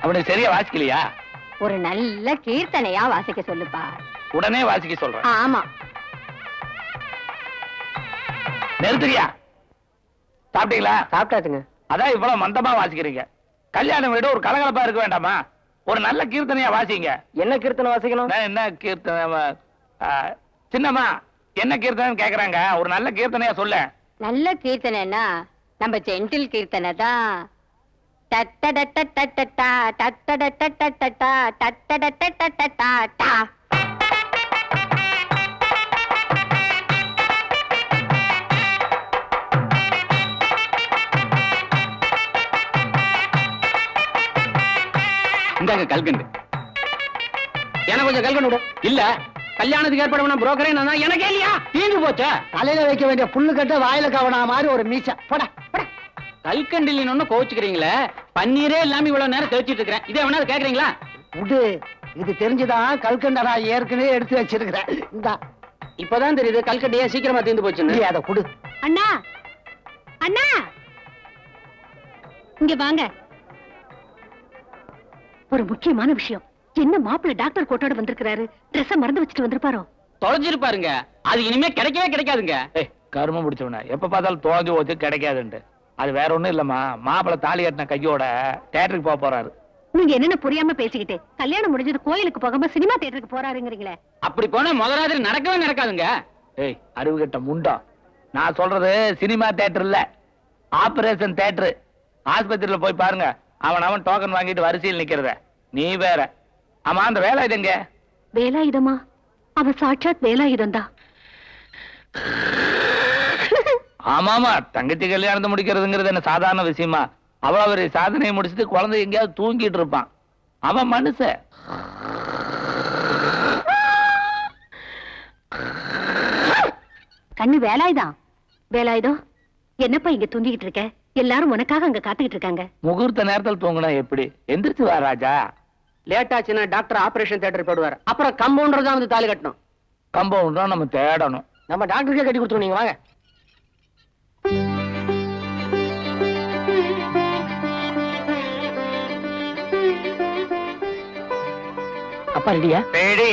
அவனுக்கு சரியா வாசிக்கலையா? ஒரு நல்ல கீர்த்தனையா வாசிக்க சொல்லுப்பா. உடனே வாசிக்க சொல்றேன். ஆமா. நிறுத்துறியா? சாப்பிட்டீங்களா? சாப்பிட்டாச்சுங்க. அதான் இவ்வளவு மந்தமா வாசிக்கிறீங்க. கல்யாணம் வீடு ஒரு கலகலப்பா இருக்க வேண்டாமா? ஒரு நல்ல கீர்த்தனையா வாசிங்க. என்ன கீர்த்தனை வாசிக்கணும்? என்ன கீர்த்தனை? சின்னம்மா என்ன கீர்த்தனை கேக்குறாங்க? ஒரு நல்ல கீர்த்தனையா சொல்ல. நல்ல கீர்த்தனைன்னா நம்ம செந்தில் கீர்த்தனை தான். இந்தாங்க கல்கண்டு. எனக்கு கொஞ்சம் கல்கண்டு விடும். இல்ல கல்யாணத்துக்கு ஏற்பாடு பண்ண புரோக்கரே நான். எனக்கே இல்லையா? தீந்து போச்சா? தலையில வைக்க வேண்டிய புல்லு கட்ட வாயில கவனா மாதிரி ஒரு மீச. போட கல்கண்டு இல்லைன்னு கோச்சுக்கிறீங்களே. பன்னீரே இல்லாம இவ்வளவு நேரம் தேய்ச்சிட்டு இருக்கிறேன். இதே வேணா கேக்குறீங்களா? உடு. இது தெரிஞ்சுதான் கல்கண்ட நான் ஏற்கனவே எடுத்து வச்சிருக்கிறேன். இந்தா இப்பதான் தெரியுது கல்கண்டு ஏன் சீக்கிரமா தீந்து போச்சுன்னு. அதை குடு. அண்ணா அண்ணா இங்க வாங்க. ஒரு முக்கியமான விஷயம். என்ன மாப்பிள்ளை டாக்டர் கோட்டோட வந்திருக்கிறாரு. ட்ரெஸ் மறந்து வச்சுட்டு வந்திருப்பாரோ? தொலைஞ்சிருப்பாருங்க. அது இனிமே கிடைக்கவே கிடைக்காதுங்க. கருமம் பிடிச்சவன எப்ப பார்த்தாலும் தொலைஞ்சு போச்சு கிடைக்காதுன்ட்டு. அது வேற ஒண்ணும் இல்லம்மா. மாப்பிள்ளை தாலி கட்டின கையோட தியேட்டருக்கு போக போறாரு. நீங்க என்னென்ன புரியாம பேசிக்கிட்டு கல்யாணம் முடிஞ்சது கோயிலுக்கு போகாம சினிமா தியேட்டருக்கு போறாருங்கிறீங்களே. அப்படி போனா முதல் ராத்திரி நடக்கவே நடக்காதுங்க. ஏய் அறிவு கெட்ட முண்டா. நான் சொல்றது சினிமா தியேட்டர் இல்ல, ஆபரேஷன் தியேட்டர். ஆஸ்பத்திரியில போய் பாருங்க. அவன் டோக்கன் வாங்கிட்டு வரிசையில் நிக்கிறத. நீ வேற. ஆமா அந்த வேலாயுதங்க. வேலாயுதமா? அவ சாட்சாத் வேலாயுதம் தான். ஆமாமா தங்கச்சி கல்யாணத்தை முடிக்கிறதுங்கிறது என்ன சாதாரண விஷயமா? அவ்வளவு ஒரு சாதனையை முடிச்சுட்டு குழந்தை எங்கேயாவது தூங்கிட்டு இருப்பான். அவன் மனுஷன். கண்ணு வேலாயுதம். வேலாயுதம் என்னப்பா இங்க தூங்கிட்டு இருக்க? எல்லாரும் உனக்காக அங்க காத்துக்கிட்டு இருக்காங்க. முகூர்த்த நேரத்தில் தூங்கினா எப்படி? எந்திரிச்சு வா ராஜா. லேட் ஆச்சுன்னா டாக்டர் ஆபரேஷன் தியேட்டர் போடுவார். அப்புறம் கம்பவுண்டர் தான் வந்து தாலி கட்டணும். கம்பவுண்டர் நம்ம தேடணும். நம்ம டாக்டருக்கே கட்டி கொடுத்துருவோம். நீங்க வாங்க. அப்பா ரெடியா? ரெடி.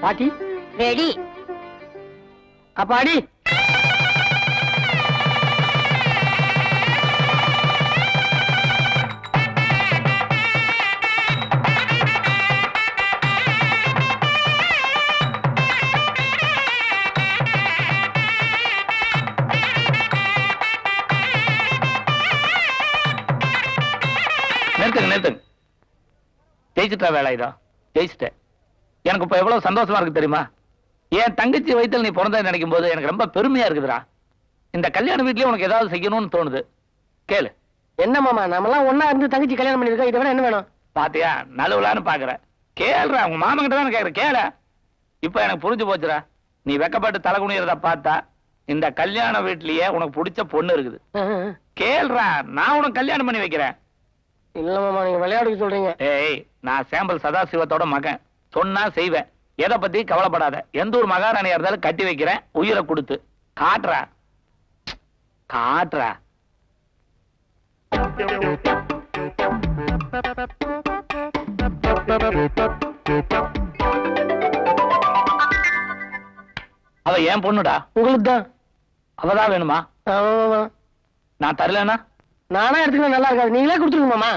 பாட்டி ரெடி. அப்பாடி நிறுத்துங்க. ஜெயிச்சுட்டா வேலாயுதம். ஜெயிச்சுட்ட. எனக்கு இப்ப எவ்வளவு சந்தோஷமா இருக்கு தெரியுமா? என் தங்கச்சி வயித்துல நீ பிறந்த நினைக்கும் போது எனக்கு ரொம்ப பெருமையா இருக்குதுடா. இந்த கல்யாண வீட்லயே உனக்கு ஏதாவது செய்யணும்னு தோணுது. கேளு. என்ன மாமா, நம்மளாம் ஒன்னா இருந்து தங்கச்சி கல்யாணம் பண்ணிருக்கோம். இதை விட என்ன வேணும்? பாத்தியா நழுவலான்னு பாக்குற. கேளுடா. உங்க மாமா கிட்ட தான் கேக்குற. கேள. இப்ப எனக்கு புரிஞ்சு போச்சுடா. நீ வெக்கப்பட்டு தலை குனியறத பார்த்தா இந்த கல்யாண வீட்லயே உனக்கு பிடிச்ச பொண்ணு இருக்குது. கேளுடா. நான் உனக்கு கல்யாணம் பண்ணி வைக்கிறேன். இல்ல மாமா, நீங்க விளையாடுக்கு சொல்றீங்க. ஏய் நான் சாம்பல் சதாசிவத்தோட மகன். சொன்னா செய்வேன். எதை பத்தி கவலைப்படாத. எந்த ஒரு மகாராணியா இருந்தாலும் கட்டி வைக்கிறேன் உயிரை கொடுத்து. காட்டுறா காட்டுறா. அவ ஏன் பொண்ணுடா. உங்களுக்கு தான். அவதான் வேணுமா? நான் தரலனா நானா எடுத்துக்க நல்லா இருக்காது. நீங்களே கொடுத்துருங்க மாமா.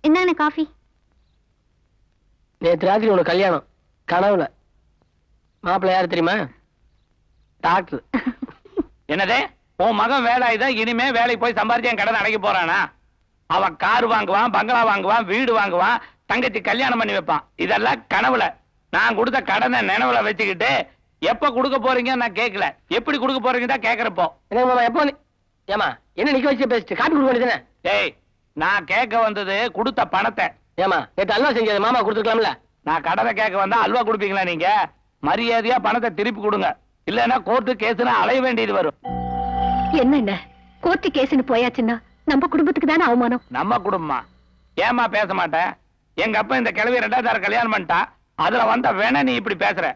என்னென்ன காஃபி? நேற்று ராத்திரி உனக்கு கல்யாணம் கனவுல. மாப்பிள்ளை யாரு தெரியுமா? டாக்டர். என்னதே உன் மகன் வேலாயுதம் இனிமே வேலைக்கு போய் சம்பாரிச்சு என் கடன் அடைக்க போறானா? அவன் கார் வாங்குவான், பங்களா வாங்குவான், வீடு வாங்குவான், தங்கச்சி கல்யாணம் பண்ணி வைப்பான். இதெல்லாம் கனவுல. நான் கொடுத்த கடனை நினைவுல வச்சுக்கிட்டு எப்ப கொடுக்க போறீங்க நான் கேட்கல. எப்படி கொடுக்க போறீங்க தான் கேக்குறப்போ. என்ன மாமா எப்போ? ஏமா என்ன நிக்க வச்சு பேசிட்டு காப்பி கொடுக்க வேண்டியதுதானே? ஏய் நான் கேட்க வந்தது கொடுத்த பணத்தை. ஏமா நேற்று அல்வா செஞ்சது மாமா கொடுத்துருக்கலாம்ல. நான் கடனை கேட்க வந்தா அல்வா கொடுப்பீங்களா நீங்க? மரியாதையா பணத்தை திருப்பி கொடுங்க. இல்லன்னா கோர்ட்டு கேஸ்னா அலைய வேண்டியது வரும். என்ன கோர்ட்டு கேஸ்னு போயாச்சுன்னா நம்ம குடும்பத்துக்கு தானே அவமானம். நம்ம குடும்பமா? ஏமா பேச மாட்டேன்? எங்க அப்பா இந்த கிழவி 2வது தடவை கல்யாணம் பண்ணிட்டா, அதுல வந்த வேணா நீ இப்படி பேசுற?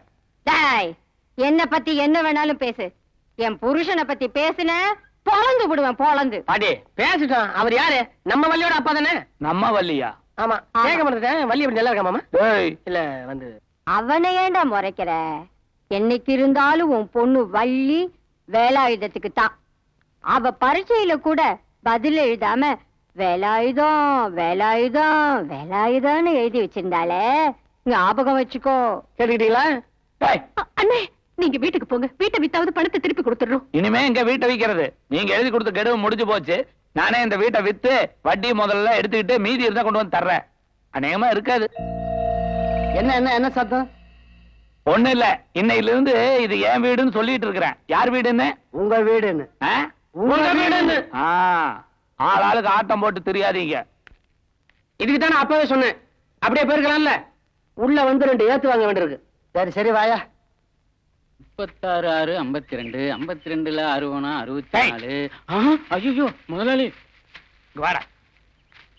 டேய், என்ன பத்தி என்ன வேணாலும் பேசு. என் புருஷனை பத்தி பேசுன பொளந்து விடுவேன், பொளந்து. பாட்டி பேசிட்டோம். அவர் யாரு? நம்ம வள்ளியோட அப்பா தானே? நம்ம வள்ளியா? ஆமா. ஆமா. கேட்க மாட்டேன். வள்ளி அப்படி நல்லா இருக்கா மாமா? டேய், இல்ல வந்து அவனை ஏன்டா முறைக்கிற? என்னைக்கு இருந்தாலும் உன் பொண்ணு வள்ளி வேலாயுதத்துக்கு தான். அவ பரீட்சையில கூட பதில் எழுதாம வேலாயுதம் வேலாயுதம் வேலாயுதம்னு எழுதி வச்சிருந்தாளே, ஞாபகம் வச்சுக்கோ. கேட்டுக்கிட்டீங்களா? டேய், அண்ணே, நீங்க வீட்டுக்கு போங்க. வீட்டை வித்தாவது பணத்தை திருப்பி கொடுத்துடுறோம். இனிமே எங்க வீட்டை விக்கிறது? நீங்க எழுதி கொடுத்த கெடுவு முடிஞ்சு போச்சு. நானே இந்த வீட்டை வித்து வட்டி முதல்ல எடுத்துக்கிட்டு மீதி இருந்தா கொண்டு வந்து தர்றேன். அநேகமா இருக்காது. என்ன என்ன என்ன சத்தம்? ஒண்ணு இல்ல, இன்னையில இருந்து இது என் வீடுன்னு சொல்லிட்டு இருக்கிறேன். யார் வீடுன்னு? உங்க வீடுன்னு. ஆ? உங்க வீடுன்னு. ஆ, ஆளாளுக்கு ஆட்டம் போட்டு தெரியாதீங்க. இதுக்கு தான் நான் அப்பவே சொன்னேன். அப்படியே போயிருக்கலாம்ல. உள்ள வந்து 2 ஏத்து வாங்க வேண்டியிருக்கு. சரி சரி வாயா. 36 6 52 52ல 60 64. ஐயோ முதலாளி, இங்க வாடா.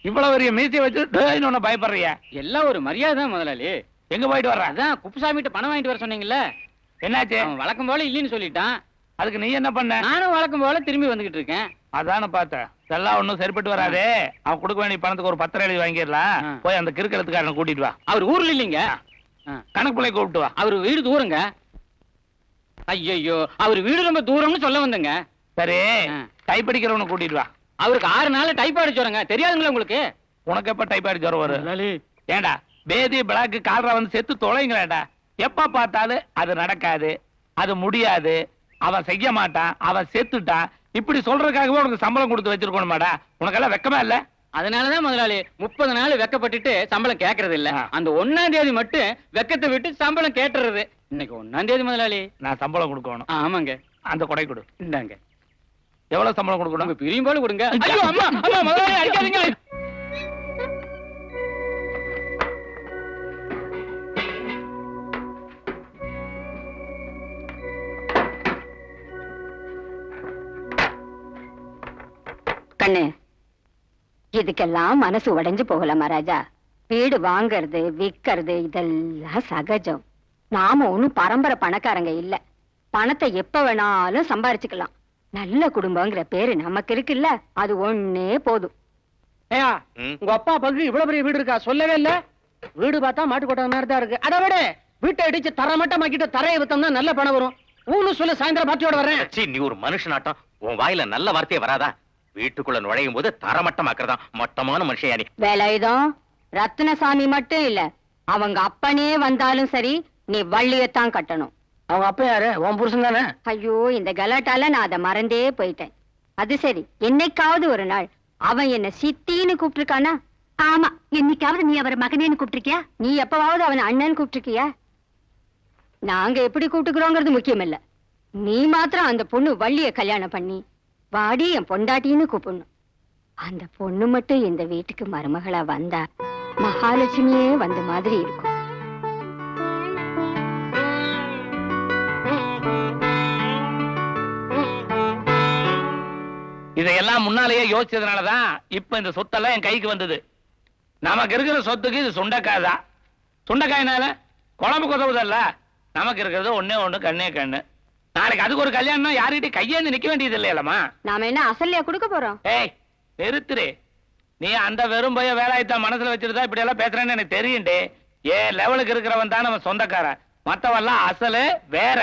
இவ்வளவு பெரிய மீசையை வச்சு டேய்னு ஒண்ணு பயப்படுறிய? எல்லாம் ஒரு மரியாதை தான் முதலாளி. எங்க போயிட்டு வர்ற? அதான் குப்புசாமிகிட்ட பணம் வாங்கிட்டு வர சொன்னீங்கல்ல, என்னாச்சு? அவன் வழக்கம் போல இல்லைன்னு சொல்லிட்டான். அதுக்கு நீ என்ன பண்ண? நானும் வழக்கம் போல திரும்பி வந்துகிட்டு இருக்கேன். அதான பார்த்தேன். இதெல்லாம் ஒண்ணும் சரிப்பட்டு வராதே. அவன் கொடுக்க வேண்டிய பணத்துக்கு ஒரு 10 எழுதி வாங்கிடலாம். ஆ. போய் அந்த கிறுக்கலத்துக்காரனை கூட்டிட்டு வா. அவர் ஊர்ல இல்லைங்க. கணக்கு பிள்ளை கூப்பிட்டு வா. அவர் வீடு தூரங்க. ஐயோ, அவர் வீடு ரொம்ப தூரம்னு சொல்ல வந்தங்க. சரி, ஆ. டைப்படிக்கிறவனை கூட்டிட்டு வா. அவருக்கு 6 நாள் டைப்பாய்டு ஜுரங்க. தெரியாதுங்களா உங்களுக்கு? உனக்கு எப்ப டைப்பாய்டு ஜுரம் வரும்? முதலாளி, ஏண்டா பேதி பிளாக்கு கால்ரா வந்து செத்து தொலைங்களேடா. எப்ப பார்த்தாலும் அது நடக்காது, அது முடியாது, அவன் செய்ய மாட்டான், அவன் செத்துட்டான், இப்படி சொல்றதுக்காகவே உனக்கு சம்பளம் கொடுத்து வச்சிருக்கணுமாடா? உனக்கெல்லாம் வெக்கமா இல்ல? அதனாலதான் முதலாளி 30 நாள் வெக்கப்பட்டுட்டு சம்பளம் கேட்கறது இல்ல. ஆ. அந்த 1ஆம் தேதி மட்டும் வெக்கத்தை விட்டு சம்பளம் கேட்டுறது. இன்னைக்கு 1ஆம் தேதி முதலாளி. நான் சம்பளம் கொடுக்கணும். ஆமாங்க. அந்த கொடை கொடு. இந்தாங்க. எவ்வளவு சம்பளம் கொடுக்கணும்? உங்க பிரியும் போல கொடுங்க. ஐயோ அம்மா, அம்மா முதலாளி அடிக்காதீங்க. கண்ணு, இதுக்கெல்லாம் மனசு உடைஞ்சு போகலாமா ராஜா? வீடு வாங்கறது விக்கிறது இதெல்லாம் சகஜம். நாம ஒண்ணும் பரம்பரை பணக்காரங்க இல்ல. பணத்தை எப்ப வேணாலும் சம்பாரிச்சுக்கலாம். நல்ல குடும்பங்கிற பேரு நமக்கு இருக்குல்ல, அது ஒண்ணே போதும். ஏயா, உங்க அப்பா பங்கு இவ்வளவு பெரிய வீடு இருக்கா? சொல்லவே இல்ல. வீடு பார்த்தா மாட்டு கொட்டாங்க மாதிரி தான் இருக்கு. அதை விட வீட்டை அடிச்சு தரமட்டமாக்கிட்டு தரையை வித்தோம்னா நல்ல பணம் வரும். ஊன்னு சொல்ல சாயந்தரம் பாட்டியோட வர்றேன். சீ, நீ ஒரு மனுஷனாட்டம். உன் வாயில நல்ல வார்த்தையே வராதா? வீட்டுக்குள்ள நுழையும் போது தரமட்டமாக்குறதா மட்டமான மனுஷன் நீ. வேலாயுதம், ரத்னசாமி மட்டும் இல்ல, அவங்க அப்பனே வந்தாலும் சரி, நீ வள்ளியத்தான் கட்டணும். அவங்க அப்பா யாரு? உன் புருஷன் தானே? ஐயோ, இந்த கலாட்டால நான் அதை மறந்தே போயிட்டேன். அது சரி, என்னைக்காவது ஒரு நாள் அவன் என்ன சித்தின்னு கூப்பிட்டிருக்கானா? ஆமா, என்னைக்காவது நீ அவரை மகனேன்னு கூப்பிட்டிருக்கியா? நீ எப்பவாவது அவன் அண்ணன் கூப்பிட்டிருக்கியா? நாங்க எப்படி கூப்பிட்டுக்கிறோங்கிறது முக்கியம் இல்ல. நீ மாத்திரம் அந்த பொண்ணு வள்ளிய கல்யாணம் பண்ணி வாடி என் பொண்டாட்டின்னு கூப்பிடணும். அந்த பொண்ணு மட்டும் இந்த வீட்டுக்கு மருமகளா வந்தா மகாலட்சுமியே வந்த மாதிரி இருக்கும். இதையெல்லாம் முன்னாலேயே யோசிச்சதுனாலதான் இப்ப இந்த சொத்தெல்லாம் என் கைக்கு வந்தது. நமக்கு இருக்கிற சொத்துக்கு இது சுண்டைக்காய் தான். சுண்டைக்காய்னால குழம்பு கொதவுதல்ல. நமக்கு இருக்கிறது ஒண்ணே ஒண்ணு, கண்ணே கண்ணு. நாளைக்கு அதுக்கு ஒரு கல்யாணம் யாருகிட்ட கையேந்து நிக்க வேண்டியது இல்லையலமா? நாம என்ன அசல்லையா கொடுக்க போறோம்? ஏய் பெருத்துரு, நீ அந்த வெறும் பைய வேலாயத்தான் மனசுல வச்சிருந்தா இப்படி எல்லாம் பேசுறேன்னு எனக்கு தெரியுண்டே. ஏன் லெவலுக்கு இருக்கிறவன் தான் அவன் சொந்தக்காரன், மத்தவெல்லாம் அசலு வேற.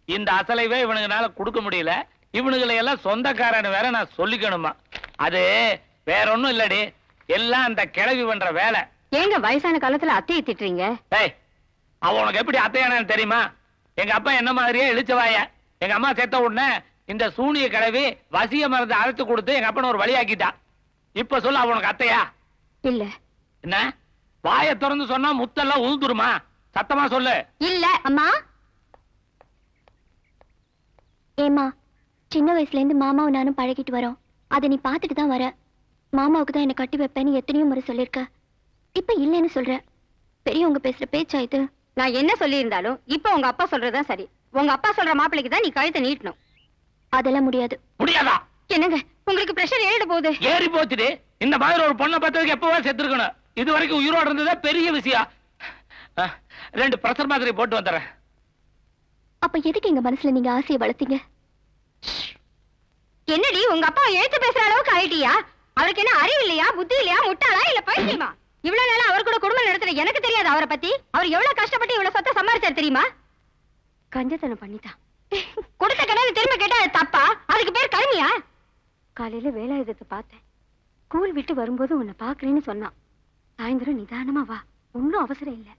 இந்த அசலைவே இவனுங்கனால கொடுக்க முடியல, இவனுங்களை எல்லாம் சொந்தக்காரன்னு வேற நான் சொல்லிக்கணுமா? அது வேற ஒண்ணும் இல்லடி, எல்லாம் அந்த கிழவி பண்ற வேலை. ஏங்க வயசான காலத்துல அத்தையை திட்டுறீங்க? ஏய், அவ உனக்கு எப்படி அத்தையானு தெரியுமா? எங்க அப்பா என்ன மாதிரியே இழிச்சவாய. எங்க அம்மா செத்த உடனே இந்த சூனிய கிழவி வசிய மருந்து அரைச்சு கொடுத்து எங்க அப்பனை ஒரு வழியாக்கிட்டா. இப்ப சொல்ல அவ உனக்கு அத்தையா? இல்ல. என்ன வாயை திறந்து சொன்னா முத்தெல்லாம் உழுந்துருமா? சத்தமா சொல்லு. இல்ல. அம்மா, ஏமா, சின்ன வயசுல இருந்து மாமாவும் நானும் பழகிட்டு வரோம். அதை நீ பாத்துட்டு தான் வர. மாமாவுக்கு தான் என்ன கட்டி வைப்பேன்னு எத்தனையோ முறை சொல்லிருக்க. இப்ப இல்லைன்னு சொல்ற. பெரியவங்க பேசுற பேச்சா இது? நான் என்ன சொல்லியிருந்தாலும் இப்ப உங்க அப்பா சொல்றதுதான் சரி. உங்க அப்பா சொல்ற மாப்பிளைக்கு தான் நீ கழுத்தை நீட்டணும். அதெல்லாம் முடியாது. முடியாதா? என்னங்க உங்களுக்கு பிரஷர் ஏறிட போகுது. ஏறி போச்சுடி. இந்த மாதிரி ஒரு பொண்ணை பார்த்ததுக்கு எப்பவோ செத்துருக்கணும். இது வரைக்கும் உயிரோடு இருந்ததே பெரிய விஷயம். 2 பிரஷர் மாத்திரை போட்டு வந்துடுறேன். அப்ப எதுக்கு எங்க மனசுல நீங்க ஆசையை வளர்த்தீங்க? என்னடி உங்க அப்பா எழுத்து பேசுற அளவுக்கு ஆயிட்டியா? அவருக்கு என்ன அறிவு இல்லையா, புத்தி இல்லையா, முட்டாளா இல்ல பைத்தியமா? இவ்வளவு நாளா அவர் கூட குடும்பம் நடத்துற எனக்கு தெரியாது அவரை பத்தி. அவர் எவ்வளவு கஷ்டப்பட்டு இவ்வளவு சொத்தை சம்பாதிச்சார் தெரியுமா? கஞ்சத்தனம் பண்ணிட்டான். கொடுத்த கடனை திரும்ப கேட்டா அது தப்பா? அதுக்கு பேர் கருமியா? காலையில வேலாயுதத்தை பார்த்தேன். ஸ்கூல் விட்டு வரும்போது உன்னை பாக்குறேன்னு சொன்னான். சாயந்தரம் நிதானமா வா, ஒன்னும் அவசரம் இல்ல.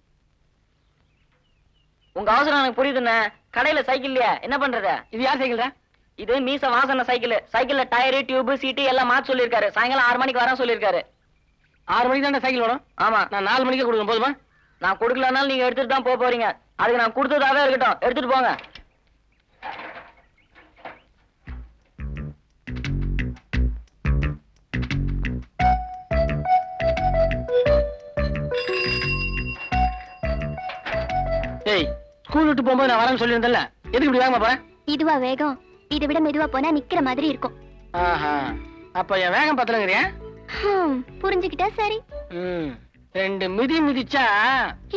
உங்க அவசரம் எனக்கு புரியுதுண்ணே. கடையில சைக்கிள் இல்லையா, என்ன பண்றது? இது யார் சைக்கிள்? இது மீச வாசன சைக்கிள். சைக்கிள்ல டயரு, டியூப், சீட்டு எல்லாம் மாத்த சொல்லிருக்காரு. சாயங்காலம் 6 மணிக்கு வர சொல்லிருக்காரு. 6 மணிக்கு தான் சைக்கிள் வரும். ஆமா, நான் 4 மணிக்கு கொடுக்கணும், போதுமா? நான் கொடுக்கலனாலும் நீங்க எடுத்துட்டு தான் போறீங்க. அதுக்கு நான் கொடுத்ததாவே இருக்கட்டும், எடுத்துட்டு போங்க. ஏய், ஸ்கூல் விட்டு போகும்போது நான் வரேன்னு சொல்லியிருந்தேன்ல, எதுக்கு இப்படி வேகமா போறேன்? இதுவா வேகம்? இதை விட மெதுவா போனா நிக்கிற மாதிரி இருக்கும். ஆஹா, அப்ப என் வேகம் பத்தலங்கறியா? புரிஞ்சுக்கிட்டா சரி. 2 மிதி மிதிச்சா.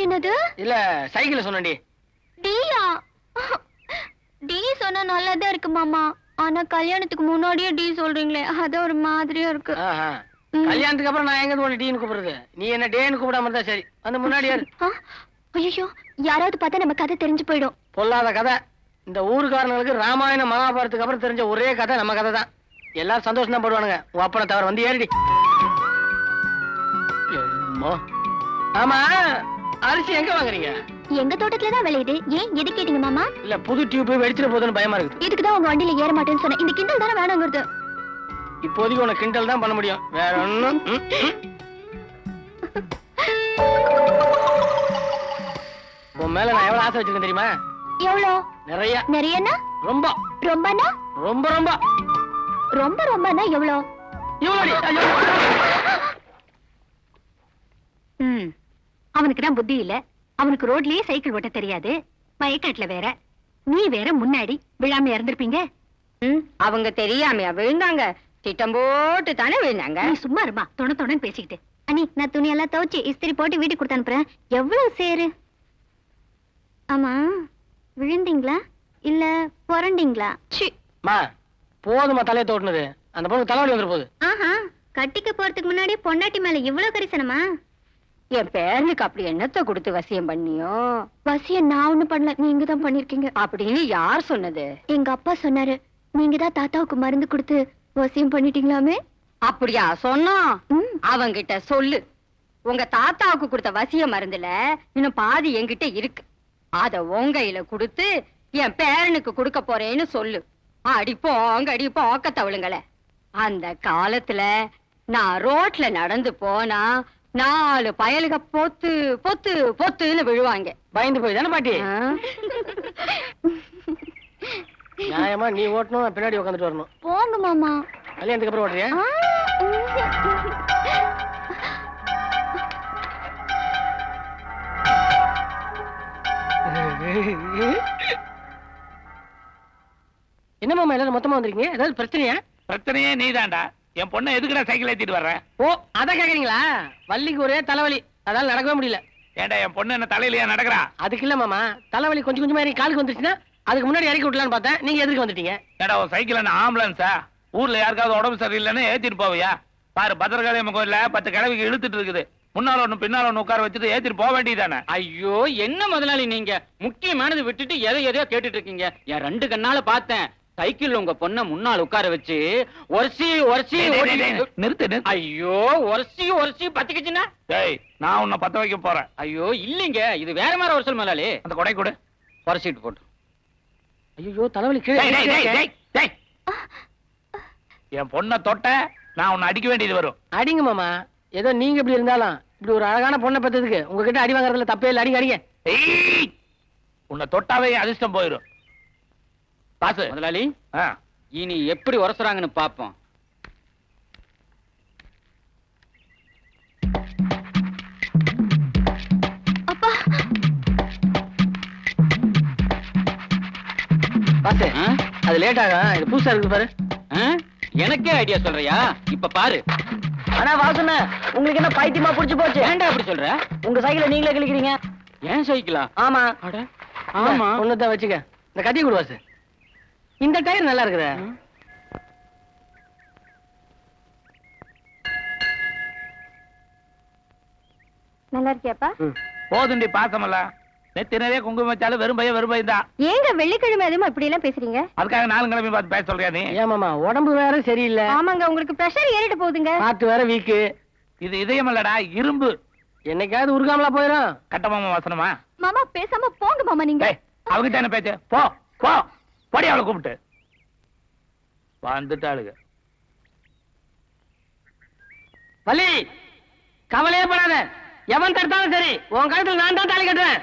என்னது? இல்ல, சைக்கிள் சொன்னடி. டீயா? டீ சொன்னா நல்லதா இருக்கு மாமா. ஆனா கல்யாணத்துக்கு முன்னாடியே டீ சொல்றீங்களே, அது ஒரு மாதிரியா இருக்கு. ஆஹா, கல்யாணத்துக்கு அப்புறம் நான் எங்க உன்னை டீன்னு கூப்பிடுறது? நீ என்ன டேன்னு கூப்பிடாம இருந்தா சரி. அந்த முன்னாடி யாரு? ஐயோ, யாராவது பார்த்தா நம்ம கதை தெரிஞ்சு போயிடும். பொல்லாத கதை. இந்த ஊருக்காரங்களுக்கு ராமாயணம் மகாபாரத்துக்கு அப்புறம் தெரிஞ்ச ஒரே கதை நம்ம கதை தான். எல்லாரும் சந்தோஷம் தான் போடுவானுங்க. உன் அப்பனை தவிர. வந்து ஏறிடி. ஆமா, அரிசி எங்க வாங்குறீங்க? எங்க தோட்டத்துல தான் விளையுது. ஏன், எது கேட்டீங்க மாமா? இல்ல, புது டியூப் வெடிச்சிட போதுன்னு பயமா இருக்கு. இதுக்குதான் உங்க வண்டியில ஏற மாட்டேன்னு சொன்னேன். இந்த கிண்டல் தானே வேணாங்கிறது. இப்போதைக்கு உனக்கு கிண்டல் தான் பண்ண முடியும், வேற ஒண்ணும். உன் மேல நான் எவ்வளவு ஆசை வச்சிருக்கேன் தெரியுமா? எவ்வளோ? நிறைய. நிறையனா? ரொம்ப. ரொம்பனா? ரொம்ப ரொம்ப. ரொம்ப ரொம்பனா எவ்வளோ? அவனுக்கு தான் புத்தி இல்ல. அவனுக்கு ரோட்லயே சைக்கிள் ஓட்ட தெரியாது. மயக்காட்டுல வேற, நீ வேற முன்னாடி விழாம இறந்திருப்பீங்க. அவங்க தெரியாமையா விழுந்தாங்க? திட்டம் போட்டு தானே விழுந்தாங்க. நீ சும்மா இருமா, தொண பேசிக்கிட்டு. அண்ணி, நான் துணியெல்லாம் துவைச்சு இஸ்திரி போட்டு வீட்டுக்கு கொடுத்து அனுப்புறேன். எவ்வளவு சேரு? ஆமா, விழுந்தீங்களா இல்ல புரண்டீங்களா? மா, போதுமா தலையை தோட்டுனது? அந்த பொண்ணு தலைவலி வந்துரு போகுது. ஆஹா, கட்டிக்க போறதுக்கு முன்னாடி பொண்டாட்டி மேல இவ்வளவு கரிசனமா? என் பேரனுக்கு அப்படி என்னத்த கொடுத்து வசியம் பண்ணியோ? வசியம் நான் ஒண்ணும் பண்ணல, நீங்க தான் பண்ணிருக்கீங்க. அப்படின்னு யார் சொன்னது? எங்க அப்பா சொன்னாரு. நீங்க தான் தாத்தாவுக்கு மருந்து கொடுத்து வசியம் பண்ணிட்டீங்களாமே. அப்படியா சொன்னா? அவங்கிட்ட சொல்லு, உங்க தாத்தாவுக்கு கொடுத்த வசிய மருந்துல இன்னும் பாதி என்கிட்ட இருக்கு. அத உங்கையில கொடுத்து என் பேரனுக்கு கொடுக்க போறேன்னு சொல்லு. அடிப்போம் ஆக்கத்தவளுங்கள. அந்த காலத்துல நான் ரோட்ல நடந்து போனா 4 பயலுக பொத்து பொத்து பொத்துன்னு விழுவாங்க. பயந்து போய் தானே பாட்டி? நியாயமா நீ ஓட்டணும், பின்னாடி உட்காந்துட்டு வரணும். போங்க மாமா. கல்யாணத்துக்கு அப்புறம் ஓட்டுறியா? என்ன மாமா எல்லாரும் மொத்தமா வந்திருக்கீங்க? ஏதாவது பிரச்சனையா? பிரச்சனையே நீதான்டா. என் பொண்ணை எதுக்குடா சைக்கிள் ஏத்திட்டு வர்ற? ஓ, அத கேக்குறீங்களா? வள்ளிக்கு ஒரே தலைவலி, அதால நடக்கவே முடியல. ஏண்டா, என் பொண்ணு என்ன தலையிலயா நடக்கிறா? அதுக்கு இல்ல மாமா, தலைவலி கொஞ்சம் கொஞ்சமா இறங்கி காலுக்கு வந்துருச்சுன்னா அதுக்கு முன்னாடி இறக்கி விட்டலான்னு பார்த்தேன். நீங்க எதுக்கு வந்துட்டீங்க? ஏடா, உன் சைக்கிள் என்ன ஆம்புலன்ஸா? ஊர்ல யாருக்காவது உடம்பு சரியில்லைன்னு ஏத்திட்டு போவியா? பாரு, பத்திரகாளியம்மன் கோயில்ல 10 கிழவிக்கு இழுத்துட்டு இருக்குது. முன்னால ஒண்ணு பின்னால ஒண்ணு உட்கார வச்சுட்டு ஏத்திட்டு போக வேண்டியதானே? ஐயோ, என்ன முதலாளி நீங்க முக்கியமானது விட்டுட்டு எதையோ கேட்டுட்டு இருக்கீங்க. என் 2 கண்ணால பார்த்தேன். சைக்கிள் உங்க பொண்ண முன்னால் உட்கார வச்சு ஒரசி நிறுத்து. ஐயோ, ஒரசி பத்திக்கிச்சுன்னா? டேய், நான் உன்னை பத்த வைக்க போறேன். ஐயோ இல்லீங்க, இது வேற மாதிரி ஒரு சொல் முதலாளி. அந்த கொடை கொடு. ஒரசிட்டு போட்டு. ஐயோ, தலைவலி என் பொண்ணை தொட்ட நான் உன்னை அடிக்க வேண்டியது வரும். அடிங்க மாமா. ஏதோ நீங்க இப்படி இருந்தாலும் இப்படி ஒரு அழகான பொண்ணை பெற்றதுக்கு உங்ககிட்ட அடி வாங்குறதுல தப்பே இல்லை. அடிங்க. உன்னை தொட்டாவே அதிர்ஷ்டம் போயிடும். பாசு முதலாளி, இனி எப்படி உரசுறாங்கன்னு பாப்போம். பாத்து, அது லேட் ஆகும். இது புதுசா இருக்கு பாரு. எனக்கே ஐடியா சொல்றியா? இப்ப பாரு. ஆனா வாசன உங்களுக்கு என்ன பைத்தியமா புடிச்சு போச்சு? ஏன்டா அப்படி சொல்ற? உங்க சைக்கிளை நீங்களே கிழிக்கிறீங்க. ஏன் சைக்கிளா? ஆமா. அட ஆமா. ஒண்ணுதான் வச்சுக்க. இந்த கத்தி கொடுவாசு. இந்த டயர் நல்லா இருக்குதே. நல்லா இருக்கியாப்பா? போதுண்டி பாசமல்ல. நெத்தி நிறைய குங்குமம் வச்சாலும் வெறும் பையன் தான். ஏங்க வெள்ளிக்கிழமை எதுவும் இப்படி எல்லாம் பேசுறீங்க? அதுக்காக 4 கிழமை பார்த்து பேச சொல்றியா நீ? ஏமாமா உடம்பு வேற சரியில்லை. ஆமாங்க, உங்களுக்கு பிரஷர் ஏறிட்டு போகுதுங்க. காத்து வேற வீக்கு. இது இதயம் இல்லடா, இரும்பு. என்னைக்காவது உருகாமலா போயிடும். கட்டமாமா வாசனமா? மாமா பேசாம போங்க மாமா நீங்க. டேய், அவங்கிட்ட என்ன பேச்சு? போ போ போடி, அவளை கூப்பிட்டு வந்துட்டாளுங்க. வலி கவலையே படாத. எவன் தடுத்தாலும் சரி உன் கழுத்துல நான் தான் தாலி கட்டுறேன்.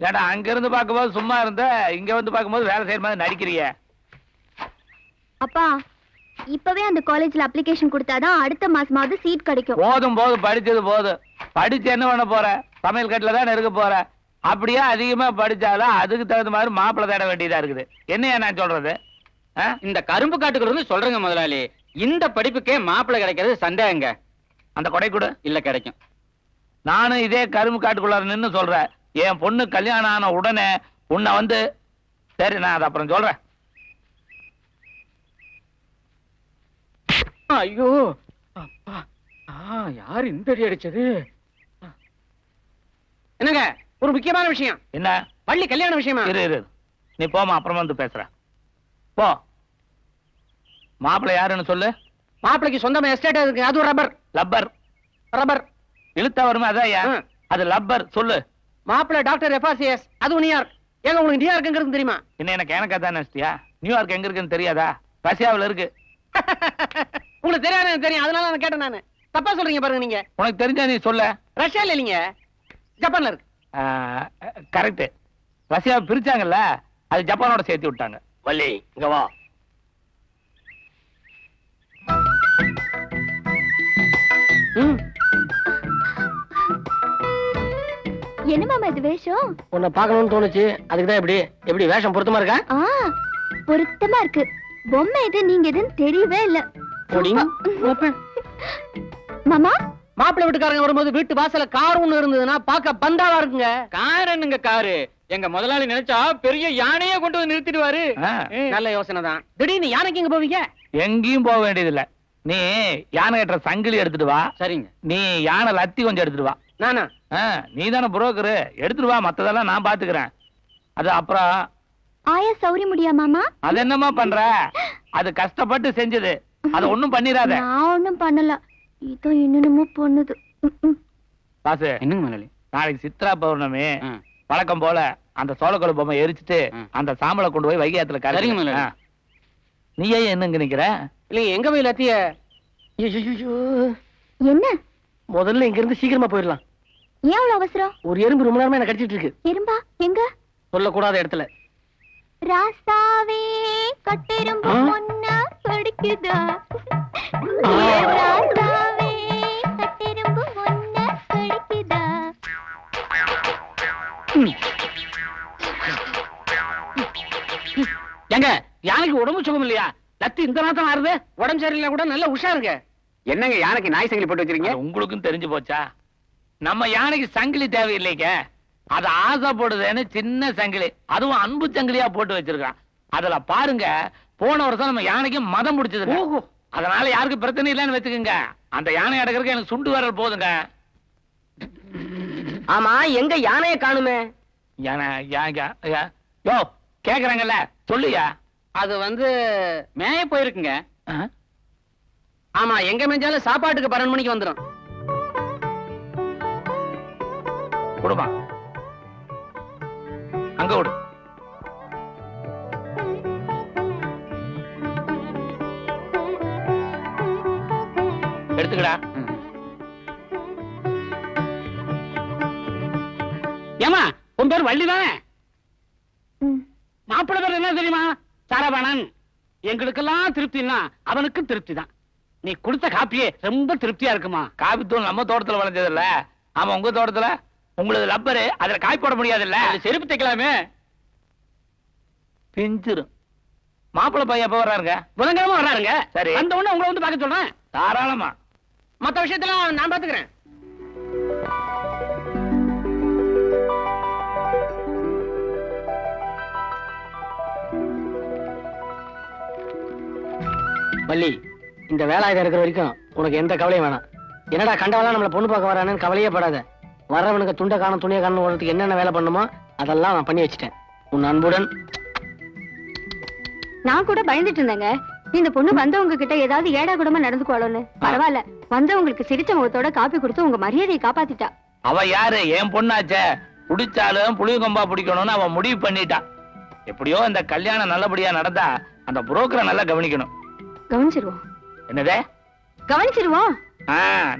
ஏடா, அங்க இருந்து பார்க்கும்போது சும்மா இருந்த, இங்க வந்து பார்க்கும்போது வேலை செய்யற மாதிரி நடிக்கிறிய. அப்பா இப்பவே அந்த காலேஜ்ல அப்ளிகேஷன் கொடுத்தாதான் அடுத்த மாசமாவது சீட் கிடைக்கும். போதும் போதும், படிச்சது போதும். படிச்சு என்ன பண்ண போற? சமையல் கட்டுல தான் இருக்க போற. அப்படியே அதிகமா படிச்சாலும் அதுக்கு தகுந்த மாதிரி மாப்பிள்ளை தேட வேண்டியதா இருக்குது. என்னையா நான் சொல்றது? இந்த கரும்பு காட்டுக்கிறது சொல்றேங்க முதலாளி. இந்த படிப்புக்கே மாப்பிள்ளை கிடைக்கிறது சந்தேகங்க. அந்த கொடை கொடு. இல்ல கிடைக்கும். நானும் இதே கரும்பு காட்டுக்குள்ளார நின்னு சொல்றேன். என் பொண்ணு கல்யாணம் ஆன உடனே உன்னை வந்து, சரி நான் அதை அப்புறம் சொல்றேன். ஐயோ அப்பா, யார் இந்த அடி அடிச்சது? என்னங்க ஒரு முக்கியமான விஷயம். என்ன? வள்ளி கல்யாண விஷயமா? இரு, நீ போமா, அப்புறமா வந்து பேசுற. போ. மாப்பிள்ளை யாருன்னு சொல்லு. மாப்பிளைக்கு சொந்தமா எஸ்டேட் இருக்கு. அது ரப்பர். லப்பர். ரப்பர் இழுத்தா வருமே அதான். ம். அது லப்பர். சொல்லு. மாப்பிள்ளை டாக்டர் எஃப்ஆர்சிஎஸ். அது நியூயார்க். ஏங்க உங்களுக்கு நியூயார்க்குங்கிறது தெரியுமா? என்ன எனக்கு தான் நினைச்சிட்டியா? நியூயார்க் எங்க இருக்குன்னு தெரியாதா? ரஷ்யாவுல இருக்கு. உங்களுக்கு தெரியாது, எனக்கு தெரியும். அதனால நான் கேட்டேன். நானு தப்பா சொல்றீங்க பாருங்க. நீங்க உனக்கு தெரிஞ்சா நீ சொல்ல. ரஷ்யால இல்லீங்க, ஜப்பான்ல இருக்கு. கரெக்ட். ரஷ்யாவை பிரிச்சாங்கல்ல, அது ஜப்பானோட சேர்த்து விட்டாங்க. வள்ளி இங்க வா. ம். என்ன மாமா இது வேஷம்? உன்னை பார்க்கணும்னு தோணுச்சு. அதுக்குதான் எப்படி வேஷம் பொருத்தமா இருக்கா? பொருத்தமா இருக்கு. பொம்மை எது நீங்க எதுன்னு தெரியவே இல்ல. போடிங்க. மாமா மாப்பிள்ளை வீட்டுக்காரங்க வரும்போது வீட்டு வாசல கார் ஒண்ணு இருந்ததுன்னா பார்க்க பந்தாவா இருக்குங்க. கார் என்னங்க காரு? எங்க முதலாளி நினைச்சா பெரிய யானையே கொண்டு வந்து நிறுத்திடுவாரு. ஆ, நல்ல யோசனை தான். திடீர்னு யானைக்கு எங்க போவீங்க? எங்கேயும் போக வேண்டியதில்ல. நீ யானை கட்டுற சங்கிலி எடுத்துட்டு வா. சரிங்க. நீ யானை லத்தி கொஞ்சம் எடுத்துட்டு வா. நானா? நீ தானே புரோக்கரு, எடுத்துட்டு வா. மத்ததெல்லாம் நான் பாத்துக்கிறேன். அது அப்புறம் ஆயா சௌரி முடியா மாமா? அது என்னமா பண்ற? அது கஷ்டப்பட்டு செஞ்சது. அத ஒண்ணும் பண்ணிராத. நான் ஒண்ணும் பண்ணல. இதோ என்னென்னமோ பண்ணுது. பாசு, என்னங்க முதலாளி? நாளைக்கு சித்ரா பௌர்ணமி. ஆ. வழக்கம் போல அந்த சோளக்கொலை பொம்மை எரிச்சிட்டு அந்த சாம்பலை கொண்டு போய் வைகையாத்துல சரிங்க கரைங்க. முதலாளி. நீ ஏன் என்னங்க நிக்கிற? இல்லைங்க, எங்க போய் லத்திய? ஐயையோ. என்ன முதல்ல இங்க இருந்து சீக்கிரமா போயிடலாம். ஏன் அவ்வளவு அவசரம்? ஒரு எறும்பு ரொம்ப நேரமா என்ன கடிச்சிட்டு இருக்கு. எறும்பா எங்க? சொல்லக்கூடாத இடத்துல. ராசாவே கட்டெரும்பு பொண்ணா கடிக்குதா? ஆ. ராசாவே கட்டெரும்பு பொண்ணா கடிக்குதா? எங்க யானைக்கு உடம்பு சுகம் இல்லையா? லத்தி இந்த நேரத்துல ஆறுது. உடம்பு சரியில்லை கூட நல்ல உஷாருங்க. என்னங்க யானைக்கு நாய் சங்கிலி போட்டு வச்சிருக்கீங்க? அது உங்களுக்கும் தெரிஞ்சு போச்சா? நம்ம யானைக்கு சங்கிலி தேவையில்லைங்க. அது ஆசைப்படுதுன்னு சின்ன சங்கிலி, அதுவும் அன்பு சங்கிலியா போட்டு வச்சிருக்கான். அதுல பாருங்க, போன வருஷம் நம்ம யானைக்கு மதம் பிடிச்சதுங்க. ஓஹோ. அதனால யாருக்கு பிரச்சனை இல்லைன்னு வச்சுக்கோங்க. அந்த யானை அடக்கிறதுக்கு எனக்கு சுண்டு வரல் போதுங்க. ஆமா, எங்க யானைய காணுமே? யானை யோ கேக்குறாங்கல்ல, சொல்லுயா. அது வந்து மேய போயிருக்குங்க. ஆமா, எங்க மேஞ்சாலும் சாப்பாட்டுக்கு 12 மணிக்கு வந்துடும். கொடுமா, அங்க விடு. எடுத்துக்கடா. ஏமா, உன் பேர் வள்ளி தானே? ம். மாப்பிள்ளை பேர் என்ன தெரியுமா? சரவணன். எங்களுக்கெல்லாம் திருப்தினா அவனுக்கும் திருப்தி தான். நீ கொடுத்த காப்பியே ரொம்ப திருப்தியா இருக்குமா? காபித்தூள் நம்ம தோட்டத்துல விளைஞ்சது இல்ல. ஆமா, உங்க தோட்டத்துல உங்களுக்கு லப்பரு அதுல காய் போட முடியாதுல்ல? அதுல செருப்பு தைக்கலாமே. பிஞ்சிரும். மாப்பிள்ளை பையன் எப்ப வர்றாருங்க? புதன்கிழமை வர்றாருங்க. சரி. அந்த உடனே உங்களை வந்து பார்க்க சொல்றேன். தாராளமா. மத்த விஷயத்தெல்லாம் நான் பாத்துக்கிறேன். வள்ளி, இந்த வேலாயுதம் இருக்கிற வரைக்கும் உனக்கு எந்த கவலையும் வேணாம். என்னடா கண்டவெல்லாம் நம்மள பொண்ணு பார்க்க வரானு கவலையே படாத. வர்றவனுக்கு துண்டை காணும் துணியை காணும் ஓடுறதுக்கு என்னென்ன வேலை பண்ணுமோ அதெல்லாம் நான் பண்ணி வச்சுட்டேன். உன் அன்புடன். நான் கூட பயந்துட்டு இருந்தேங்க, இந்த பொண்ணு வந்தவங்க கிட்ட ஏதாவது ஏடா கூடமா நடந்துக்குவாளோன்னு. பரவாயில்ல, வந்தவங்களுக்கு சிரிச்ச முகத்தோட காப்பி கொடுத்து உங்க மரியாதையை காப்பாத்திட்டா. அவ யாரு? என் பொண்ணாச்சே. புடிச்சாலும் புளியங்கொம்பா பிடிக்கணும்னு அவன் முடிவு பண்ணிட்டான். எப்படியோ இந்த கல்யாணம் நல்லபடியா நடந்தா அந்த புரோக்கரை நல்லா கவனிக்கணும். கவனிச்சிருவோம். என்னதே? கவனிச்சிருவோம்.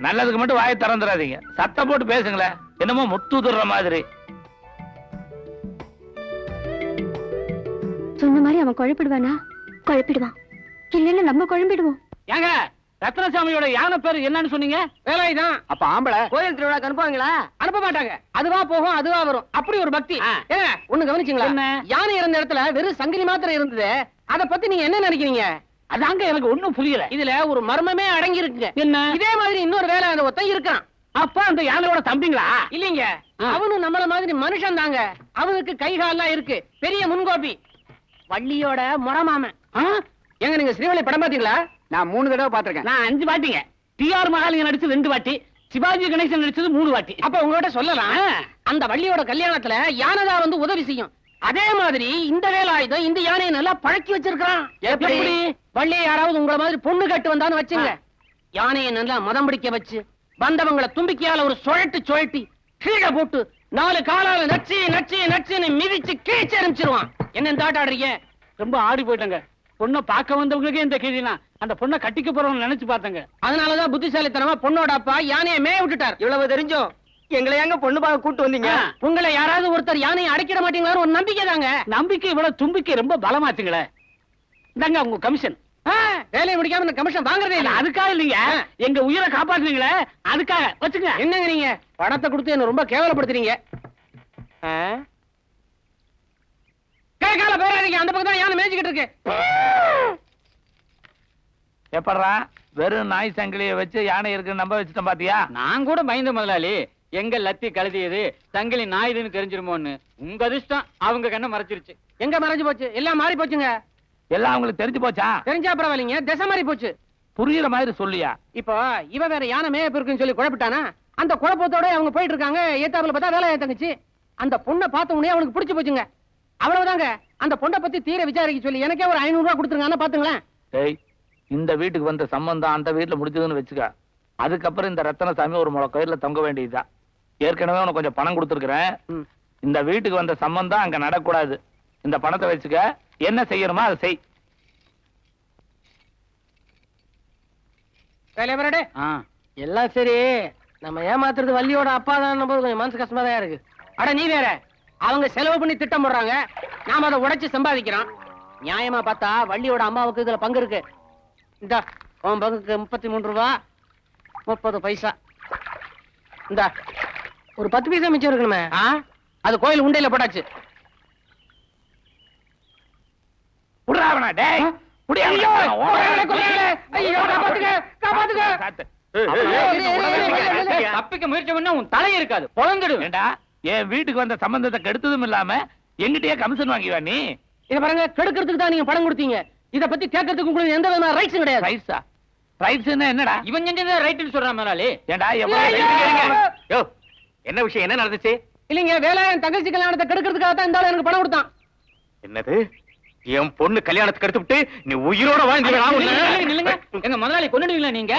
நல்லதுக்கு மட்டும் வாயை திறந்துடாதீங்க. சத்தம் போட்டு பேசுங்களேன். என்னமோ முத்துதுற மாதிரி. சொன்ன மாதிரி அவன் குழப்பிடுவானா? குழப்பிடுவான். இல்லைன்னு நம்ம குழம்பிடுவோம். ஏங்க, ரத்னசாமியோட யானை பேரு என்னன்னு சொன்னீங்க? வேலாயுதம். அப்ப ஆம்பளை கோயில் திருவிழாக்கு அனுப்புவாங்களா? அனுப்ப மாட்டாங்க. அதுவா போகும், அதுவா வரும். அப்படி ஒரு பக்தி. ஒண்ணு கவனிச்சீங்களா? யானை இருந்த இடத்துல வெறும் சங்கிலி மாத்திரம் இருந்தது. அத பத்தி நீங்க என்ன நினைக்கிறீங்க? அதாங்க எனக்கு ஒண்ணும் புரியல. இதுல ஒரு மர்மமே அடங்கி இருக்குங்க. என்ன? இதே மாதிரி இன்னொரு வேலை அந்த ஒருத்தன் இருக்கான். அப்ப அந்த யானையோட தம்பிங்களா? இல்லீங்க, அவனும் நம்மள மாதிரி மனுஷன் தாங்க. அவனுக்கு கை கால்லாம் இருக்கு, பெரிய முன்கோபி. வள்ளியோட முறமாமன். எங்க நீங்க ஸ்ரீவள்ளி படம் பாத்தீங்களா? நான் 3 தடவை பாத்திருக்கேன். நான் 5 வாட்டிங்க. டிஆர் மகாலிங்க நடிச்சது 2 வாட்டி, சிவாஜி கணேசன் நடிச்சது 3 வாட்டி. அப்ப உங்ககிட்ட சொல்லலாம், அந்த வள்ளியோட கல்யாணத்துல யானைதா வந்து உதவி செய்யும். அதே மாதிரி இந்த வேலாயுதம் இந்த யானையை நல்லா பழக்கி வச்சிருக்கான். எப்படி? வள்ளியை யாராவது உங்கள மாதிரி பொண்ணு கட்டு வந்தான்னு வச்சுங்க, யானையை நல்லா மதம் பிடிக்க வச்சு வந்தவங்களை தும்பிக்கையால ஒரு சுழட்டி கீழே போட்டு 4 காலால நச்சு நச்சு நச்சுன்னு மிதிச்சு கீழ்ச்சி அனுப்பிச்சிருவான். என்ன தாட்ட ஆடுறீங்க? ரொம்ப ஆடி போயிட்டாங்க. பொண்ணை பார்க்க வந்தவங்களுக்கு இந்த கேள்வினா அந்த பொண்ணை கட்டிக்க போறவங்க நினைச்சு பார்த்தாங்க. அதனாலதான் புத்திசாலித்தனமா பொண்ணோட அப்பா யானையை மேய விட்டுட்டார். இவ்வளவு தெரிஞ்சும் எங்களை எங்க பொண்ணு பார்க்க கூட்டு வந்தீங்க? உங்களை யாராவது ஒருத்தர் யானையை அடைக்கிட மாட்டீங்களா? ஒரு நம்பிக்கை தாங்க. நம்பிக்கை இவ்வளவு தும்பிக்கை ரொம்ப பலமாச்சுங்களே. இந்தாங்க உங்க கமிஷன். வேலையை முடிக்காம இந்த கமிஷன் வாங்குறதே இல்ல. அதுக்காக இல்லைங்க, எங்க உயிரை காப்பாத்துறீங்களே அதுக்காக வச்சுங்க. என்னங்க நீங்க பணத்தை கொடுத்து என்ன ரொம்ப கேவலப்படுத்துறீங்க. கேட்கால பேராதீங்க, அந்த பக்கம் தான் யானை மேய்ச்சிக்கிட்டு இருக்கு. எப்படா வெறும் நாய் சங்கிலியை வச்சு யானை இருக்குன்னு நம்ப வச்சுட்டேன் பாத்தியா? நான் கூட பயந்த முதலாளி, எங்க லத்தி கழுதியது சங்கிலி நாயுதுன்னு தெரிஞ்சிருமோன்னு. உங்க அதிர்ஷ்டம் அவங்க கண்ணை மறைச்சிருச்சு. எங்க மறைஞ்சு போச்சு? எல்லாம் மாறி போச்சுங்க. எல்லாம் அவங்களுக்கு தெரிஞ்சு போச்சா? தெரிஞ்சா பரவாயில்லைங்க, திசை மாறி போச்சு. புரியுற மாதிரி சொல்லியா? இப்போ இவ வேற யானை மேயப்பு இருக்குன்னு சொல்லி குழப்பிட்டானா? அந்த குழப்பத்தோட அவங்க போயிட்டு இருக்காங்க. ஏத்தாப்புல பார்த்தா வேலை தங்கச்சி. அந்த பொண்ணை பார்த்த உடனே அவனுக்கு பிடிச்சு போச்சுங்க. அவ்வளவுதாங்க. அந்த பொண்ணை பத்தி தீர விசாரிக்க சொல்லி எனக்கே ஒரு 500 ரூபாய் கொடுத்துருங்க. பாத்துங்களேன். டேய், இந்த வீட்டுக்கு வந்த சம்பந்தம் அந்த வீட்டுல முடிச்சதுன்னு வச்சுக்க. அதுக்கப்புறம் இந்த ரத்தனசாமி ஒரு முளை கயிறுல தொங்க வேண்டியதுதான். ஏற்கனவே உனக்கு கொஞ்சம் பணம் கொடுத்துருக்கிறேன். இந்த வீட்டுக்கு வந்த சம்பந்தம் அங்க நடக்கூடாது. இந்த பணத்தை வச்சுக்க, என்ன செய்யணுமா அதை செய். எல்லாம் சரி, நம்ம ஏமாத்துறது வள்ளியோட அப்பா தான் போது கொஞ்சம் மனசு கஷ்டமா தான் இருக்கு. அட நீ வேற, அவங்க செலவு பண்ணி திட்டம் போடுறாங்க, நாம அதை உடைச்சு சம்பாதிக்கிறோம். நியாயமா பார்த்தா வள்ளியோட அம்மாவுக்கு இதுல பங்கு இருக்கு. இந்த உன் பங்குக்கு 33 ரூபா 30 பைசா. இந்த ஒரு 10 பைசா மிச்சம் இருக்கணுமே, அது கோயில் உண்டையில போட்டாச்சு. டேய், தப்பிக்க முயற்சி பண்ணா உன் தலை இருக்காது, பொழந்துடும். ஏண்டா, என் வீட்டுக்கு வந்த சம்பந்தத்தை கெடுத்ததும் இல்லாம எங்கிட்டயே கமிஷன் வாங்கிவா நீ? இத பாருங்க, கெடுக்கிறதுக்கு தான் நீங்க பணம் கொடுத்தீங்க. இத பத்தி கேட்கறதுக்கு உங்களுக்கு எந்த விதமான ரைட்ஸும் கிடையாது. ரைட்ஸா? ரைட்ஸ்னா என்னடா? இவன் செஞ்சது ரைட்னு சொல்றான் முதலாளி. ஏண்டா என்ன விஷயம், என்ன நடந்துச்சு? இல்லைங்க, வேலாயன் தங்கச்சி கல்யாணத்தை கெடுக்கிறதுக்காக தான் இந்த ஆளு எனக்கு பணம் கொடுத்தான். என்னது? என் பொண்ணு கல்யாணத்துக்கு எடுத்துட்டு நீ உயிரோட நில்லுங்க. எங்க முதலாளி கொன்னுடுவீங்களா நீங்க?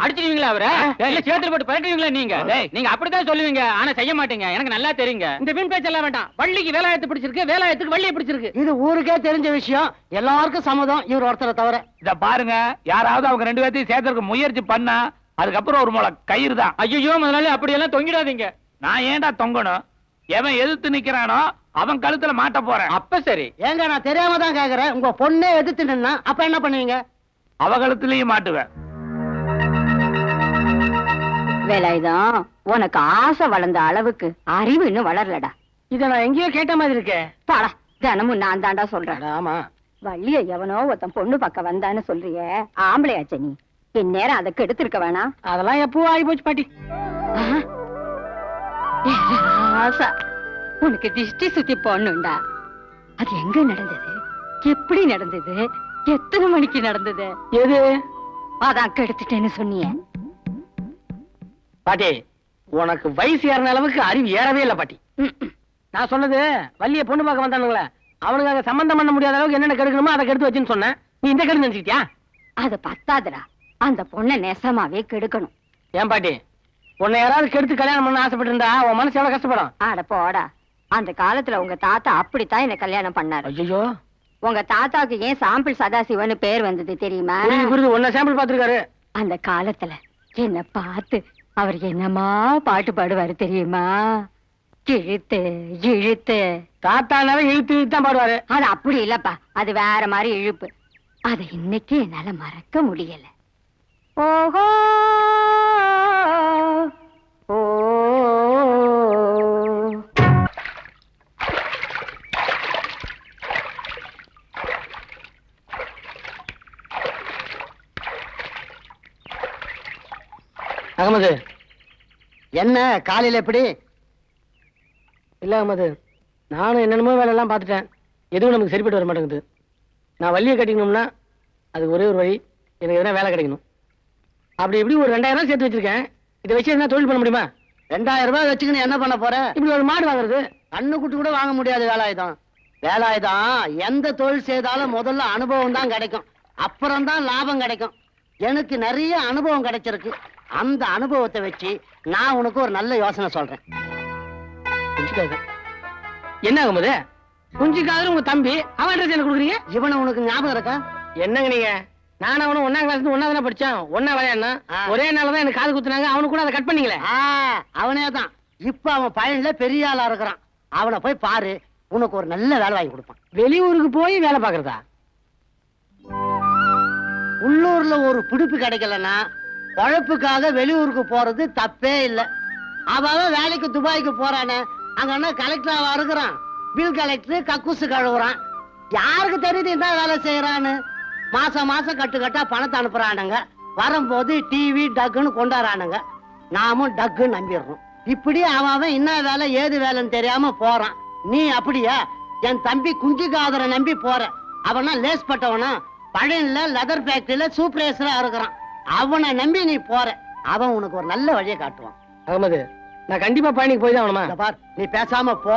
அடிச்சிடுவீங்களா அவரை? இல்ல சேத்துல போட்டு பரட்டுவீங்களா நீங்க? நீங்க அப்படித்தான் சொல்லுவீங்க, ஆனா செய்ய மாட்டீங்க. எனக்கு நல்லா தெரியுங்க. இந்த வீண் பேச்செல்லாம் வேண்டாம். வள்ளிக்கு வேலாயத்தை பிடிச்சிருக்கு, வேலாயத்துக்கு வள்ளியை பிடிச்சிருக்கு. இது ஊருக்கே தெரிஞ்ச விஷயம், எல்லாருக்கும் சம்மதம், இவர் ஒருத்தரை தவிர. இத பாருங்க, யாராவது அவங்க 2 பேர்த்தையும் சேர்த்துக்க முயற்சி பண்ணா அதுக்கப்புறம் ஒரு முளை கயிறு தான். ஐயோ முதலாளி, அப்படி எல்லாம் தொங்கிடாதீங்க. நான் ஏன்டா தொங்கணும்? எவன் எதிர்த்து நிக்கிறானோ அவன் கழுத்துல மாட்ட போறேன். அப்ப சரி. ஏங்க, நான் தெரியாம தான் கேக்குறேன். உங்க பொண்ணே எதிர்த்து நின்னா அப்ப என்ன பண்ணுவீங்க? அவ கழுத்துலயும் மாட்டுவேன். வேலாயுதம், உனக்கு ஆசை வளர்ந்த அளவுக்கு அறிவு இன்னும் வளரலடா. இத நான் எங்கேயோ கேட்ட மாதிரி இருக்கே. பாடா, தினமும் நான் தாண்டா சொல்றேன். அட, ஆமா. வள்ளிய எவனோ ஒருத்தன் பொண்ணு பக்கம் வந்தான்னு சொல்றியே, ஆம்பளையாச்ச நீ? இந்நேரம் அதை கெடுத்திருக்க வேணாம். அதெல்லாம் எப்போ ஆகி போச்சு பாட்டி. ஆஹா. ஏ ராசா, உனக்கு திஷ்டி சுத்தி போடணும்டா. அது எங்க நடந்தது, எப்படி நடந்தது, எத்தனை மணிக்கு நடந்தது? எது? அதான் கெடுத்துட்டேன்னு சொன்னியே. பாட்டி, உனக்கு வயசு ஏறின அளவுக்கு அறிவு ஏறவே இல்ல பாட்டி. நான் சொன்னது வள்ளிய பொண்ணு பார்க்க வந்தானுங்களே, அவனுக்கு அங்க சம்பந்தம் பண்ண முடியாத அளவுக்கு என்னென்ன கெடுக்கணுமோ அதை கெடுத்து வச்சுன்னு சொன்னேன். நீ இந்த கெடுத்து நினைச்சிட்டியா? அது பத்தாதுடா, அந்த பொண்ணை நெசமாவே கெடுக்கணும். ஏன் பாட்டி, உன்னை யாராவது கெடுத்து கல்யாணம் பண்ண ஆசைப்பட்டு இருந்தா உன் மனசு எவ்வளவு கஷ்டப்படும்? ஆட போடா, அந்த காலத்துல உங்க தாத்தா அப்படித்தான் என்ன கல்யாணம் பண்ணாரு. ஐயோ, உங்க தாத்தாவுக்கு ஏன் சாம்பிள் சதாசிவன்னு பேர் வந்தது தெரியுமா? புரியுது. உன்னை சாம்பிள் பாத்துருக்காரு. அந்த காலத்துல என்ன பார்த்து அவர் என்னமா பாட்டு பாடுவாரு தெரியுமா? இழுத்து இழுத்து. தாத்தானாவே இழுத்து இழுத்து தான் பாடுவாரு. அது அப்படி இல்லப்பா, அது வேற மாதிரி இழுப்பு. அதை இன்னைக்கு என்னால மறக்க முடியல. ஓஹோ ஓ. அகமது, என்ன காலையில எப்படி? இல்ல அகமது, நானும் என்னென்னமோ வேலை எல்லாம் பார்த்துட்டேன். எதுவும் நமக்கு சரிப்பட்டு வர மாட்டேங்குது. நான் வள்ளியை கட்டிக்கணும்னா அது ஒரே ஒரு வழி, எனக்கு எதனா வேலை கிடைக்கணும். அப்படி இப்படி ஒரு 2000 சேர்த்து வச்சிருக்கேன். இதை வச்சு என்ன தொழில் பண்ண முடியுமா? 2000 ரூபாய் வச்சுக்கணும் என்ன பண்ண போற? இப்படி ஒரு மாடு வாங்குறது கண்ணு குட்டி கூட வாங்க முடியாது. வேலாயுதம் எந்த தொழில் செய்தாலும் முதல்ல அனுபவம் தான் கிடைக்கும், அப்புறம் தான் லாபம் கிடைக்கும். எனக்கு நிறைய அனுபவம் கிடைச்சிருக்கு. அந்த அனுபவத்தை வச்சு நான் உனக்கு ஒரு நல்ல யோசனை சொல்றேன். என்ன ஆகும்போது குஞ்சுக்காவது உங்க தம்பி அவன் அட்ரஸ் என்ன கொடுக்குறீங்க? இவனை உனக்கு ஞாபகம் இருக்கா? என்னங்க நீங்க? நானும் அவனும் 1ஆம் கிளாஸ் ஒன்னா தானே படிச்சான், ஒன்னா விளையாடனா. ஒரே நாள்தான் எனக்கு காது குத்துனாங்க, அவனுக்கு கூட அதை கட் பண்ணீங்களே. அவனே தான். இப்ப அவன் பையன்ல பெரிய ஆளா இருக்கிறான். அவனை போய் பாரு, உனக்கு ஒரு நல்ல வேலை வாங்கி கொடுப்பான். வெளியூருக்கு போய் வேலை பாக்குறதா? உள்ளூர்ல ஒரு பிடிப்பு கிடைக்கலன்னா உழைப்புக்காக வெளியூருக்கு போறது தப்பே இல்லை. அவன் வேலைக்கு துபாய்க்கு போறானே, அங்க கலெக்டராவா இருக்கிறான், பில் கலெக்டர் கக்கூசு கழுவுறான். யாருக்கு தெரியுது என்ன வேலை செய்யறான்னு? மாசம் மாசம் கட்டுக்கட்டா பணத்தை அனுப்புறானுங்க. வரும்போது டிவி டக்குன்னு கொண்டாடுறானுங்க. நாமும் டக்குன்னு நம்பிடுறோம். இப்படி அவன் என்ன வேலை ஏது வேலைன்னு தெரியாம போறான். நீ அப்படியா? என் தம்பி குஞ்சுகாதரை நம்பி போற. அவனா லேஸ் பட்டவனா, பழையன்ல லெதர் ஃபேக்டரியில சூப்பர்வைசரா இருக்கிறான். அவனை நம்பி நீ போற, அவன் உனக்கு ஒரு நல்ல வழியை காட்டுவான். அகமது, நான் கண்டிப்பா பயணிக்கு போய் தான் ஆகணுமா? பார், நீ பேசாம போ.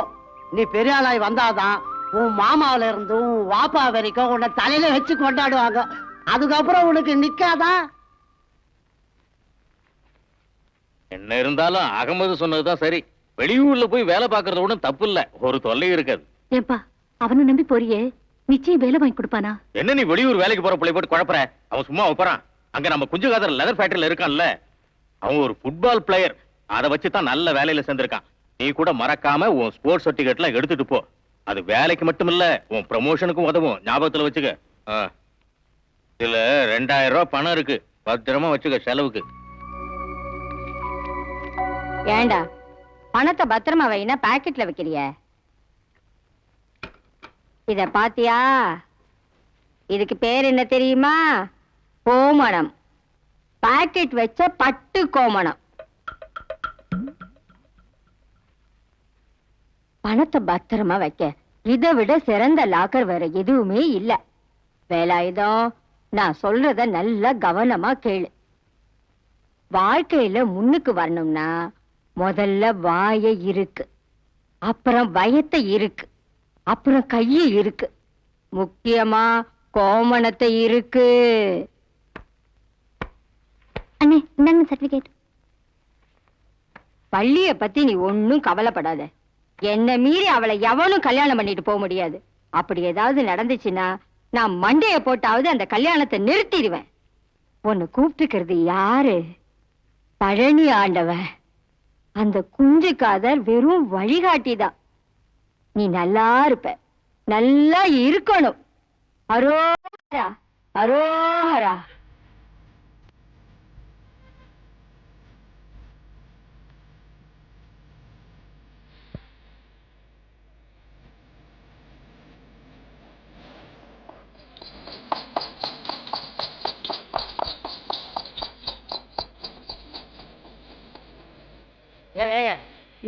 நீ பெரிய ஆளாய் வந்தாதான் உன் மாமாவில இருந்து உன் வாப்பா வரைக்கும் உன்னை தலையில வச்சு கொண்டாடுவாங்க. அதுக்கப்புறம் உனக்கு நிக்காதா? என்ன இருந்தாலும் அகமது சொன்னதுதான் சரி. வெளியூர்ல போய் வேலை பாக்குறது ஒண்ணும் தப்பு இல்ல, ஒரு தொல்லை இருக்காது. ஏப்பா, அவனை நம்பி போறியே, நிச்சயம் வேலை வாங்கி கொடுப்பானா? என்ன நீ வெளியூர் வேலைக்கு போற பிள்ளை போட்டு குழப்பற? அவன் சும்மா வைப்பறான். அங்க நம்ம குஞ்சுகாதர் லெதர் ஃபேக்டரியில இருக்கான்ல, அவன் ஒரு ஃபுட்பால் பிளேயர். அதை வச்சுதான் நல்ல வேலையில சேர்ந்திருக்கான். நீ கூட மறக்காம உன் ஸ்போர்ட்ஸ் சர்டிபிகேட்லாம் எடுத்துட்டு போ. அது வேலைக்கு மட்டும் இல்ல, உன் ப்ரமோஷனுக்கும் உதவும். ஞாபகத்துல வச்சுக்க. இதுல 2000 ரூபாய் பணம் இருக்கு, பத்திரமா வச்சுக்க செலவுக்கு. ஏண்டா பணத்தை பத்திரமா வைனா பாக்கெட்ல வைக்கிறிய? இத பாத்தியா? இதுக்கு பேர் என்ன தெரியுமா? கோமணம். பாக்கெட் வச்ச பட்டு கோமணம். பணத்தை பத்திரமா வைக்க இதை விட சிறந்த லாக்கர் வேற எதுவுமே இல்ல. வேலாயுதம், நான் சொல்றத நல்லா கவனமா கேளு. வாழ்க்கையில முன்னுக்கு வரணும்னா முதல்ல வாய இருக்கு, அப்புறம் வயத்தை இருக்கு, அப்புறம் கைய இருக்கு, முக்கியமா கோமணத்தை இருக்கு. அண்ணே, இந்தாங்க சர்டிபிகேட். பள்ளிய பத்தி நீ ஒன்னும் கவலைப்படாத. என்ன மீறி அவளை எவனும் கல்யாணம் பண்ணிட்டு போக முடியாது. அப்படி ஏதாவது நடந்துச்சுன்னா நான் மண்டைய போட்டாவது அந்த கல்யாணத்தை நிறுத்திடுவேன். உன்னை கூப்பிட்டுக்கிறது யாரு? பழனி ஆண்டவன். அந்த குஞ்சுக்காதர் வெறும் வழிகாட்டிதான். நீ நல்லா இருப்ப, நல்லா இருக்கணும். அரோஹரா, அரோஹரா.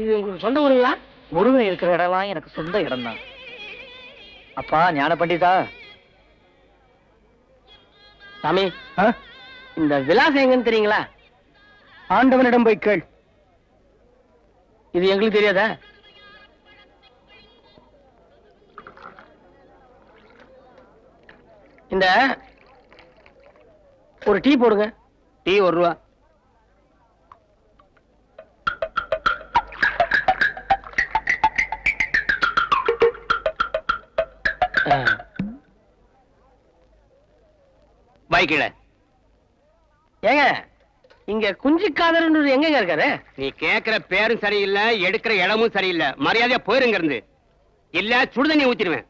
இது உங்களுக்கு சொந்த ஊருங்களா? முருகன் இருக்கிற இடம்லாம் எனக்கு சொந்த இடம் தான். அப்பா ஞான பண்டிதா. சாமி, இந்த விலாசம் எங்கன்னு தெரியுங்களா? ஆண்டவனிடம் போய் கேள். இது எங்களுக்கு தெரியாதா? இந்த ஒரு டீ போடுங்க. டீ ₹1. பைக்கில ஏங்க, இங்க குஞ்சிக்காதர் எங்கங்க இருக்காரு? நீ கேக்குற பேரும் சரியில்லை, எடுக்கிற இடமும் சரியில்லை. மரியாதையா போயிருங்க இருந்து, இல்ல சுடுதண்ணி ஊத்திடுவேன்.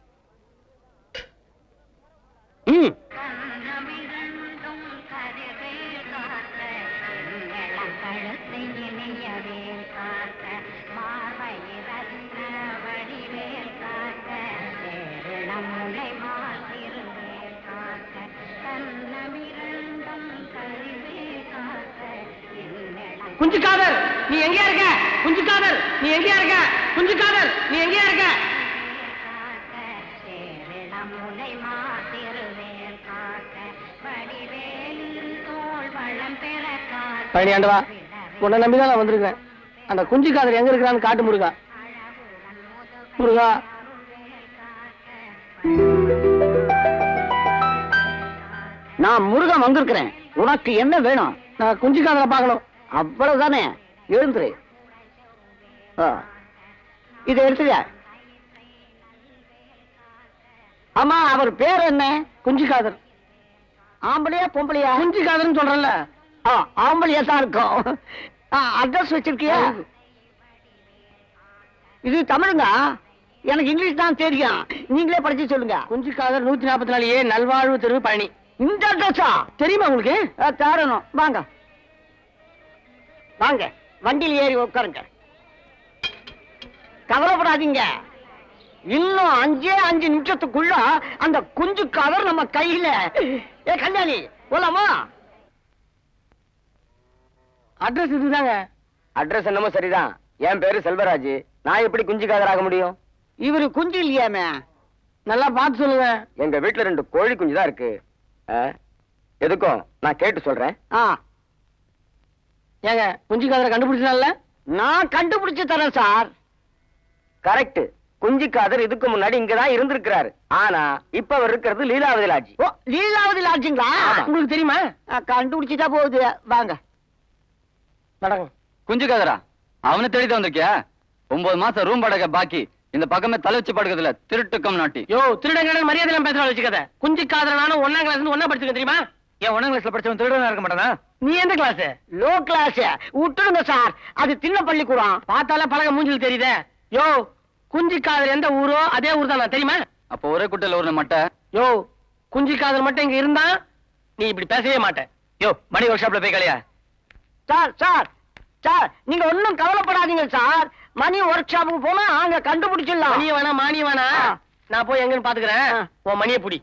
ம். குஞ்சிக்காதர், நீ எங்கயா இருக்க? குஞ்சிக்காதர், நீ எங்கயா இருக்க? குஞ்சிக்காதர், நீ எங்கயா இருக்க? பழனி ஆண்டவா, உன்னை நம்பிதான் நான் வந்திருக்கேன். அந்த குஞ்சிக்காதர் எங்க இருக்கிறான்னு காட்டு முருகா. முருகா, நான் முருகன் வந்திருக்கிறேன். உனக்கு என்ன வேணும்? நான் குஞ்சிக்காதரை பார்க்கணும். அவ்வளவுதானே, எழுந்துரு. இதை எடுத்துக்க. ஆமா, அவர் பேர் என்ன? குஞ்சிக்காதர். ஆம்பளையா பொம்பளையா? குஞ்சிக்காதர்னு சொல்றேன்ல. ஆம்பளையா தான் இருக்கும். அட்ரஸ் வச்சிருக்கியா? இது தமிழுங்க, எனக்கு இங்கிலீஷ் தான் தெரியும். நீங்களே படிச்சு சொல்லுங்க. குஞ்சிக்காதர் 144A நல்வாழ்வு தெரு, பழனி. இந்த அட்ரஸா தெரியுமா உங்களுக்கு? தரணும். வாங்க வாங்க, வண்டியில் ஏறி உட்காருங்க. கவலைப்படாதீங்க, இன்னும் 5 நிமிஷத்துக்குள்ள அந்த குஞ்சுக்காதர் நம்ம கையில. ஏ கல்யாணி, போலாமா? அட்ரஸ் இதுதாங்க. அட்ரஸ் என்னமோ சரிதான். என் பேரு செல்வராஜ். நான் எப்படி குஞ்சுக்காதர் ஆக முடியும்? இவரு குஞ்சு இல்லையாமே. நல்லா பார்த்து சொல்லுங்க. எங்க வீட்டுல 2 கோழி குஞ்சு தான் இருக்கு. எதுக்கும் நான் கேட்டு சொல்றேன். ஏங்க, குஞ்சிக்காதரை கண்டுபிடிச்சால? நான் கண்டுபிடிச்சு தரேன் சார். கரெக்ட். குஞ்சிக்காதர் இதுக்கு முன்னாடி இங்கதான் இருந்திருக்கிறாரு. ஆனா இப்ப அவர் இருக்கிறது லீலாவதி லாட்ஜ். லீலாவதி லாட்ஜுங்களா? உங்களுக்கு தெரியுமா? கண்டுபிடிச்சுட்டா போகுது. வாங்க நடக்கும். குஞ்சுக்காதரா, அவனை தேடி தான் வந்திருக்கியா? 9 மாசம் ரூம் படக பாக்கி. இந்த பக்கமே தலை வச்சு படுக்கிறதுல திருட்டுக்கம் நாட்டி. யோ, திருடங்கட மரியாதை எல்லாம் பேசுற வச்சுக்கத. குஞ்சிக்காதர் நானும் 1ஆம் கிளாஸ்ல ஒண்ணா படிச்சிருக்கேன் தெரியுமா? ஏன் 1ஆம் கிளாஸ்ல படிச்சவன் திருடனா இருக்க மாட்டானா? நீ எந்த கிளாஸ்? Low class. விட்டுருங்க சார், அது தின்ன பள்ளிக்கூடம். பார்த்தாலே பழக மூஞ்சில் தெரியுதே. யோ, குஞ்சிக்காதர் எந்த ஊரோ அதே ஊர் தான், தெரியுமா? அப்போ ஒரே குட்டையில ஒரு மட்டை. யோ, குஞ்சிக்காதர் மட்டும் இங்க இருந்தா நீ இப்படி பேசவே மாட்ட. யோ, மணி ஒர்க் ஷாப்ல போய் கலையா? சார் சார் சார், நீங்க ஒன்னும் கவலைப்படாதீங்க சார். மணி ஒர்க் ஷாப்புக்கு போனா அங்க கண்டுபிடிச்சிடலாம். மணிய வேணா, மானிய வேணா. நான் போய் எங்கன்னு பாத்துக்கிறேன். உன் மணியை புடி.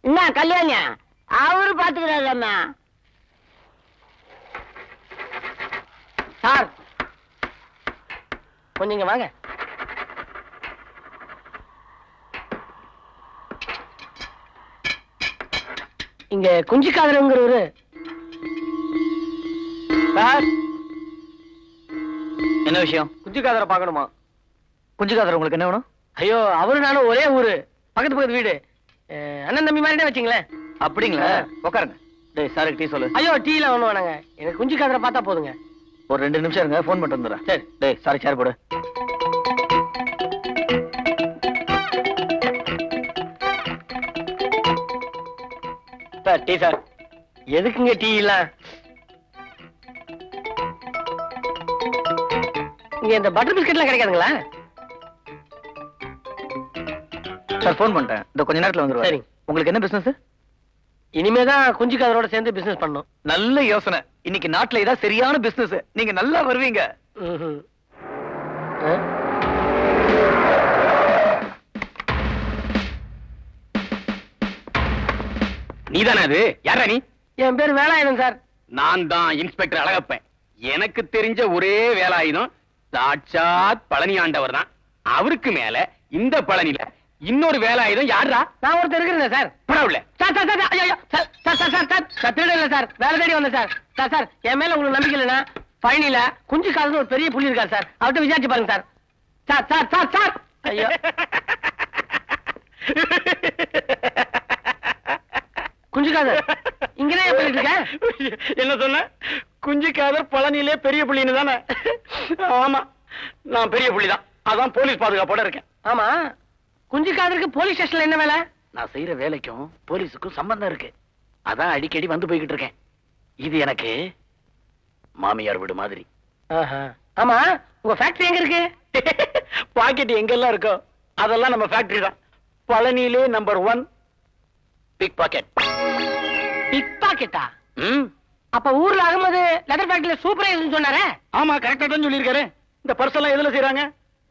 என்ன கல்யாணி, அவரு பாத்துக்கிறாரு. சார், கொஞ்சம் இங்க வாங்க. இங்க குஞ்சிக்காதருங்கிறவரு. சார், என்ன விஷயம்? குஞ்சிக்காதரை பார்க்கணுமா? குஞ்சுக்காதர் உங்களுக்கு என்ன வேணும்? ஐயோ, அவரு நானும் ஒரே ஊரு, பக்கத்து பக்கத்து வீடு. அண்ணன் தம்பி மாதிரியே வச்சுங்களேன். அப்படிங்களா? உட்காருங்க. டேய், சாருக்கு டீ சொல்லு. ஐயோ, டீல ஒண்ணு வேணாங்க. எனக்கு குஞ்சிக்காதரை பார்த்தா போதுங்க. ஒரு 2 நிமிஷம் இருங்க, போன் பண்ணிட்டு வந்துடுறேன். சரி. டேய், சாரி சேர் போடு. Sir, tea sir. எதுக்குங்க டீ இல்ல? இங்க இந்த பட்டர் பிஸ்கட்லாம் கிடைக்காதுங்களா? சார், போன் பண்ணிட்டேன். இந்த கொஞ்ச நேரத்துல வந்துருவாரு. சரி. உங்களுக்கு என்ன பிசினஸ்? இனிமேதான் குஞ்சிக்காதரோட சேர்ந்து பிசினஸ் பண்ணணும். நல்ல யோசனை. இன்னைக்கு நாட்டுல இதான் சரியான பிசினஸ். நீங்க நல்லா வருவீங்க. ம்ஹும். நீதானே அது? யாரா நீ? என் பேர் வேலாயுதம் சார். நான் தான் இன்ஸ்பெக்டர் அழகப்பன். எனக்கு தெரிஞ்ச ஒரே வேலாயுதம் சாட்சாத் பழனி ஆண்டவர் தான். அவருக்கு மேல இந்த பழனில இன்னொரு வேலாயுதம் யாரா? நான் ஒருத்தர் இருக்கிறேன் சார். பரவாயில்ல. சார் சார் சார் ஐயோ sir sir sir sir sir sir திருடல சார், வேலை தேடி வந்தேன் சார். சார் சார் என் மேல உங்களுக்கு நம்பிக்கை இல்லைன்னா பழனியில குஞ்சு காதுன்னு ஒரு பெரிய புள்ளி இருக்காரு சார், அவர்கிட்ட விசாரிச்சு பாருங்க sir. Sir sir sir sir ஐயோ குஞ்சு காது இங்கதான் ஏன் பண்ணிட்டு இருக்க? என்ன சொன்ன? குஞ்சிக்காதர் பழனியிலே பெரிய புள்ளின்னு தானே? ஆமா, நான் பெரிய புள்ளி தான். அதான் போலீஸ் பாதுகாப்போட இருக்கேன். ஆமா, குஞ்சு காதருக்கு போலீஸ் ஸ்டேஷன்ல என்ன வேலை? நான் செய்யற வேலைக்கும் போலீஸுக்கும் சம்பந்தம் இருக்கு. அதான் அடிக்கடி வந்து போய்கிட்டு இருக்கேன். இது எனக்கு மாமியார் வீடு மாதிரி. ஆமா, உங்க ஃபேக்டரி எங்க இருக்கு? பாக்கெட் எங்கெல்லாம் இருக்கோ அதெல்லாம் நம்ம ஃபேக்டரி தான். பழனியிலே நம்பர் 1 பிக் பாக்கெட். பிக் பாக்கெட்டா? அப்ப ஊர்ல அகமது லெதர் ஃபேக்டரியில சூப்பர்வைசர் சொன்னாரே? ஆமா, கரெக்டா தான் சொல்லியிருக்காரு. இந்த பர்ஸ் எல்லாம் எதுல செய்றாங்க?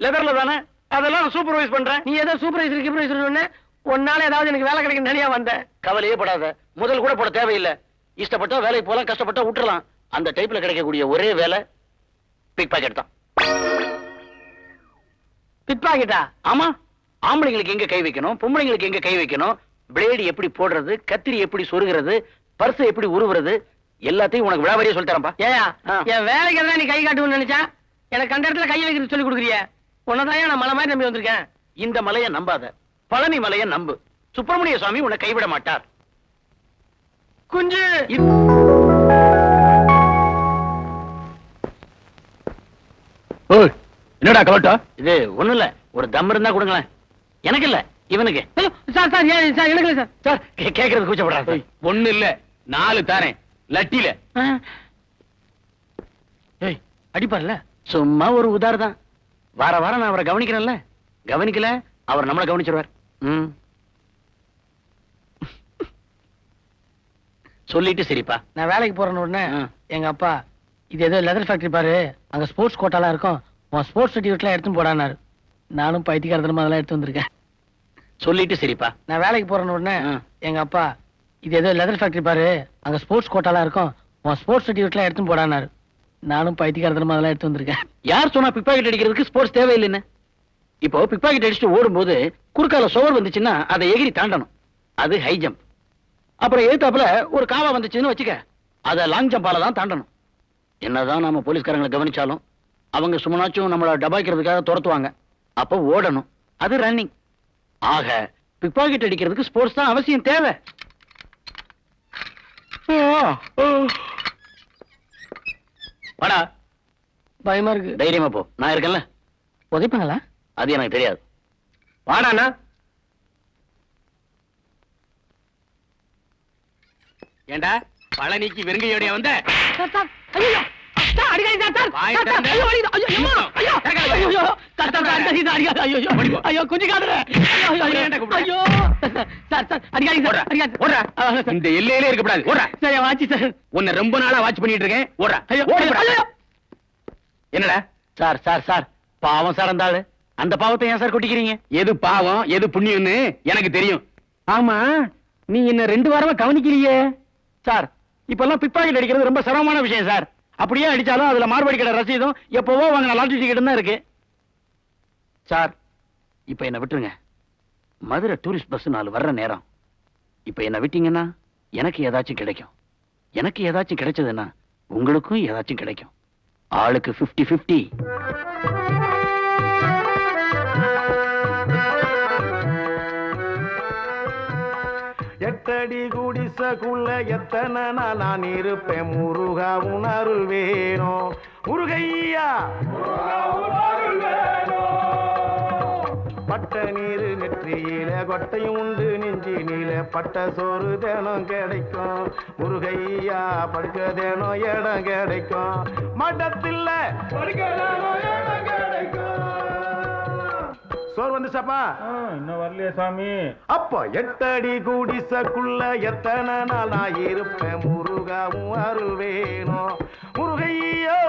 லெதர்ல தானே. அதெல்லாம் நான் சூப்பர்வைஸ் பண்றேன். நீ ஏதோ சூப்பர்வைசர் சொன்ன, ஒன்னால ஏதாவது எனக்கு வேலை கிடைக்கும் தனியா வந்த. கவலையே படாத, முதல் கூட போட தேவையில்லை. இஷ்டப்பட்டா வேலைக்கு போலாம், கஷ்டப்பட்டா விட்டுறலாம். அந்த டைப்ல கிடைக்கக்கூடிய ஒரே வேலை பிக் பாக்கெட் தான். பிக் பாக்கெட்டா? ஆமா, ஆம்பளைங்களுக்கு எங்க கை வைக்கணும், பொம்பளைங்களுக்கு எங்க கை வைக்கணும், பிளேடு எப்படி போடுறது, கத்திரி எப்படி சொருகிறது, பர்ஸ் எப்படி உருவுறது, எல்லாத்தையும் உனக்கு விழாவறியா சொல்லி தரேன்பா. ஏயா, ஆ. என் வேலைக்கு எல்லாம் நீ கை காட்டுவேன்னு நினைச்சா எனக்கு கண்ட இடத்துல கை வைக்கிறது சொல்லி கொடுக்குறிய? உன்னதான் நான் மலை மாதிரி நம்பி வந்திருக்கேன். இந்த மலையை நம்பாத, பழனி மலையை நம்பு. சுப்பிரமணிய சுவாமி உன்னை கைவிட மாட்டார். குஞ்சு என்னடா கலட்டா? இது ஒண்ணு இல்ல, ஒரு தம் இருந்தா கொடுங்களேன். எனக்கு இல்ல, இவனுக்கு. ஐயோ, சார் சார் ஏன் சார் எனக்கு இல்லை சார். சார் கேக்குறது கூச்சப்படுறாரு. ஒண்ணு இல்ல, 4 தாரேன் லட்டில. ஏய், அடிப்பார்ல. சும்மா ஒரு உதாரணம். வார வாரம் நான் அவரை கவனிக்கிறேன்ல, கவனிக்கல அவர் நம்மளை கவனிச்சிருவார். சொல்லிட்டு சரிப்பா. நான் வேலைக்கு போறேன்னு உடனே ஆ. எங்க அப்பா, இது ஏதோ லெதர் ஃபேக்டரி பாரு, அங்க ஸ்போர்ட்ஸ் கோட்டாலாம் இருக்கும், உன் ஸ்போர்ட்ஸ் சர்டிஃபிகேட்லாம் எடுத்து போடானாரு. நானும் பைத்தியக்காரத்தனமா அதெல்லாம் எடுத்து வந்திருக்கேன். சொல்லிட்டு சரிப்பா. நான் வேலைக்கு போறேன்னு உடனே ஆ. எங்க அப்பா, இது ஏதோ லெதர் ஃபேக்டரி பாரு, அங்க ஸ்போர்ட்ஸ் கோட்டாலாம் இருக்கும், உன் ஸ்போர்ட்ஸ் சர்டிஃபிகேட்லாம் எடுத்து போடானாரு. நானும் பைத்தியக்காரத்தனமா அதெல்லாம் எடுத்து வந்திருக்கேன். யார் சொன்னா பிக் பாக்கெட் அடிக்கிறதுக்கு ஸ்போர்ட்ஸ் தேவையில்லைன்னு? இப்போ பிக் பாக்கெட் அடிச்சுட்டு ஓடும்போது குறுக்கால சுவர் வந்துச்சுன்னா அதை எகிரி தாண்டணும். அது ஹை ஜம்ப். அப்புறம் எழுத்தாப்புல ஒரு காவா வந்துச்சுன்னு வச்சுக்க, அதை லாங் ஜம்பால தான் தாண்டணும். என்னதான் நாம போலீஸ்காரங்களை கவனிச்சாலும் அவங்க சுமனாச்சும் நம்மளை டபாய்க்கிறதுக்காக துரத்துவாங்க. அப்போ ஓடணும், அது ரன்னிங். ஆக பிக் பாக்கெட் அடிக்கிறதுக்கு ஸ்போர்ட்ஸ் தான் அவசியம் தேவை. வாடா, பயமா இருக்கு. தைரியமா போ, நான் இருக்கேன்ல. உதைப்பாங்களா? அது எனக்கு தெரியாது. வாடாண்ணா. ஏண்டா பழனிக்கு வெறுங்கையோடைய வந்த? சார், சார், ஐயோ, சார், அடிக்காதீங்க சார், சார், வாயை சார், திறந்து. ஐயோ, அடிக்காதீங்க, ஐயோ, அம்மா, ஐயோ, ஐயோ, ஐயோ, சார், சார், சார், அடிக்காதீங்க, அடிக்காதீங்க, ஐயோ, ஐயோ, ஐயோ, குஞ்சு காதுல, ஐயோ, ஐயோ, ஏன்டா கூப்பிடுற? ஐயோ, சார், சார், அடிக்காதீங்க சார், அடிக்காதீங்க. ஓடுறா. சார், இந்த எல்லையிலே இருக்கக்கூடாது. ஓடுறா. சார், என் வாட்சி சார். உன்னை ரொம்ப நாளா வாட்ச் பண்ணிட்டு இருக்கேன். ஓடுறா. ஐயோ, ஓடுடா. ஐயோ. என்னடா சார்? சார் சார் பாவம் சார், அந்த ஆளு. அந்த பாவத்தை ஏன் சார் கொட்டிக்கிறீங்க? எது பாவம் எது புண்ணியம்னு எனக்கு தெரியும். ஆமா, நீ என்ன 2 வாரமா கவனிக்கலையே சார். இப்பெல்லாம் பிக் பாக்கெட் அடிக்கிறது ரொம்ப சிரமமான விஷயம் சார். அப்படியே அடிச்சாலும் அதுல மார்வாடி கடை ரசீதும் எப்பவோ வாங்கின லாட்டரி டிக்கெட்டும் தான் இருக்கு சார். இப்ப என்ன விட்டுருங்க. மதுரை டூரிஸ்ட் பஸ் 4 வர்ற நேரம். இப்ப என்ன விட்டீங்கன்னா எனக்கு ஏதாச்சும் கிடைக்கும். எனக்கு ஏதாச்சும் கிடைச்சதுன்னா உங்களுக்கும் ஏதாச்சும் கிடைக்கும். ஆளுக்கு 50-50. எட்டடி குடிசக்குள்ள எத்தனை நாள் நான் இருப்பேன் முருகா உணருள் வேணும் முருகையா. பட்ட நீரு நெற்றியில கொட்டையும் உண்டு நெஞ்சி நீல பட்ட சோறு தேனம் கிடைக்கும் முருகையா. படுக்க தேனம் இடம் கிடைக்கும் மட்டத்தில் இடம் கிடைக்கும். சோறு வந்துச்சாப்பா? இன்னும் வரலையே சாமி. அப்போ 8 அடி குடிசக்குள்ள எத்தனை நாள் நான் இருப்பேன் முருகாவும் அருள் வேணும் முருகையோ.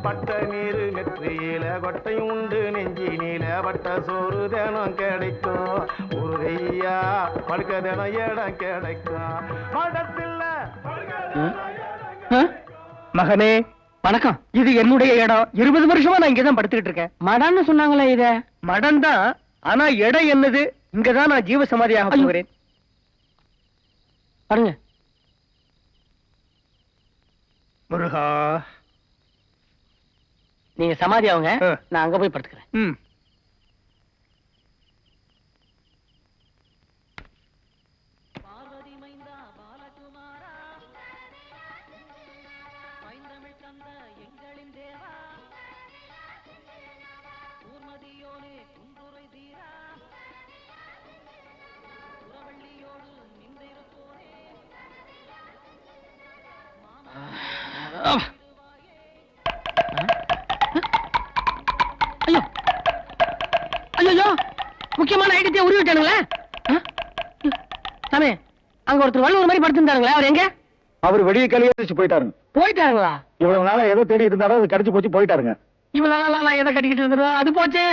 பட்ட நீரு நெற்றியில கொட்டையும் உண்டு நெஞ்சி நீல பட்ட சோறு தேனம் கிடைக்கும் முருகையா. படுக்க தினம் இடம் கிடைக்கும் மடத்தில் மகனே வணக்கம். இது என்னுடைய இடம். 20 வருஷமா நான் இங்கதான் படுத்துக்கிட்டு இருக்கேன். மடான்னு சொன்னாங்களே இத. மடம் தான், ஆனா இடம் என்னது? இங்கதான் நான் ஜீவ சமாதியாக ஐயோ. போகிறேன். பாருங்க. முருகா. நீங்க சமாதி ஆகுங்க, ஆ. நான் அங்க போய் படுத்துக்கிறேன். ம். ஐயோ ஐயோ, முக்கியமான ஐட்டத்தை உருவி விட்டானுங்களே. சாமி, அங்க ஒருத்தர் வள்ளுவர் மாதிரி படுத்திருந்தாருங்களே, அவர் எங்க? அவர் வெளியே கலியாச்சு போயிட்டாருங்க. போயிட்டாருங்களா? இவ்வளவு நாளா ஏதோ தேடி இருந்தாரோ அது கிடைச்சு போச்சு, போயிட்டாருங்க. இவ்வளவு நாளா நான் எதை கட்டிக்கிட்டு இருந்தோம், அது போச்சே.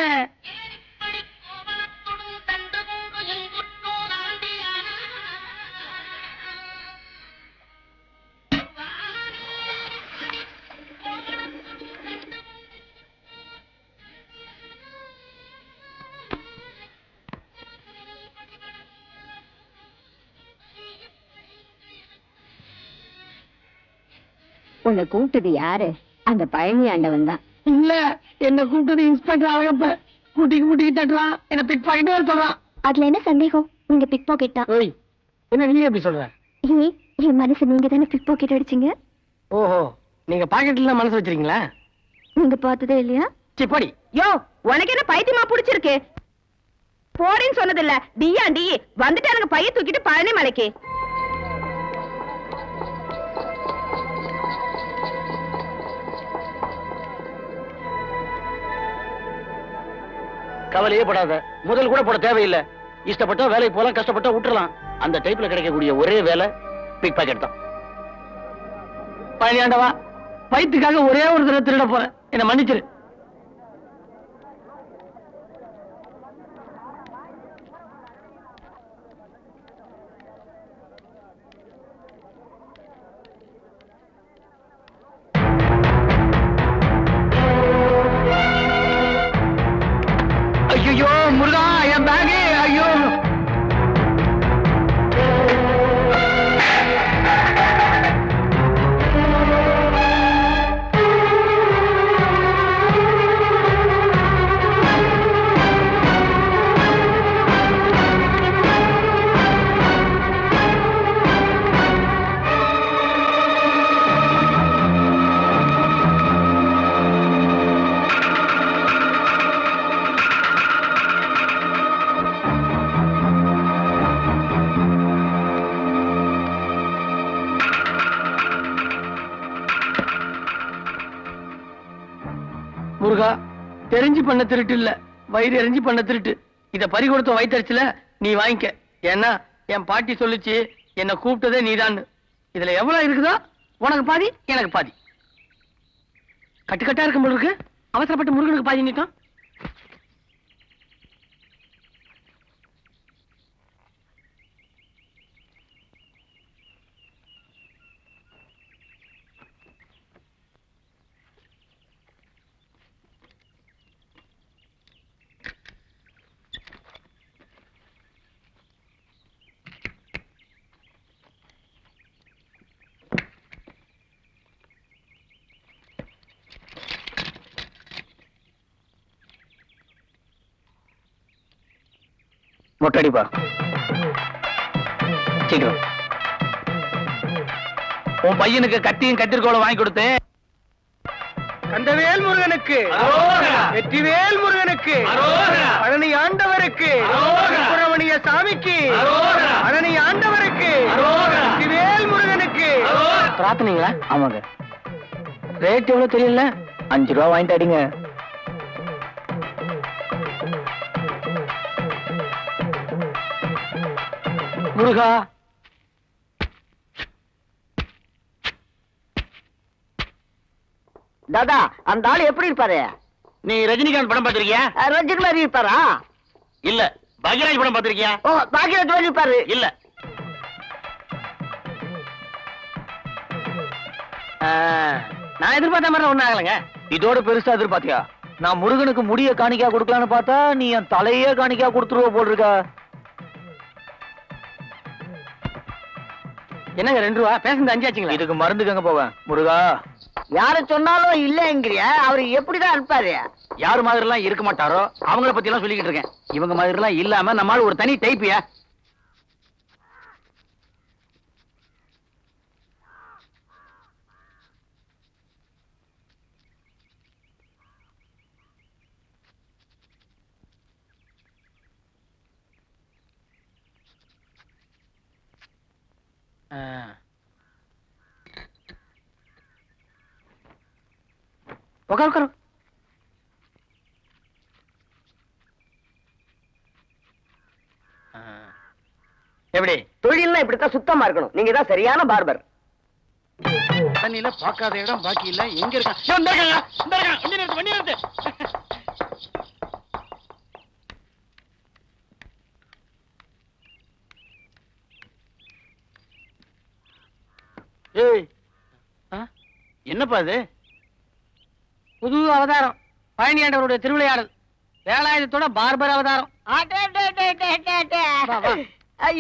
உன்னை கூப்பிட்டது யாரு? அந்த பழனி ஆண்டவன் தான். இல்ல, என்ன கூப்பிட்டது இன்ஸ்பெக்டர் அழகப்ப. கூட்டிக்கு தட்டுறான், என்ன பிக் பாக்கெட் வேற சொல்றான். அதுல என்ன சந்தேகம்? நீங்க பிக் பாக்கெட் தான். ஓய், என்ன நீ எப்படி சொல்ற? ஏன் என் மனசு நீங்க தானே பிக் பாக்கெட் அடிச்சீங்க? ஓஹோ, நீங்க பாக்கெட்ல மனசு வச்சிருக்கீங்களா? நீங்க பார்த்ததே இல்லையா? சிப்படி. யோ, உனக்கு என்ன பைத்தியமா புடிச்சிருக்கு? போறேன்னு சொன்னதில்ல, டியாண்டி வந்துட்டானுங்க பைய தூக்கிட்டு பழனி மலைக்கு. கவலையே படாத, முதல் கூட போட தேவையில்லை. இஷ்டப்பட்டா வேலைக்கு போலாம், கஷ்டப்பட்டா விட்டுறலாம். அந்த டைப்ல கிடைக்கக்கூடிய ஒரே வேலை பிக் பாக்கெட் தான். பழனியாண்டவா, வயிற்றுக்காக ஒரே ஒரு தடவை திருட போறேன், என்ன மன்னிச்சிரு. ஐயோ முருகா, என் பேகு! ஐயோ! முருகா, தெரிஞ்சு பண்ண திருட்டு இல்ல, வயிறு எரிஞ்சு பண்ண திருட்டு. இத பறி கொடுத்த வயிற்றுல நீ வாங்கிக்க. ஏன்னா என் பாட்டி சொல்லுச்சு, என்ன கூப்பிட்டதே நீதான். இதுல எவ்வளவு இருக்குதோ உனக்கு பாதி, எனக்கு பாதி. கட்டுக்கட்டா இருக்கும் போல இருக்கு. அவசரப்பட்டு முருகனுக்கு பாதி நீட்டம். மொட்டடிப்பா, சீக்கிரம். உன் பையனுக்கு கத்தியும் கத்திரிக்கோளம் வாங்கி கொடுத்து. கந்தவேல் முருகனுக்கு, வெற்றிவேல் முருகனுக்கு, பழனி ஆண்டவருக்கு, சுப்பிரமணிய சாமிக்கு, பழனி ஆண்டவருக்கு, வெற்றிவேல் முருகனுக்கு. பிரார்த்தனைங்களா? ஆமாங்க. ரேட் எவ்வளவு தெரியல. 5 ரூபா வாங்கிட்டு அடிங்க. முருகா, தாதா, அந்த ஆளு எப்படி இருப்பாரு? நீ ரஜினிகாந்த் படம் பார்த்திருக்கியா? ரஜினி மாதிரி இருப்பாரா? இல்ல. பாக்யராஜ் படம் பார்த்திருக்கியா? ஓ, பாக்யராஜ் மாதிரி இருப்பாரு. இல்ல. நான் எதிர்பார்த்த மாதிரி ஒண்ணும் ஆகலைங்க. இதோட பெருசா எதிர்பார்த்தியா? நான் முருகனுக்கு முடிய காணிக்கா கொடுக்கலான்னு பார்த்தா நீ என் தலையே காணிக்கா கொடுத்துருவ போல் இருக்கா. என்னங்க 2 ரூபா பேசுறது 5 ஆச்சுங்களா? இதுக்கு மருந்துக்கு எங்க போவேன் முருகா? யார சொன்னாலும் இல்லங்கிறிய அவரு எப்படிதான் இருப்பாரு? யாரு மாதிரி எல்லாம் இருக்க மாட்டாரோ அவங்கள பத்தி எல்லாம் சொல்லிக்கிட்டு இருக்கேன். இவங்க மாதிரி எல்லாம் இல்லாம நம்மால ஒரு தனி டைப்பியா. உட்காரு. எப்படி தொழில்னா இப்படித்தான் சுத்தமா இருக்கணும். நீங்க தான் சரியான பார்பர். தண்ணியில பாக்காத இடம் பாக்கி இல்ல. எங்க இருக்கான்? வண்டி நிறுத்து. ஏய் என்னப்பா இது? புது அவதாரம், பழனி ஆண்டவருடைய திருவிளையாடல், வேலாயுதத்தோட பார்பர் அவதாரம்.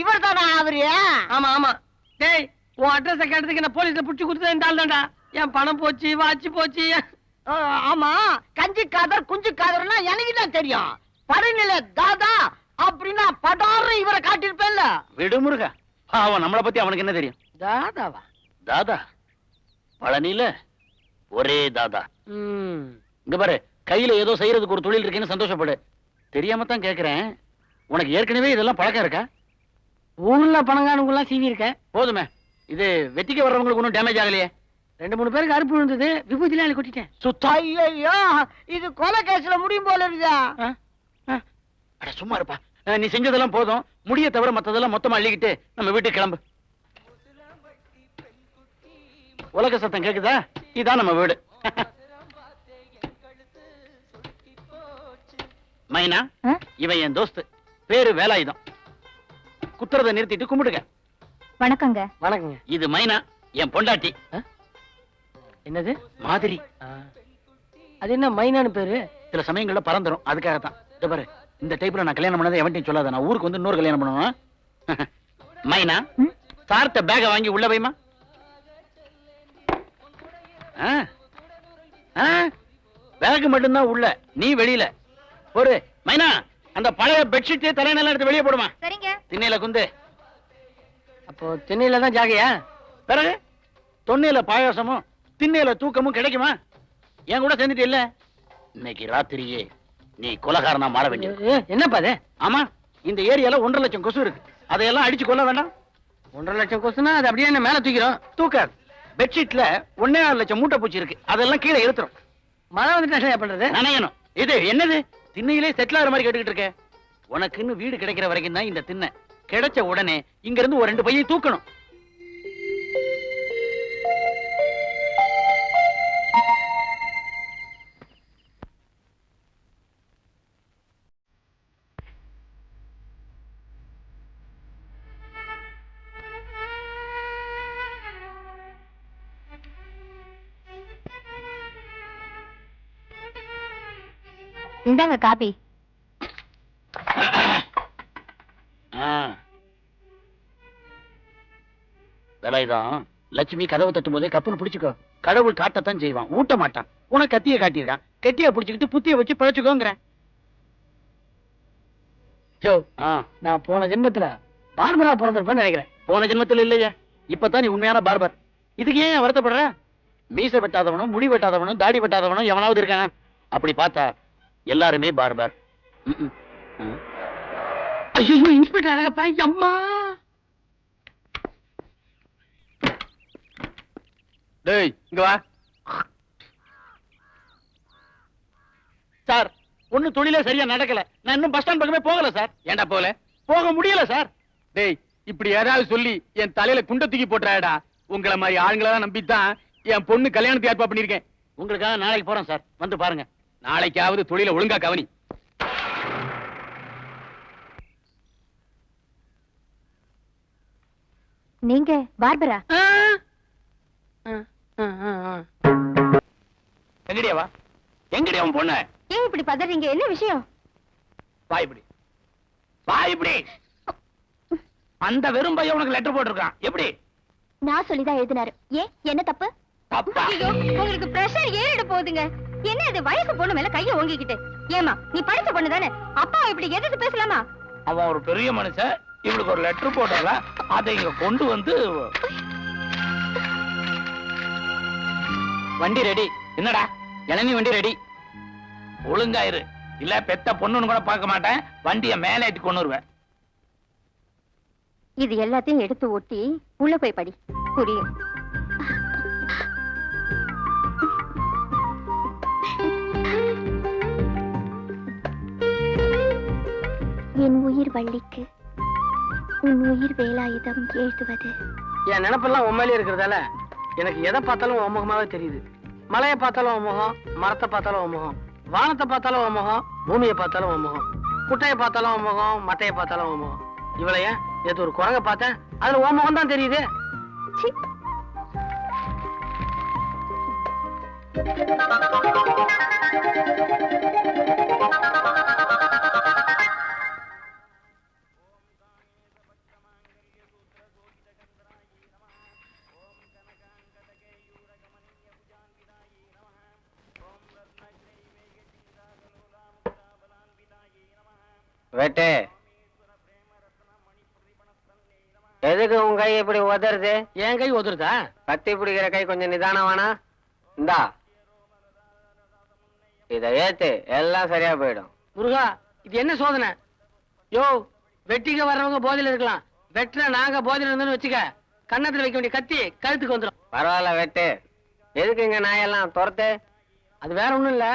இவர் தானா அவரு? ஆமா ஆமா. டேய், உன் அட்ரஸ் கேட்டதுக்கு என்ன போலீஸ்ல புடிச்சு கொடுத்தது இந்த ஆள் தான்டா. என் பணம் போச்சு, வாட்சி போச்சு. ஆமா, கஞ்சி காதர் குஞ்சு காதர்னா எனக்கு தான் தெரியும். பழனில தாதா அப்படின்னா படாரு இவரை காட்டிருப்பேன்ல. விடுமுருகா, அவன் நம்மளை பத்தி அவனுக்கு என்ன தெரியும்? தாதாவா? தாதா பழனியில ஒரே தாதா. இங்க பாரு, கையில ஏதோ செய்யறதுக்கு ஒரு தொழில் இருக்குன்னு சந்தோஷப்படு. தெரியாம தான் கேக்குறேன், உனக்கு ஏற்கனவே இதெல்லாம் பழக்கம் இருக்கா? ஊர்ல பணங்கானுங்க எல்லாம் சீவி இருக்க. போதுமே, இது வெட்டிக்கு வர்றவங்களுக்கு ஒன்றும் டேமேஜ் ஆகலையே. 2-3 பேருக்கு அறுப்பு விழுந்தது, விபூதியில கொட்டிட்டேன். சுத்தா. ஐயோ, இது கொலை கேஸ்ல முடியும் போல இருக்குதா? அட சும்மா இருப்பா. நீ செஞ்சதெல்லாம் போதும். முடிய தவிர மத்ததெல்லாம் மொத்தமா அள்ளிக்கிட்டு நம்ம வீட்டுக்கு கிளம்பு. உலக சத்தம் கேக்குதா? இதான் நம்ம வீடு. மைனா, இவன் என் தோஸ்து, பேரு வேலாயுதம். குத்துறத நிறுத்திட்டு கும்பிடுங்க. வணக்கங்க. வணக்கங்க. இது மைனா, என் பொண்டாட்டி. என்னது மாதிரி? அது என்ன மைனான்னு பேரு? சில சமயங்கள்ல பறந்துரும், அதுக்காகத்தான். இத பாரு, இந்த டைப்ல நான் கல்யாணம் பண்ணதை எவன்ட்டையும் சொல்லாத. நான் ஊருக்கு வந்து இன்னொரு கல்யாணம் பண்ணுவேன். மைனா, சார்ட்ட பேக வாங்கி உள்ள வைமா. பேக் மட்டும்தான் உள்ள, நீ வெளியில. ஒரு மைனா, அந்த பழைய பெட்ஷீட் தலையெல்லாம் எடுத்து வெளியே போடுமா. சரிங்க. திண்ணையில குந்து. அப்போ திண்ணையில தான் ஜாகையா? பிறகு தொன்னையில பாயாசமும் திண்ணையில தூக்கமும் கிடைக்குமா? என் கூட சேர்ந்துட்டு இல்ல, இன்னைக்கு ராத்திரியே நீ கொலகாரனா மாற வேண்டியது. என்னப்பா அது? ஆமா, இந்த ஏரியால 1.5 லட்சம் கொசு இருக்கு. அதையெல்லாம் அடிச்சு கொள்ள வேண்டாம். 1.5 லட்சம் கொசுனா அது அப்படியே என்ன மேல தூக்கிறோம்? தூக்காது. பெட்ஷீட்ல 1.4 லட்சம் மூட்டை பூச்சி இருக்கு, அதெல்லாம் கீழே இழுத்துரும். மழை வந்துட்டு என்ன பண்றது? நனையணும். இது என்னது? திண்ணையிலே செட்டில் ஆகிற மாதிரி கேட்டுக்கிட்டு இருக்க. உனக்குன்னு வீடு கிடைக்கிற வரைக்கும் தான் இந்த திண்ணை. கிடைச்ச உடனே இங்க இருந்து ஒரு 2 பையை தூக்கணும். இந்தாங்க காபி. வேலாயுதம், லட்சுமி கதவை தட்டும் போதே கப்புன்னு பிடிச்சுக்கோ. கடவுள் காட்டத்தான் செய்வான், ஊட்ட மாட்டான். உனக்கு கத்திய காட்டியிருக்கான், கெட்டியா பிடிச்சுக்கிட்டு புத்திய வச்சு பழச்சுக்கோங்கிறேன். நான் போன ஜென்மத்துல பார்பரா பிறந்திருப்பேன்னு நினைக்கிறேன். போன ஜென்மத்தில் இல்லையா, இப்பதான் நீ உண்மையான பார்பர். இதுக்கு ஏன் வருத்தப்படுற? மீசை வெட்டாதவனும் முடி வெட்டாதவனும் தாடி வெட்டாதவனும் எவனாவது இருக்கான்? அப்படி பார்த்தா எல்லாருமே பார்பர். ஐயோ, இன்ஸ்பெக்டர் அழகப்பா, அம்மா. டேய், இங்க வா. சார், ஒண்ணு தொழிலே சரியா நடக்கல. நான் இன்னும் பஸ் ஸ்டாண்ட் பக்கமே போகல சார். ஏண்டா போகல? போக முடியல சார். டேய், இப்படி ஏதாவது சொல்லி என் தலையில குண்ட தூக்கி போட்டுறாடா. உங்களை மாதிரி ஆளுங்களெல்லாம் நம்பித்தான் என் பொண்ணு கல்யாணத்தை ஏற்பாடு பண்ணிருக்கேன். உங்களுக்காக நாளைக்கு போறோம் சார், வந்து பாருங்க. நாளைக்காவது தொழில ஒழுங்கா கவனி. நீங்க பார்பரா? எங்கடியா வா, எங்கடியா உன் பொண்ணு? ஏன் இப்படி பதறீங்க? என்ன விஷயம்? வா இப்படி, வா இப்படி. அந்த வெறும் பையன் உனக்கு லெட்டர் போட்டிருக்கான். எப்படி? நான் சொல்லிதான் எழுதினாரு. ஏன் என்ன தப்பு? தப்பா? ஐயோ, உங்களுக்கு பிரஷர் ஏறிட போகுதுங்க. என்ன இது வயசு பொண்ணு மேல கைய ஓங்கிக்கிட்டு? ஏமா, நீ படிச்ச பொண்ணு தானே? அப்பா இப்படி எதிர்த்து பேசலாமா? அவன் ஒரு பெரிய மனுஷன், இவளுக்கு ஒரு லெட்டர் போட்டால அதை இங்க கொண்டு வந்து. வண்டி ரெடி. என்னடா? இளநீ வண்டி ரெடி. ஒழுங்காயிரு, இல்ல பெத்த பொண்ணுன்னு கூட பார்க்க மாட்டேன். வண்டிய மேல ஏத்தி கொண்டு வருவேன். இது எல்லாத்தையும் எடுத்து ஒட்டி உள்ள போய் படி, புரியும். என் உயிர் வள்ளிக்கு உன் உயிர் வேலாயுதம் எழுதுவது. என் நினைப்பெல்லாம் உண்மையிலே இருக்கிறதால எனக்கு எதை பார்த்தாலும் உன் முகமாவே தெரியுது. மலையை பார்த்தாலும் உன் முகம், மரத்தை பார்த்தாலும் உன் முகம், வானத்தை பார்த்தாலும் உன் முகம், பூமியை பார்த்தாலும் உன் முகம், குட்டையை பார்த்தாலும் உன் முகம், மட்டையை பார்த்தாலும் உன் முகம். இவளைய நேத்து ஒரு குரங்க பார்த்தேன், அதுல உன் முகம் தான் தெரியுது. சி. வெட்டு. எதுக்கு உன் கை இப்படி உதறுது? என் கை ஒதுருதா? கத்தி பிடிக்கிற கை கொஞ்சம் நிதானம் வேணா? இந்தா இத ஏத்து, எல்லாம் சரியா போயிடும். முருகா, இது என்ன சோதனை? யோ, வெட்டிக்க வர்றவங்க போதையில இருக்கலாம், வெட்டுற நாங்க போதையில இருந்தோம்னு வச்சுக்க, கன்னத்துல வைக்க வேண்டிய கத்தி கழுத்துக்கு வந்துடும். பரவாயில்ல வெட்டு. எதுக்கு இங்க நாயெல்லாம் துரத்து? அது வேற ஒண்ணும் இல்ல,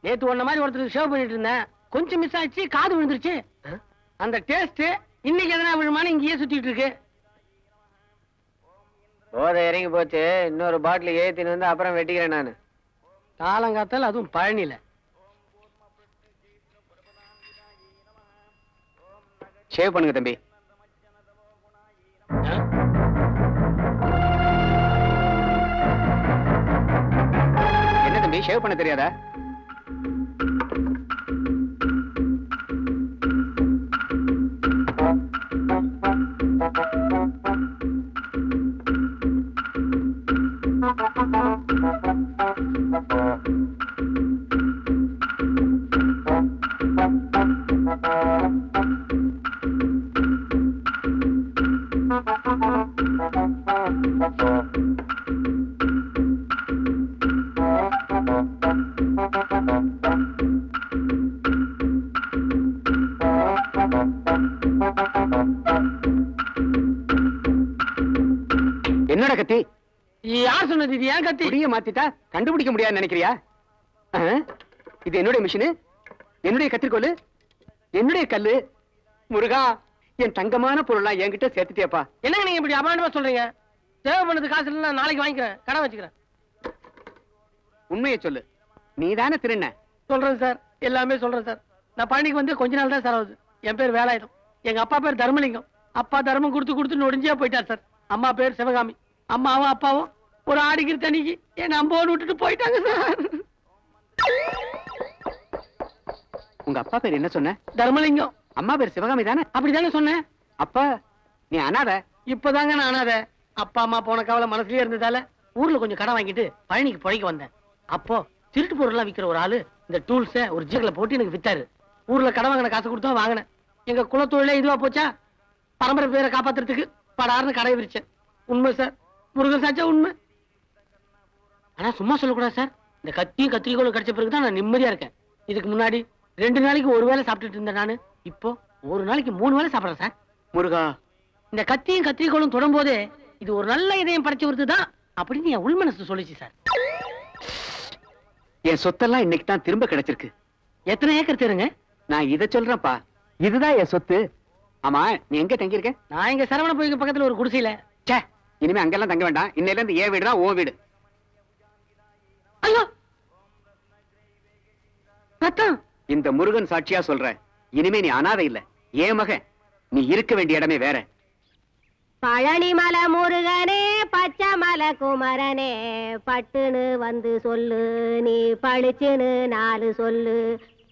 நேத்து ஒன்ன மாதிரி ஒருத்தருக்கு ஷேவ் பண்ணிட்டு இருந்தேன், கொஞ்சம் மிஸ் ஆச்சு, காது விழுந்துருச்சு. அந்த டேஸ்ட் இன்னைக்கு எதனா விழுமான்னு இங்கேயே சுத்திட்டு இருக்கு. போதை இறங்கி போச்சு, இன்னொரு பாட்டில் ஏத்தின்னு வந்து அப்புறம் வெட்டிக்கிறேன் நானு. காலங்காத்தால் அதுவும் பழனில. ஷேவ் பண்ணுங்க தம்பி. என்ன தம்பி, ஷேவ் பண்ண தெரியாதா? என்னோட கத்தி? யார் சொன்னது? இது ஏன் கத்தி? புடிய மாத்திட்டா கண்டுபிடிக்க முடியாதுன்னு நினைக்கிறியா? இது என்னுடைய மிஷினு, என்னுடைய கத்திரிக்கோலு, என்னுடைய கல்லு. முருகா, என் தங்கமான பொருள்லாம் என்கிட்ட சேர்த்துட்டியாப்பா. என்னங்க நீங்க இப்படி அபாண்டமா சொல்றீங்க? சேவை பண்ணது காசு இல்ல, நாளைக்கு வாங்கிக்கிறேன், கடன் வச்சுக்கிறேன். உண்மையை சொல்லு, நீதானே திருண்ண? சொல்றேன் சார், எல்லாமே சொல்றேன் சார். நான் பழனிக்கு வந்து கொஞ்ச நாள் தான் சார் ஆகுது. என் பேர் வேலாயுதம், எங்க அப்பா பேர் தர்மலிங்கம். அப்பா தர்மம் கொடுத்து கொடுத்து நொடிஞ்சியா போயிட்டார் சார். அம்மா பேர் சிவகாமி. அம்மாவும் அப்பாவும் ஒரு ஆடிக்கிற தண்ணிக்கு என் அம்போன்னு விட்டுட்டு போயிட்டாங்க சார். உங்க அப்பா பேர் என்ன சொன்ன? தர்மலிங்கம். அம்மா பேர் சிவகாமி தானே? அப்படிதானே சொன்னேன். அப்பா நீ அனாத? இப்பதாங்க நான் அனாத. அப்பா அம்மா போன கவலை மனசுலயே இருந்ததால ஊர்ல கொஞ்சம் கடன் வாங்கிட்டு பழனிக்கு பொழைக்க வந்தேன். அப்போ திருட்டு பொருள்லாம் விக்கிற ஒரு ஆளு இந்த டூல்ஸ ஒரு ஜீக்ல போட்டு எனக்கு வித்தாரு. ஊர்ல கடன் வாங்கின காசு கொடுத்தா வாங்கினேன். எங்க குலத்தொழிலே இதுவா போச்சா, பரம்பரை பேரை காப்பாத்துறதுக்கு படார்னு கடை விரிச்சேன். உண்மை சார், முருகன் சாச்சா உண்மை. ஆனா சும்மா சொல்லக்கூடாது சார். இந்த கத்தியும் கத்திரிக்கோளும் கிடைச்ச பிறகுதான் நான் நிம்மதியா இருக்கேன். இதுக்கு முன்னாடி 2 நாளைக்கு ஒரு வேளை சாப்பிட்டுட்டு இருந்தேன் நானு. இப்போ ஒரு நாளைக்கு 3 வேளை சாப்பிடுறேன் சார். முருகா, இந்த கத்தியும் கத்திரிக்கோளும் தொடும் போதே இது ஒரு நல்ல இதயம் படைச்சு வருதுதான் அப்படின்னு என் உள் மனசு சொல்லிச்சு சார். என் சொத்தெல்லாம் இன்னைக்கு தான் திரும்ப கிடைச்சிருக்கு. எத்தனை ஏக்கர் தெரியுங்க? நான் இத சொல்றேன்ப்பா, இதுதான் என் சொத்து. ஆமா, நீ எங்க தங்கி இருக்க? நான் இங்க சரவண போய்க்கு பக்கத்துல ஒரு குடிசையில. ச்சே, இனிமே அங்கெல்லாம் தங்க வேண்டாம். இன்னையில இருந்து என் வீடு தான் உன் வீடு. ஐயோ ரத்தம். இந்த முருகன் சாட்சியா சொல்றேன், இனிமே நீ அனாதை இல்ல, ஏன் மகன். நீ இருக்க வேண்டிய இடமே வேற. பழனிமலை முருகனே பச்சைமலை குமரனே பட்டுன்னு வந்து சொல்லு நீ பளிச்சுன்னு 4 சொல்லு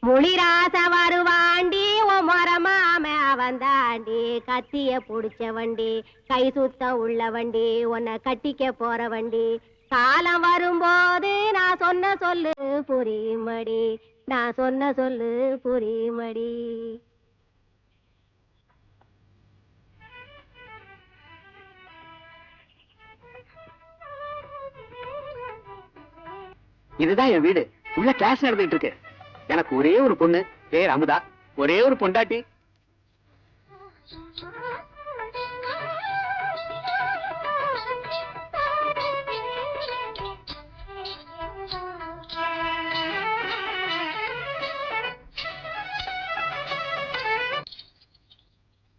முளிராச வருவாண்டி ஓ மரமாம அவன் தாண்டி கத்திய புடிச்ச வண்டி கை சுத்தம் உள்ள வண்டி உன்னை கட்டிக்க போற வண்டி காலம் வரும்போது நான் சொன்ன சொல்லு புரியுமடி நான் சொன்ன சொல்லு புரியுமடி. இதுதான் என் வீடு. உள்ள கிளாஸ் நடந்துட்டு இருக்கு. எனக்கு ஒரே ஒரு பொண்ணு, பேர் அமுதா. ஒரே ஒரு பொண்டாட்டி.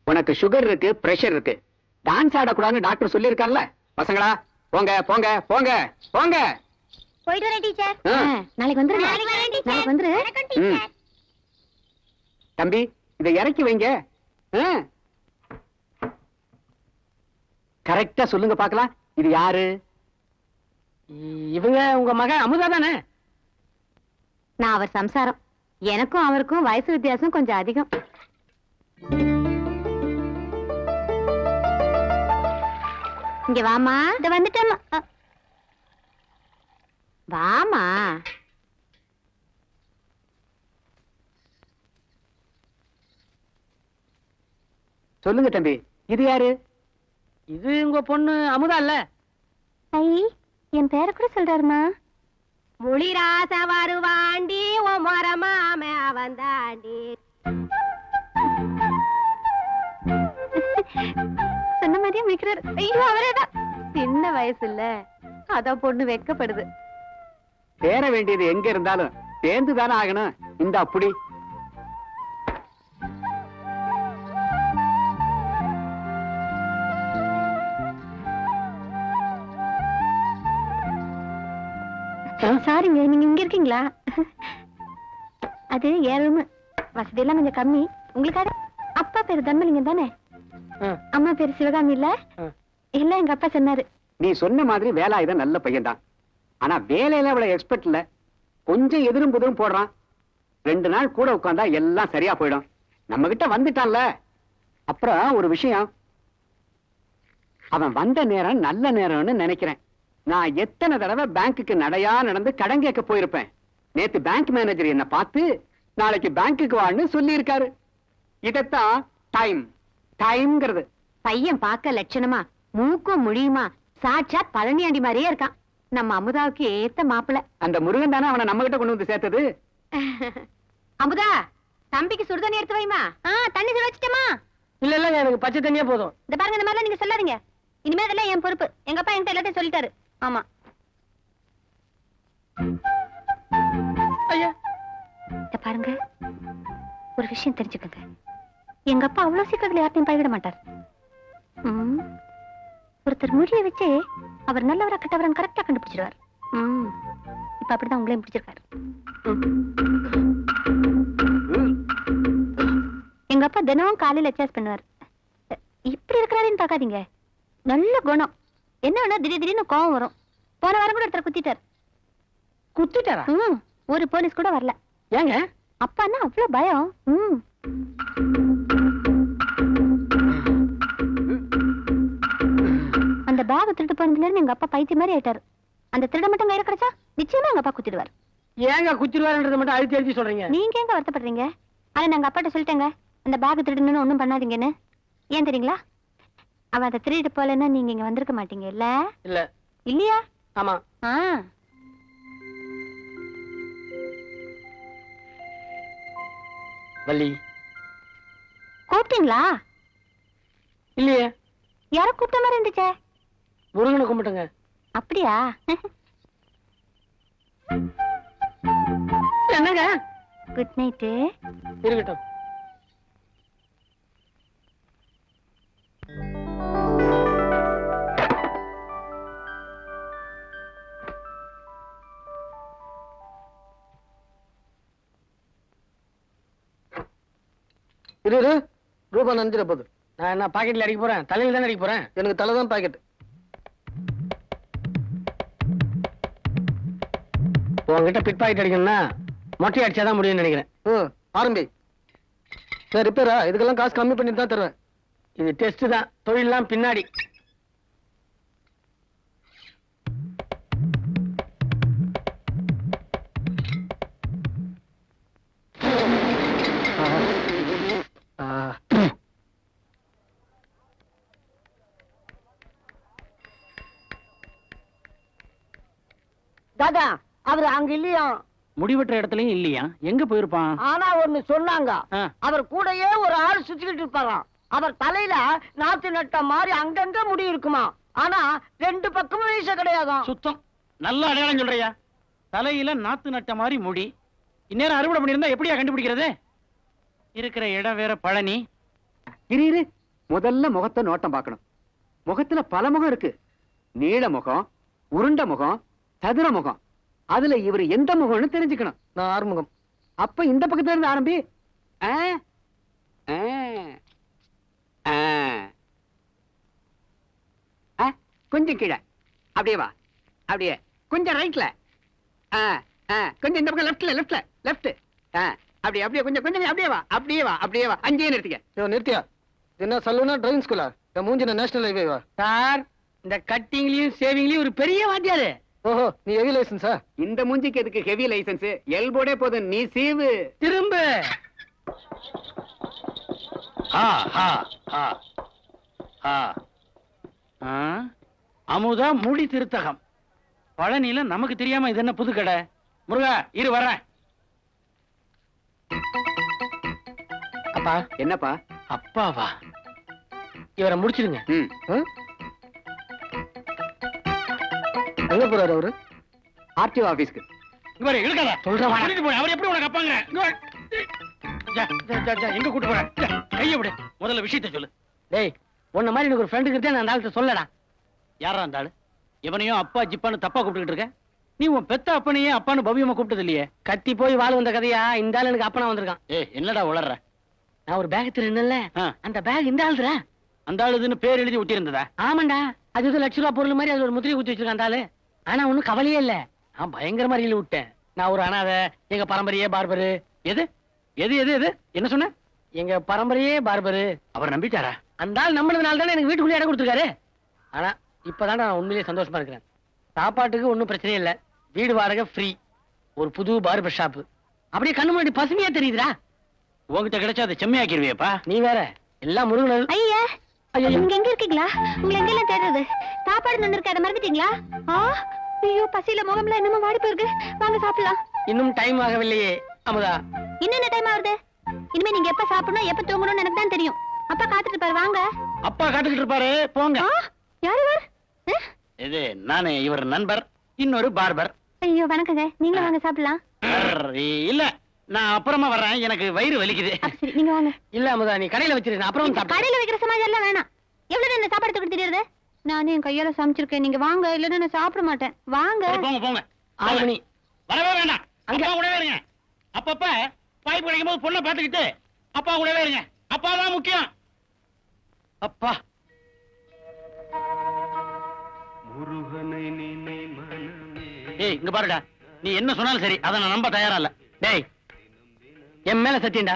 உனக்கு சுகர் இருக்கு, பிரஷர் இருக்கு. டான்ஸ் ஆடக்கூடாதுன்னு டாக்டர் சொல்லியிருக்காருல்ல. பசங்களா போங்க போங்க போங்க போங்க. போயிட்டு வரேன் டீச்சர். நாளைக்கு வந்துரு. நாளைக்கு வந்துரு. தம்பி இதை இறக்கி வைங்க. கரெக்டா சொல்லுங்க பாக்கலாம். இது யாரு? இவங்க உங்க மகன் அமுதா தானே? நான் அவர் சம்சாரம். எனக்கும் அவருக்கும் வயசு வித்தியாசம் கொஞ்சம் அதிகம். இங்க வாமா. இத வந்துட்டேம்மா. வாமா. சொல்லுங்க தம்பி, இது யாரு? இது உங்க பொண்ணு அமுதா இல்ல? ஐ, என் பேரை கூட சொல்றாருமா. முளிராச வருவாண்டி ஓ மரமாம அவன் தாண்டி. சொன்ன மாதிரியே மிக்கிறார். ஐயோ அவரேதான். சின்ன வயசு இல்ல, அதான் பொண்ணு வெக்கப்படுது. சேர வேண்டியது எங்க இருந்தாலும் சேர்ந்து தானே ஆகணும். இந்த அப்படி சாரிங்க, நீங்க இங்க இருக்கீங்களா? அது ஏன் ரூம். வசதி எல்லாம் கொஞ்சம் கம்மி. உங்களுக்காக. அப்பா பேரு தர்மலிங்கம் தானே? அம்மா பேரு சிவகாமி இல்ல? இல்ல, எங்க அப்பா சொன்னாரு. நீ சொன்ன மாதிரி வேலாயுதம் நல்ல பையன் தான். ஆனா வேலையில அவ்வளவு எக்ஸ்பர்ட் இல்ல. கொஞ்சம் எதிரும் புதிரும் போடுறான். 2 நாள் கூட உட்கார்ந்தா எல்லாம் சரியா போயிடும். நம்ம கிட்ட வந்துட்டான்ல. அப்புறம் ஒரு விஷயம், அவன் வந்த நேரம் நல்ல நேரம்னு நினைக்கிறேன். நான் எத்தனை தடவை பேங்க்குக்கு நடையா நடந்து கடன் கேட்க போயிருப்பேன். நேத்து பேங்க் மேனேஜர் என்ன பார்த்து நாளைக்கு பேங்க்குக்கு வான்னு சொல்லி இருக்காரு. இதத்தான் டைம் டைம்ங்கிறது. பையன் பார்க்க லட்சணமா மூக்கும் முடியுமா சாட்சாத் பழனியாண்டி மாதிரியே இருக்கான். நம்ம அமுதாவுக்கு ஏத்த மாப்பிள. அந்த முருகன் தானே அவனை நம்ம கிட்ட கொண்டு வந்து சேர்த்தது. அமுதா, தம்பிக்கு சுடுதண்ணி எடுத்து வைமா. தண்ணி சுட வச்சுட்டேமா? இல்ல இல்ல, எனக்கு பச்சை தண்ணியே போதும். இந்த பாருங்க, இந்த மாதிரிலாம் நீங்க சொல்லாதீங்க. இனிமே அதெல்லாம் என் பொறுப்பு. எங்க அப்பா என்கிட்ட எல்லாத்தையும் சொல்லிட்டாரு. ஆமா. ஐயா, இத பாருங்க, ஒரு விஷயம் தெரிஞ்சுக்கங்க. எங்க அப்பா அவ்வளவு சீக்கிரத்துல யார்ட்டையும் பழகிட மாட்டார். ஒருத்தர் மொழியை வச்சு அவர் நல்லவரா கெட்டவரன் கரெக்டா கண்டுபிடிச்சிருவார். இப்ப அப்படிதான் உங்களையும் பிடிச்சிருக்காரு. எங்க அப்பா தினமும் காலையில எக்ஸசைஸ் பண்ணுவார். இப்படி இருக்கிறாருன்னு பாக்காதீங்க. நல்ல குணம். என்ன வேணா திடீர்னு கோவம் வரும். போன வாரம் கூட ஒருத்தர் குத்திட்டார். குத்திட்டாரா? ஒரு போலீஸ் கூட வரல. ஏங்க? அப்பான்னா அவ்வளவு பயம். அந்த பேக் திருட்டு போனதுல இருந்து எங்க அப்பா பைத்தியம் மாதிரி ஆயிட்டாரு. அந்த திருட மட்டும் கையில கிடைச்சா நிச்சயமா எங்க அப்பா குத்திடுவார். ஏங்க குத்திடுவாருன்றத மட்டும் அழுத்தி அழுத்தி சொல்றீங்க? நீங்க எங்க வருத்தப்படுறீங்க? ஆனா நாங்க அப்பாட்ட சொல்லிட்டேங்க, அந்த பேக் திருடுன்னு ஒண்ணும் பண்ணாதீங்கன்னு. ஏன் தெரியுங்களா? அவ அதை திருடிட்டு போலன்னா நீங்க இங்க வந்திருக்க மாட்டீங்க. இல்ல இல்ல இல்லையா? ஆமா. வள்ளி கூப்பிட்டீங்களா? இல்லையே. யாரோ கூப்பிட்ட மாதிரி இருந்துச்சே. முருகனை கும்பிட்டுங்க. அப்படியா? என்னங்க? Good night. இருக்கட்டும். ரூபா நஞ்சிட போகுது. நான் என்ன பாக்கெட்ல அடிக்க போறேன், தலையில தானே அடிக்க போறேன். எனக்கு தலை தான் பாக்கெட். உங்ககிட்ட பிட் பாக்கெட் அடிக்கணும்னா மொட்டை அடிச்சாதான் முடியும்னு நினைக்கிறேன். ஆரம்பி. சார் ரிப்பேரா? இதுக்கெல்லாம் காசு கம்மி பண்ணிட்டு தான் தருவேன். இது டெஸ்ட் தான், தொழிலாம் பின்னாடி. தாதா அவர் அங்க இல்லையா? முடிவெற்ற இடத்துலயும் இல்லையா? எங்க போயிருப்பான்? ஆனா ஒண்ணு சொன்னாங்க, ஆ. அவர் கூடயே ஒரு ஆள் சுத்திக்கிட்டு இருப்பாராம். அவர் தலையில நாத்து நட்ட மாதிரி அங்கங்க முடி இருக்குமா, ஆனா 2 பக்கமும் வீச கிடையாதாம். சுத்தம். நல்ல அடையாளம் சொல்றியா? தலையில நாத்து நட்ட மாதிரி முடி. இந்நேரம் அறுவடை பண்ணிருந்தா எப்படியா கண்டுபிடிக்கிறது? இருக்கிற இடம் வேற பழனி. இரு முதல்ல முகத்தை நோட்டம் பார்க்கணும். முகத்துல பல முகம் இருக்கு. நீள முகம், உருண்ட முகம், சதுர முகம். அதுல இவர் எந்த முகம்னு தெரிஞ்சுக்கணும். நான் ஆறுமுகம். அப்ப இந்த பக்கத்துல இருந்து ஆரம்பி. ஆ, ஆ, ஆ. ஆ, கொஞ்சம் கீழே அப்படியே வா. அப்படியே கொஞ்சம் ரைட்ல. கொஞ்சம் இந்த பக்கம் லெஃப்ட்ல லெஃப்ட். அப்படியே அப்படியே கொஞ்சம் கொஞ்சம் அப்படியே வா அப்படியே வா அப்படியே வா. அங்கேயே நிறுத்திக்க. நிறுத்தியா? என்ன சலூனா டிரைவிங் ஸ்கூலா? மூஞ்சின நேஷனல் ஹைவேவா? சார், இந்த கட்டிங்லயும் சேவிங்லயும் ஒரு பெரிய வாத்தியாரு. ஓஹோ, நீ ஹெவி லைசன்ஸா? இந்த மூஞ்சிக்கு எதுக்கு ஹெவி லைசன்ஸ்? எல்போடே போதும், நீ சீவு. திரும்ப. அமுதா முடி திருத்தகம். பழனியில நமக்கு தெரியாம இது என்ன புது கடை? முருகா, இரு வர்றேன். அப்பா. என்னப்பா? அப்பாவா? இவரை முடிச்சிருங்க. எங்க போறாரு அவரு? ஆர்டிஓ ஆபீஸ்க்கு. இங்க பாரு, இழுக்காத. சொல்றேன். அவர் எப்படி உனக்கு அப்பாங்க? எங்க கூட்டு போற? கைய விடு. முதல்ல விஷயத்தை சொல்லு. டேய், உன்ன மாதிரி எனக்கு ஒரு ஃப்ரெண்ட் கிட்ட நான் அந்த ஆள்கிட்ட சொல்லடா. யாரா அந்த ஆளு? இவனையும் அப்பா ஜிப்பான்னு தப்பா கூப்பிட்டுக்கிட்டு இருக்க. நீ உன் பெத்த அப்பனையே அப்பான்னு பவ்யமா கூப்பிட்டது இல்லையே. கத்தி போய் வாழ் வந்த கதையா இந்த ஆளு எனக்கு அப்பனா வந்திருக்கான். ஏய், என்னடா உளர்ற? நான் ஒரு பேக் திருநல்ல, அந்த பேக் இந்த ஆளுதுடா. அந்த ஆளுதுன்னு பேர் எழுதி ஒட்டி இருந்ததா? ஆமாண்டா. அது ஏதோ லட்ச ரூபா பொருள் மாதிரி அது ஒரு முத்திரை ஊத்தி வச்சிருக்கான் அந்த ஆளு. ஆனா ஒண்ணும் கவலையே இல்ல. நான் பயங்கரமா ரீல் விட்டேன். நான் ஒரு அனாதை, எங்க பரம்பரையே பார்பரு. எது எது எது எது என்ன சொன்ன? எங்க பரம்பரையே பார்பரு. அவர் நம்பிட்டாரா? அந்த ஆள் நம்பினதுனால தானே எனக்கு வீட்டுக்குள்ளே இடம் கொடுத்துருக்காரு. ஆனா இப்பதான் நான் உண்மையிலேயே சந்தோஷமா இருக்கிறேன். சாப்பாட்டுக்கு ஒன்னும் பிரச்சனையே இல்ல, வீடு வாடகை ஃப்ரீ, ஒரு புது பார்பர் ஷாப். அப்படியே கண்ணு முன்னாடி பசுமையா தெரியுதுடா. உங்ககிட்ட கிடைச்சா அதை செம்மையாக்கிருவியப்பா. நீ வேற எல்லாம் முருகன். ஐயா, நீங்க எங்க இருக்கீங்களா? உங்களை எங்கெல்லாம் தேடுறது? சாப்பாடு நின்று இருக்க, அதை மறந்துட்டீங்களா? ஐயோ, பசியில முகம்ல என்னமோ வாடி போயிருக்கு. வாங்க சாப்பிடலாம். இன்னும் டைம் ஆகவில்லையே அமுதா. இன்னும் டைம் ஆகுது? இனிமே நீங்க எப்ப சாப்பிடணும் எப்ப தூங்கணும்னு எனக்கு தான் தெரியும். அப்பா காத்துட்டு இருப்பாரு, வாங்க. அப்பா காத்துக்கிட்டு இருப்பாரு, போங்க. யாரு இவர்? இது நானே, இவர் நண்பர், இன்னொரு பார்பர். ஐயோ வணக்கங்க, நீங்களும் வாங்க சாப்பிடலாம். இல்ல, நான் அப்புறமா வர்றேன், எனக்கு வயிறு வலிக்குது. சரி, நீங்க வாங்க. இல்ல அமுதா, நீ கடையில வச்சிருக்க, அப்புறம் கடையில வைக்கிற சமாஜம் எல்லாம் வேணாம். எவ்வளவு என்ன சாப்பாடு தூக்கிட்டு தெரியுது? நானே என் கையால சமைச்சிருக்கேன், நீங்க வாங்க, இல்லன்னா நான் சாப்பிட மாட்டேன். வாங்க. போங்க போங்க. 6 மணி. வரவே வேண்டாம், அங்க கூடவே இருங்க. அப்பப்ப வாய்ப்பு கிடைக்கும் போது பொண்ணை பாத்துக்கிட்டு அப்பா கூடவே இருங்க. அப்பா தான் முக்கியம். அப்பா. ஏய், இங்க பாருடா, நீ என்ன சொன்னாலும் சரி, அதை நான் நம்ப தயாரா இல்ல. டேய், என் மேல சத்தியம்டா,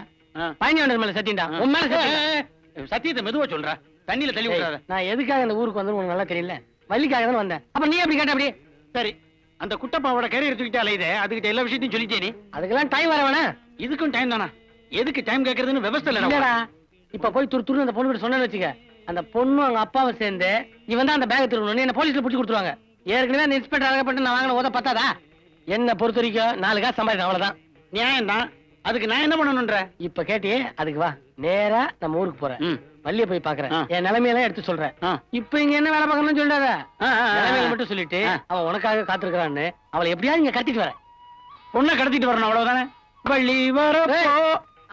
பயணியாளர் மேல சத்தியம்டா, உன் மேல சத்தியம். சத்தியத்தை மெதுவா சொல்ற, தண்ணியில தள்ளி விடாத. நான் எதுக்காக இந்த ஊருக்கு வந்து உனக்கு நல்லா தெரியல, வள்ளிக்காக தான் வந்தேன். அப்ப நீ எப்படி கேட்ட? அப்படி சரி. அந்த குட்டப்பாவோட கேரியர் தூக்கிட்டு அலையுதே, அதுக்கிட்ட எல்லா விஷயத்தையும் சொல்லிட்டே நீ. அதுக்கெல்லாம் டைம் வர வேணா? இதுக்கும் டைம் தானா? எதுக்கு டைம் கேட்கறதுன்னு விவசாய இல்லடா. இப்ப போய் துரு அந்த பொண்ணு கிட்ட சொன்னு வச்சுக்க, அந்த பொண்ணு அவங்க அப்பாவை சேர்ந்து இவன் தான் அந்த பேக் திருவணும் என்ன போலீஸ்ல பிடிச்சி கொடுத்துருவாங்க. ஏற்கனவே அந்த இன்ஸ்பெக்டர் அழகப்பட்டு நான் வாங்கின உத பத்தாதா? என்ன பொறுத்த வரைக்கும் 4 காசு சம்பாதிக்கணும், அவ்வளவுதான். நியாயம் தான். அதுக்கு நான் என்ன பண்ணணும்ன்ற? இப்ப கேட்டியே, அதுக்கு வா, நேரா நம்ம ஊருக்கு போறேன். வள்ளிய போய் பாக்குறேன், என் நிலைமையெல்லாம் எடுத்து சொல்றேன். இப்ப இங்க என்ன வேலை பார்க்கணும்னு சொல்லாத, நிலைமையில மட்டும் சொல்லிட்டு அவன் உனக்காக காத்திருக்கிறான்னு அவளை எப்படியாவது இங்க கடத்திட்டு வரேன். பொண்ணை கடத்திட்டு வரணும், அவ்வளவுதானே. வள்ளி வர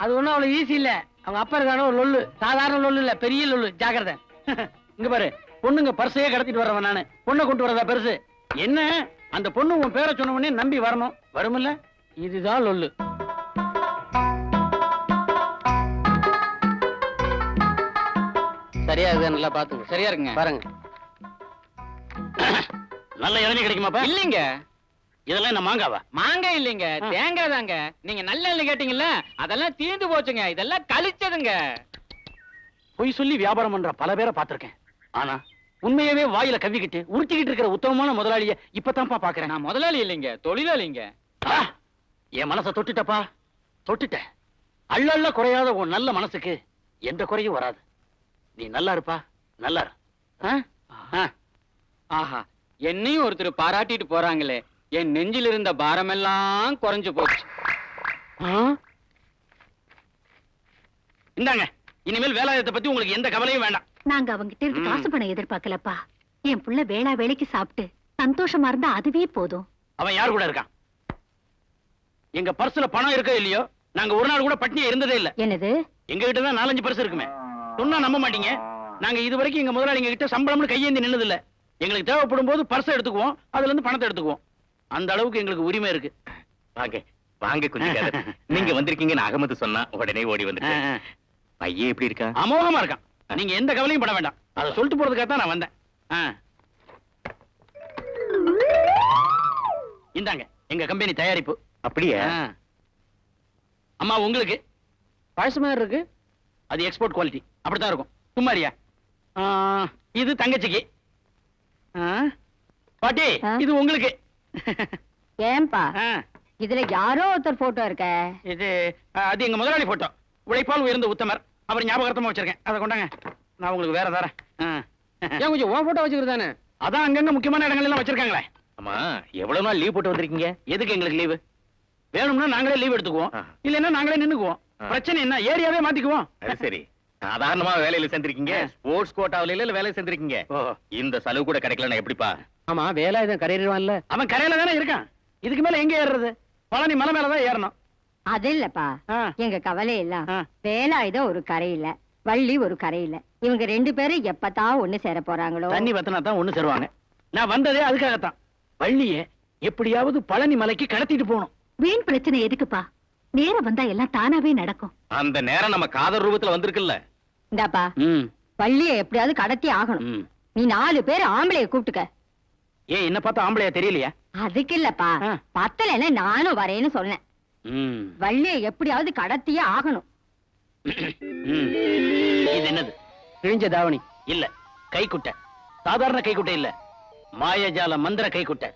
அது ஒண்ணும் அவ்வளவு ஈஸி இல்ல. அவங்க அப்பா இருக்கான ஒரு லொல்லு, சாதாரண லொல்லு இல்ல, பெரிய லொல்லு, ஜாக்கிரதை. இங்க பாரு, பொண்ணுங்க பர்சையே கடத்திட்டு வரவன் நானு, பொண்ணை கொண்டு வரதா பெருசு. என்ன, அந்த பொண்ணு உன் பேரை சொன்ன உடனே நம்பி வரணும், வருமில்ல? இதுதான் லொல்லு. சரியா இருக்கு நல்லா பாத்துங்க. சரியா இருக்குங்க. பாருங்க. நல்ல இளநீ கிடைக்குமாப்பா? இல்லைங்க, இதெல்லாம் என்ன மாங்காவா? மாங்காய் இல்லைங்க, தேங்காய் தாங்க. நீங்க நல்ல எண்ணெய் கேட்டீங்கல்ல, அதெல்லாம் தீர்ந்து போச்சுங்க. இதெல்லாம் கழிச்சதுங்க. பொய் சொல்லி வியாபாரம் பண்ற பல பேரை பார்த்திருக்கேன். ஆனா உண்மையவே வாயில கவ்விக்கிட்டு உருட்டிக்கிட்டு இருக்கிற உத்தமமான முதலாளிய இப்பதான்ப்பா பாக்குறேன். நான் முதலாளி இல்லைங்க, தொழிலாளிங்க. ஆ, என் மனசை தொட்டுட்டப்பா, தொட்டுட்ட. அள்ள குறையாத உன் நல்ல மனசுக்கு எந்த குறையும் வராது. நீ நல்லா இருப்பா, நல்லா இரு. ஆ? ஆ. ஆஹா, என்னையும் ஒருத்தர் பாராட்டிட்டு போறாங்களே, என் நெஞ்சில் இருந்த பாரமெல்லாம் குறைஞ்சு போச்சு. இந்தாங்க, இனிமேல் வேலாயுதத்தை பத்தி உங்களுக்கு எந்த கவலையும் வேண்டாம். நாங்க அவங்கிட்ட இருந்து காசு பணம் எதிர்பார்க்கலப்பா. என் புள்ள வேளா வேலைக்கு சாப்பிட்டு சந்தோஷமா இருந்தா அதுவே போதும். அவன் யார் கூட இருக்கான்? எங்க பர்சுல பணம் இருக்கோ இல்லையோ, நாங்க ஒரு நாள் கூட பட்னியா இருந்ததே இல்ல. என்னது? எங்க கிட்ட தான் 4-5 பர்ஸ் இருக்குமே. சொன்னா நம்ப மாட்டீங்க. நாங்க இது வரைக்கும் எங்க முதலாளி எங்க கிட்ட சம்பளம்னு கையேந்தி நின்னது இல்ல. எங்களுக்கு தேவைப்படும் போது பர்ஸ் எடுத்துக்குவோம், அதுல இருந்து பணத்தை எடுத்துக்குவோம். அந்த அளவுக்கு எங்களுக்கு உரிமை இருக்கு. வாங்க வாங்க கொஞ்சம் நீங்க வந்திருக்கீங்கன்னு அகமது சொன்னா உடனே ஓடி வந்துட்டேன். பையன் எப்படி இருக்கா? அமோகமா இருக்கான். நீங்க எந்த கவலையும் பட வேண்டாம். அதை சொல்லிட்டு போறதுக்காக தான் நான் வந்தேன். இந்தாங்க எங்க கம்பெனி தயாரிப்பு. அப்படியே? அம்மா உங்களுக்கு பழசு மாதிரி இருக்கு. அது எக்ஸ்போர்ட் குவாலிட்டி, அப்படித்தான் இருக்கும். சும்மாரியா? இது தங்கச்சிக்கு. பாட்டி இது உங்களுக்கு. ஏன்பா இதுல யாரோ ஒருத்தர் போட்டோ இருக்க? இது அது எங்க முதலாளி போட்டோ. உழைப்பால் உயர்ந்த உத்தமர். அவர் ஞாபகார்த்தமா வச்சிருக்கேன். அதை கொண்டாங்க, நான் உங்களுக்கு வேற தரேன். ஏன் கொஞ்சம் உன் போட்டோ வச்சுக்கிறது தானே? அதான் அங்கங்க முக்கியமான இடங்கள் எல்லாம் வச்சிருக்காங்களே. ஆமா, எவ்வளவு நாள் லீவ் போட்டு வந்திருக்கீங்க? எதுக்கு எங்களுக்கு லீவு? வேணும்னா நாங்களே லீவ் எடுத்துக்குவோம், இல்லன்னா நாங்களே நின்னுக்குவோம். பிரச்சனை என்ன, ஏரியாவே மாத்திக்குவோம். அது சரி, சாதாரணமா வேலையில சேர்ந்திருக்கீங்க. ஸ்போர்ட்ஸ் கோட்டாவில இல்ல வேலையில சேர்ந்திருக்கீங்க. இந்த செலவு கூட கிடைக்கலன்னா எப்படிப்பா? ஆமா, வேலாயுதம் கரையிடுவான்ல. அவன் கரையில தானே இருக்கான். இதுக்கு மேல எங்க ஏறுறது? பழனி மலை மேலதான் ஏறணும். அது இல்லப்பா, எங்க கவலை எல்லாம் வேலாயுதம் ஒரு கரையில, வள்ளி ஒரு கரையில. இவங்க 2 பேரும் எப்பதான் ஒண்ணு சேர போறாங்களோ. தண்ணி வத்தினா தான் ஒண்ணு சேருவாங்க. நான் வந்ததே அதுக்காகத்தான். வள்ளிய எப்படியாவது பழனி மலைக்கு கடத்திட்டு போகணும். வீண் பிரச்சனை எதுக்குப்பா? நேரம் வந்தா எல்லாம் தானாவே நடக்கும். அந்த நேரம் நம்ம காதல் ரூபத்துல வந்திருக்குல்ல. இந்தாப்பா, வள்ளிய எப்படியாவது கடத்தி ஆகணும். நீ 4 பேர் ஆம்பளைய கூப்பிட்டுக்க. ஏன் என்ன பார்த்தா ஆம்பளையா தெரியலையா? அதுக்கு இல்லப்பா, பத்தலைன்னு நானும் வரேன்னு சொன்னேன். வள்ளிய எப்படியாவது கடத்தியே ஆகணும். இது என்னது? கிழிஞ்ச தாவணி இல்ல, கைக்குட்டை. சாதாரண கைக்குட்டை இல்ல, மாயஜால மந்திர கைக்குட்டை.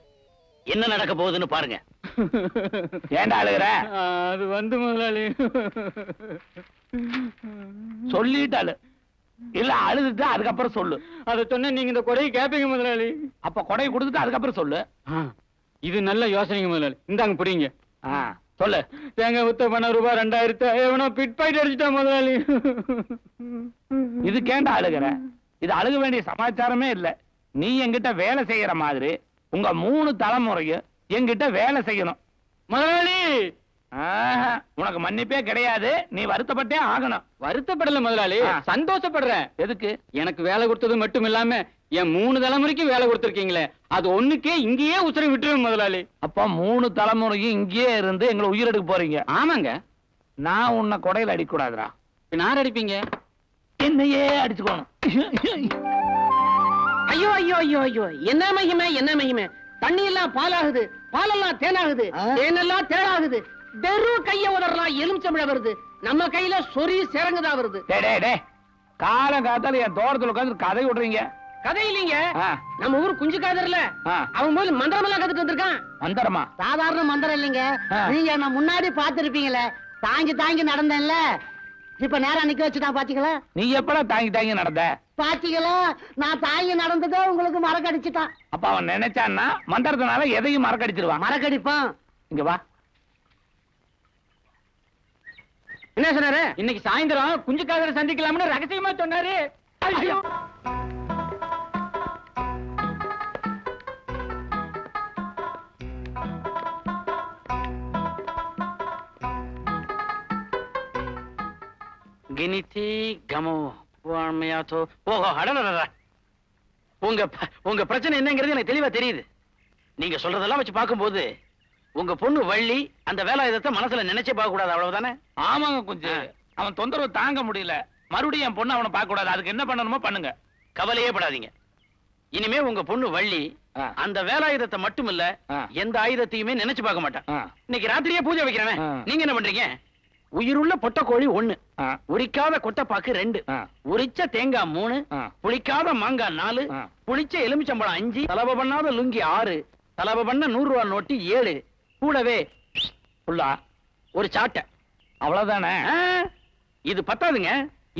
என்ன நடக்க போகுதுன்னு பாருங்க. ஏண்டா அழுகுற? அது வந்து முதலாளி சொல்லிட்டாளு இல்ல, அழுதுட்டு அதுக்கப்புறம் சொல்லு. அதை சொன்ன நீங்க இந்த கொடையை கேப்பீங்க முதலாளி. அப்ப கொடையை கொடுத்துட்டு அதுக்கப்புறம் சொல்லு. இது நல்ல யோசனைங்க முதலாளி. இந்தாங்க புரியுங்க. சொல்லு. தேங்காய் வித்த பணம் ரூபாய் 2000 எவனோ பிட் பாயிண்ட் அடிச்சுட்டான் முதலாளி. இது கேண்டா அழுகுற? இது அழுக வேண்டிய சமாச்சாரமே இல்ல. நீ என்கிட்ட வேலை செய்யற மாதிரி உங்க 3 தலைமுறையும் என்கிட்ட வேலை செய்யணும் முதலாளி. உனக்கு மன்னிப்பே கிடையாது. நீ வருத்தப்பட்டே ஆகணும். வருத்தப்படல முதலாளி, சந்தோஷப்படுறேன். எதுக்கு? எனக்கு வேலை கொடுத்தது மட்டும் இல்லாம என் 3 தலைமுறைக்கு வேலை கொடுத்திருக்கீங்களே, அது ஒண்ணுக்கே இங்கேயே உசுரை விட்டுருவேன் முதலாளி. அப்ப 3 தலைமுறையும் இங்கேயே இருந்து எங்களை உயிரெடுக்க போறீங்க? ஆமாங்க. நான் உன்னை கொடையில அடிக்க கூடாதுடா. யார் அடிப்பீங்க? என்னையே அடிச்சுக்கணும். ஐயோ ஐயோ ஐயோ ஐயோ, என்ன மகிமை என்ன மகிமை! தண்ணி எல்லாம் பாலாகுது, பாலெல்லாம் தேனாகுது, தேனெல்லாம் தேனாகுது. வெறும் கைய உதறலாம் எலுமிச்சம்பழ வருது. நம்ம கையில சொறி சிறங்குதா வருது. காலம் காத்தால என் தோட்டத்துல உட்காந்து கதை விடுறீங்க. கதை இல்லீங்க, நம்ம ஊர் குஞ்சு காதர்ல அவன் போய் மந்திரம் எல்லாம் கத்துட்டு வந்திருக்கான். மந்திரமா? சாதாரண மந்திரம் இல்லைங்க. நீங்க நான் முன்னாடி பாத்துருப்பீங்களே, தாங்கி தாங்கி நடந்தேன்ல. இப்ப நேரா நிக்க வச்சுட்டான் பாத்தீங்களா? நீ எப்படா தாங்கி தாங்கி நடந்த? பாத்தீங்களா, நான் தாங்கி நடந்ததே உங்களுக்கு மறக்கடிச்சுட்டான். அப்ப அவன் நினைச்சான்னா மந்திரத்தினால எதையும் மறக்கடிச்சிருவான். மறக்கடிப்பான். இங்க வா. என்ன சொன்னாரு? இன்னைக்கு சாயந்தரம் குஞ்சுக்காதரை சந்திக்கலாம்னு ரகசியமா சொன்னாரு. ஐயோ, கினிதி கமோ வார்மையாதோ. ஓஹோ, அடடடடா. உங்க பிரச்சனை என்னங்கிறது எனக்கு தெளிவா தெரியுது. நீங்க சொல்றதெல்லாம் வச்சு பார்க்கும்போது உங்க பொண்ணு வள்ளி அந்த வேலாயுதத்தை மனசுல நினைச்சே பார்க்க கூடாது, அவ்வளவுதானே? ஆமாங்க குஞ்சு, அவன் தொந்தரவு தாங்க முடியல. மறுபடியும் என் பொண்ணு அவனை பார்க்க கூடாது. அதுக்கு என்ன பண்ணணுமோ பண்ணுங்க. கவலையே படாதீங்க. இனிமே உங்க பொண்ணு வள்ளி ஆ. அந்த வேலாயுதத்தை மட்டும் இல்ல ஆ. எந்த ஆயுதத்தையுமே நினைச்சு பார்க்க மாட்டான். ஆ. இன்னைக்கு ராத்திரியே பூஜை வைக்கிறேன். ஆ. நீங்க என்ன பண்றீங்க? உயிருள்ள பொட்டக்கோழி 1, ஆ. உரிக்காத கொட்டைப்பாக்கு 2, ஆ. உரிச்ச தேங்காய் 3, ஆ. புளிக்காத மாங்காய் 4, ஆ. புளிச்ச எலுமிச்சம்பழம் 5, தலவ பண்ணாத லுங்கி 6, தலவ பண்ண 100 ரூபாய் நோட்டு 7, கூடவே புள்ளா ஒரு சாட்டை. அவ்வளவுதானே? ஆ, இது பத்தாதுங்க.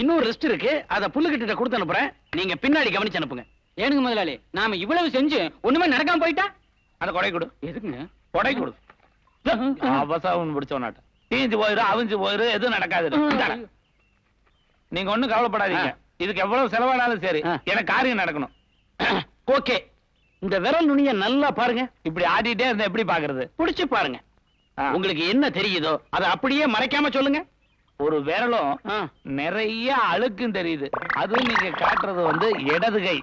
இன்னொரு லிஸ்ட் இருக்கு. அத புல்லுகிட்ட கொடுத்து அனுப்புறேன். நீங்க பின்னாடி கவனிச்சு அனுப்புங்க. ஏனுங்க முதலாளி, நாம இவ்வளவு செஞ்சு ஒண்ணுமே நடக்காம போயிட்டா? அந்த கொடை கொடு. எதுக்குங்க? கொடை கொடு. அவசரம் பிடிச்சவனாட்ட தீஞ்சு போயிரு, அவிஞ்சு போயிரு, எதுவும் நடக்காது. இந்தாடா. நீங்க ஒண்ணும் கவலைப்படாதீங்க. இதுக்கு எவ்வளவு செலவானாலும் சரி, எனக்கு காரியம் நடக்கணும். ஓகே. இந்த விரல் நுனிய நல்லா பாருங்க. இப்படி ஆடிட்டே இருந்தா எப்படி பாக்குறது? புடிச்சு பாருங்க. ஆ. உங்களுக்கு என்ன தெரியுதோ அதை அப்படியே மறைக்காம சொல்லுங்க. ஒரு விரலும் ஆ. நிறைய அழுக்கும் தெரியுது. அது நீங்க காட்டுறது வந்து இடது கை.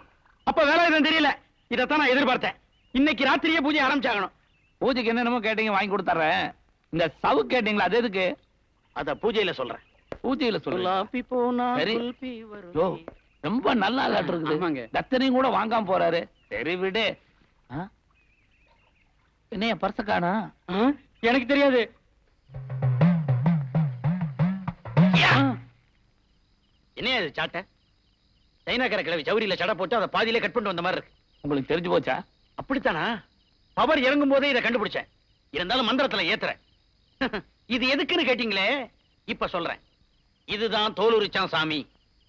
அப்ப வேலாயுதம் தெரியல. இதத்தான் நான் எதிர்பார்த்தேன். இன்னைக்கு ராத்திரியே பூஜை ஆரம்பிச்சாகணும். பூஜைக்கு என்னென்னமோ கேட்டீங்க, வாங்கி கொடுத்துறேன். இந்த சவு கேட்டீங்களா, அது எதுக்கு? அத பூஜையில சொல்றேன். பூஜையில சொல்லுங்க. சரி. யோ, ரொம்ப நல்லா ஆளாட்டு இருக்குது. ஆமாங்க. தத்தனையும் கூட வாங்காம போறாரு. சரி விடு. ஆ? என்ன என் பர்ச காணா? எனக்கு தெரியாது. என்ன இது சாட்டை? சைனாக்கார கிழவி ஜவுரியில சடை போட்டு அதை பாதியிலே கட் பண்ணிட்டு வந்த மாதிரி இருக்கு. உங்களுக்கு தெரிஞ்சு போச்சா? அப்படித்தானா? பவர் இறங்கும் போதே இதை கண்டுபிடிச்சேன். இருந்தாலும் மந்திரத்துல ஏத்துறேன். இது எதுக்குன்னு கேட்டீங்களே, இப்ப சொல்றேன். இதுதான் தோலுரிச்சான் சாமி.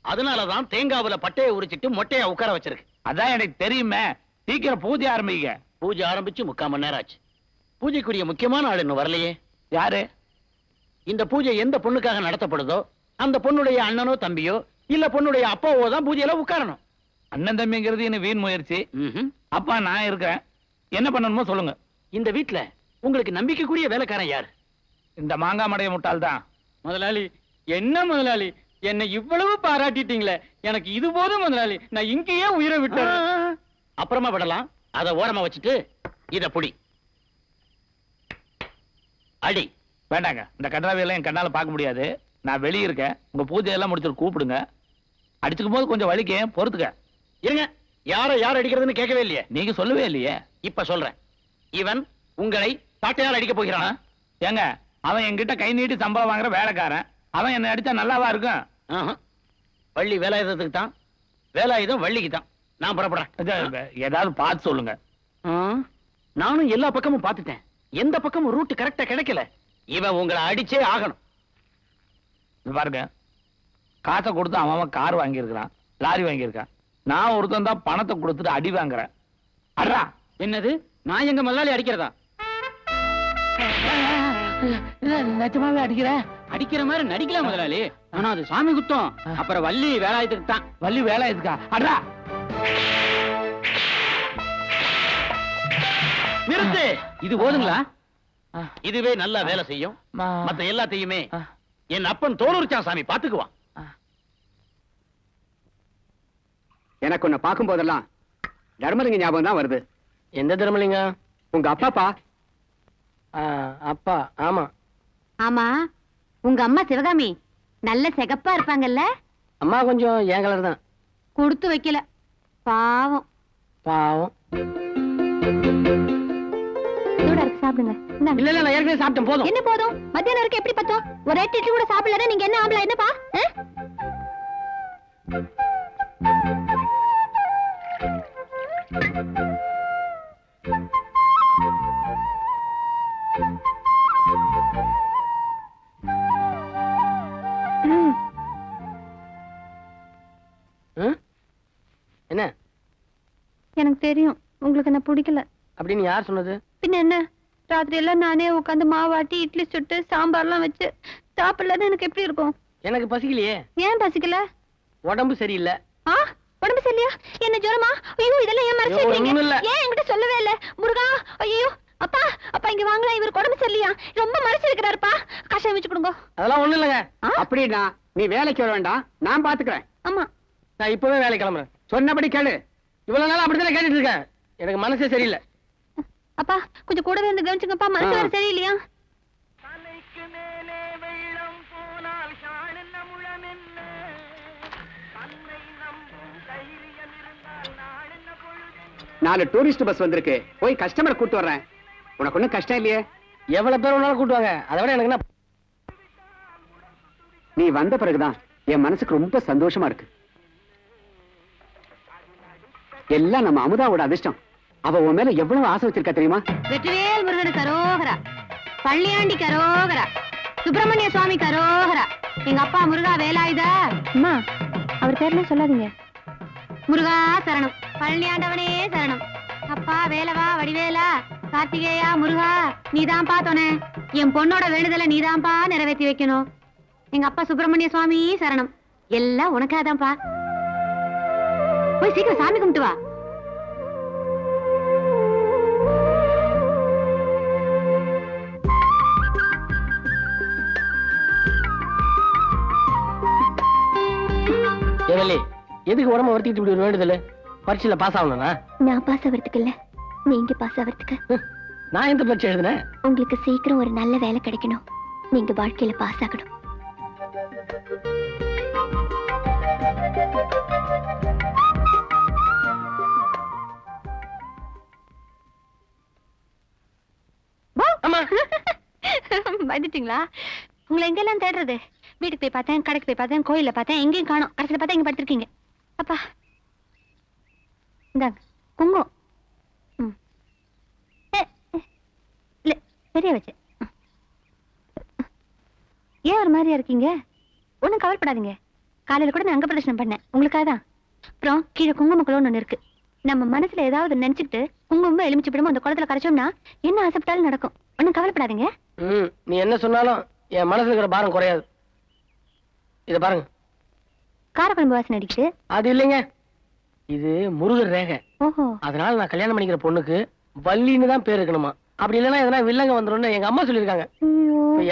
அதனாலதான் தேங்காவுல பட்டையை உரிச்சிட்டு மொட்டையா உட்கார வச்சிருக்கு. அதான் எனக்கு தெரியுமே. சீக்கிரம் பூஜை ஆரம்பிங்க. பூஜை ஆரம்பிச்சு 3/4 மணி நேரம் ஆச்சு. பூஜைக்குரிய முக்கியமான ஆள் இன்னும் வரலையே. யாரு? இந்த பூஜை எந்த பொண்ணுக்காக நடத்தப்படுதோ அந்த பொண்ணுடைய அண்ணனோ தம்பியோ இல்ல பொண்ணுடைய அப்பாவோ தான் பூஜையில உட்காரணும். அண்ணன் தம்பிங்கிறது என்ன வீண் முயற்சி. ம்ஹும். அப்பா நான் இருக்கேன். என்ன பண்ணணுமோ சொல்லுங்க. இந்த வீட்ல உங்களுக்கு நம்பிக்கைக்குரிய வேலைக்காரன் யார்? இந்த மாங்காய் மடைய முட்டாள் தான். முதலாளி, என்ன முதலாளி, என்னை இவ்வளவு பாராட்டிட்டீங்களே, எனக்கு இது போதும் முதலாளி. நான் இங்கேயே உயிரை விட்டேன். அப்புறமா விடலாம். அத ஓரமா வச்சுட்டு இத புடி அடி. வேண்டாங்க, இந்த கன்றாவியெல்லாம் என் கண்ணால பார்க்க முடியாது. நான் வெளியே இருக்கேன். உங்க பூஜையெல்லாம் முடிச்சுட்டு கூப்பிடுங்க. அடிச்சுக்கும் போது கொஞ்சம் வலிக்கேன், பொறுத்துக்க. இருங்க. யார் அடிக்கிறதுன்னு கேட்கவே இல்லையே. நீங்க சொல்லவே இல்லையே. இப்ப சொல்றேன். இவன் உங்களை சாட்டையால் அடிக்க போகிறான். ஏங்க, அவன் என்கிட்ட கை நீட்டி சம்பளம் வாங்குற வேலைக்காரன். அவன் என்ன அடிச்சா நல்லாவா இருக்கும்? ஆஹா. வள்ளி வேலாயுதத்துக்கு தான், வேலாயுதம் வள்ளிக்கு தான். நான் புறப்படுறேன். ஏதாவது பார்த்து சொல்லுங்க. நானும் எல்லா பக்கமும் பார்த்துட்டேன். எந்த பக்கமும் ரூட் கரெக்டா கிடைக்கல. இவன் உங்களை அடிச்சே ஆகணும். இது பாருங்க, காசை கொடுத்து அவன் கார் வாங்கியிருக்கிறான், லாரி வாங்கியிருக்கான். நான் ஒருத்தன் தான் பணத்தை கொடுத்துட்டு அடி வாங்குறேன். அட்ரா. என்னது? நான் எங்க முதலாளி அடிக்கிறதா? நிஜமாவே அடிக்கிறேன். அடிக்கிற மாதிரி நடிக்கலாம் முதலாளி. ஆனா அது சாமி குத்தம். அப்புறம் வள்ளி வேலாயுதத்துக்கு தான். வள்ளி வேலை இருக்கா? அட்ரா. நிறுத்து. இது போதுங்களா? இதுவே நல்லா வேலை செய்யும். மா- மத்த எல்லாத்தையுமே என் அப்பன் தோலுரிச்சான் சாமி பாத்துக்குவான். எனக்கு உன்னை பார்க்கும் போதெல்லாம் தர்மலிங்க ஞாபகம் தான் வருது. எந்த தர்மலிங்க? உங்க அப்பாப்பா. அப்பா. ஆமா. ஆமா, உங்க அம்மா சிவகாமி நல்ல சிகப்பா இருப்பாங்கல்ல? அம்மா கொஞ்சம் என் கலர் தான். கொடுத்து வைக்கல, பாவம். பாவம். சூடா இருக்கு, சாப்பிடுங்க. இந்தாங்க. இல்ல நான் ஏற்கனவே சாப்பிட்டேன். போதும். என்ன போதும்? மத்தியானம் வரைக்கும் எப்படி பத்தோம்? ஒரு இட்லி கூட சாப்பிடல. நீங்க என்ன ஆம்பளை? என்னப்பா? என்ன எனக்கு தெரியும் உங்களுக்கு என்ன பிடிக்கல அப்படின்னு யார் சொன்னது? பின்ன என்ன, ராத்திரி எல்லாம் நானே உட்காந்து மாவாட்டி இட்லி சுட்டு சாம்பார்லாம் வச்சு சாப்பிடலன்னு எனக்கு எப்படி இருக்கும்? எனக்கு பசிக்கலையே. ஏன் பசிக்கல? உடம்பு சரியில்லை. ஆ, உடம்பு சரியா? என்ன ஜுரமா? ஐயோ, இதெல்லாம் ஏன் மறைச்சு வைக்கிறீங்க? ஒண்ணும் இல்ல. ஏன் என்கிட்ட சொல்லவே இல்ல? முருகா, ஐயோ, அப்பா, அப்பா இங்க வாங்கலாம். இவருக்கு உடம்பு சரியில்லையா? ரொம்ப மறைச்சு வைக்கிறாருப்பா. கஷாயம் வச்சு கொடுங்க. அதெல்லாம் ஒண்ணும் இல்லைங்க. அப்படின்னா நீ வேலைக்கு வர வேண்டாம், நான் பாத்துக்கிறேன். ஆமா, நான் இப்பவே வேலை கிளம்புறேன். சொன்னபடி கேளு. இவ்வளவு நாள் அப்படித்தானே கேட்டுட்டு இருக்கேன். எனக்கு மனசே சரியில்லை. அப்பா கொஞ்சம் கூடவே இருந்து கவனிச்சுங்கப்பா. மனசு வேற சரியில்லையா? தலைக்கு மேலே வெள்ளம் போனால் ஷாளென்ன முழமென்ன 4 டூரிஸ்ட் பஸ் வந்திருக்கு, போய் கஸ்டமரை கூட்டு வர்றேன். உனக்கு ஒண்ணும் கஷ்டம் இல்லையே? எவ்வளவு பேர் வேணாலும் கூட்டுவாங்க, அதை விட எனக்கு என்ன. நீ வந்த பிறகுதான் என் மனசுக்கு ரொம்ப சந்தோஷமா இருக்கு. எல்லாம் நம்ம அமுதாவோட அதிர்ஷ்டம். அவ உன் மேல எவ்வளவு ஆசை வச்சிருக்கா தெரியுமா? வெற்றிவேல் முருகனுக்கு அரோகரா, பள்ளியாண்டிக்கு அரோகரா, சுப்பிரமணிய சுவாமிக்கு அரோகரா. எங்க அப்பா முருகா வேலாயுதா. அம்மா, அவர் பேர்லாம் சொல்லாதீங்க. முருகா சரணம், பழனியாண்டவனே சரணம். அப்பா வேலவா வடிவேலா கார்த்திகேயா முருகா, நீதான்ப்பா தோணே. என் பொண்ணோட வேண்டுதலை நீதான்ப்பா நிறைவேற்றி வைக்கணும். எங்க அப்பா சுப்பிரமணிய சுவாமி சரணம். எல்லாம் உனக்காதான்ப்பா. போய் சீக்கிரம் சாமி கும்பிட்டு வா. எதுக்கு உடம்ப வருத்திட்டு இப்படி ஒரு வேண்டுதல்? பரீட்சையில பாஸ் ஆகணும்னா? நான் பாஸ் ஆகிறதுக்கு இல்ல, நீங்க பாஸ் ஆகிறதுக்கு. நான் எந்த பரீட்சை எழுதுனேன்? உங்களுக்கு சீக்கிரம் ஒரு நல்ல வேலை கிடைக்கணும், நீங்க வாழ்க்கையில பாஸ் ஆகணும். வந்துட்டீங்களா? உங்களை எங்கெல்லாம் தேடுறது? வீட்டுக்கு போய் பார்த்தேன், கடைக்கு போய் பார்த்தேன், கோயில்ல பார்த்தேன், எங்கேயும் காணோம். கடைசியில பார்த்தா இங்க படுத்திருக்கீங்க. அப்பா இந்தாங்க குங்குமம். இல்ல சரியா வச்சு. ஏன் ஒரு மாதிரியா இருக்கீங்க? ஒண்ணும் கவலைப்படாதீங்க. காலையில கூட நான் அங்க பிரதர்ஷனம் பண்ணேன் உங்களுக்காக தான். அப்புறம் கீழே குங்குமக்குளம்னு ஒண்ணு இருக்கு. நம்ம மனசுல ஏதாவது நினைச்சுட்டு குங்குமம் எலுமிச்சு விடமோ அந்த குளத்துல கரைச்சோம்னா என்ன ஆசைப்பட்டாலும் நடக்கும். ஒண்ணும் கவலைப்படாதீங்க. நீ என்ன சொன்னாலும் என் மனசுல இருக்கிற பாரம் குறையாது. இத பாருங்க, காரக்குழம்பு வாசனை அடிக்குது. அது இல்லைங்க, இது முருகர் ரேகை. ஓஹோ, அதனால நான் கல்யாணம் பண்ணிக்கிற பொண்ணுக்கு வள்ளின்னு தான் பேர் இருக்கணுமா. அப்படி இல்லைன்னா எதனா வில்லங்க வந்துடும் எங்க அம்மா சொல்லியிருக்காங்க.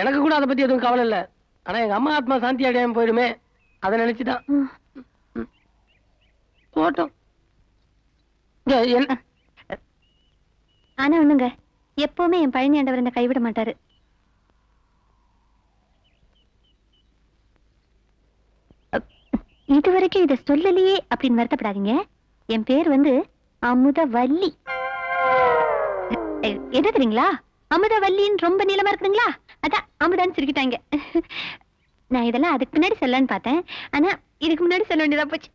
எனக்கு கூட அதை பத்தி எதுவும் கவலை இல்ல. ஆனா எங்க அம்மா ஆத்மா சாந்தி அடையாம போயிடுமே, அதை நினைச்சுதான். போட்டோம். ஆனா ஒண்ணுங்க, எப்பவுமே என் பழனி ஆண்டவர் என்ன கைவிட மாட்டாரு. இதுவரைக்கும் இத சொல்லலையே அப்படின்னு வருத்தப்படாதீங்க. என் பேர் வந்து அமுதவல்லி. என்ன தெரியுங்களா? அமுதவல்லின்னு ரொம்ப நீளமா இருக்குதுங்களா, அதான் அமுதான்னு சிரிக்கிட்டாங்க. நான் இதெல்லாம் அதுக்கு முன்னாடி சொல்லலான்னு பார்த்தேன், ஆனா இதுக்கு முன்னாடி சொல்ல வேண்டியதா போச்சு.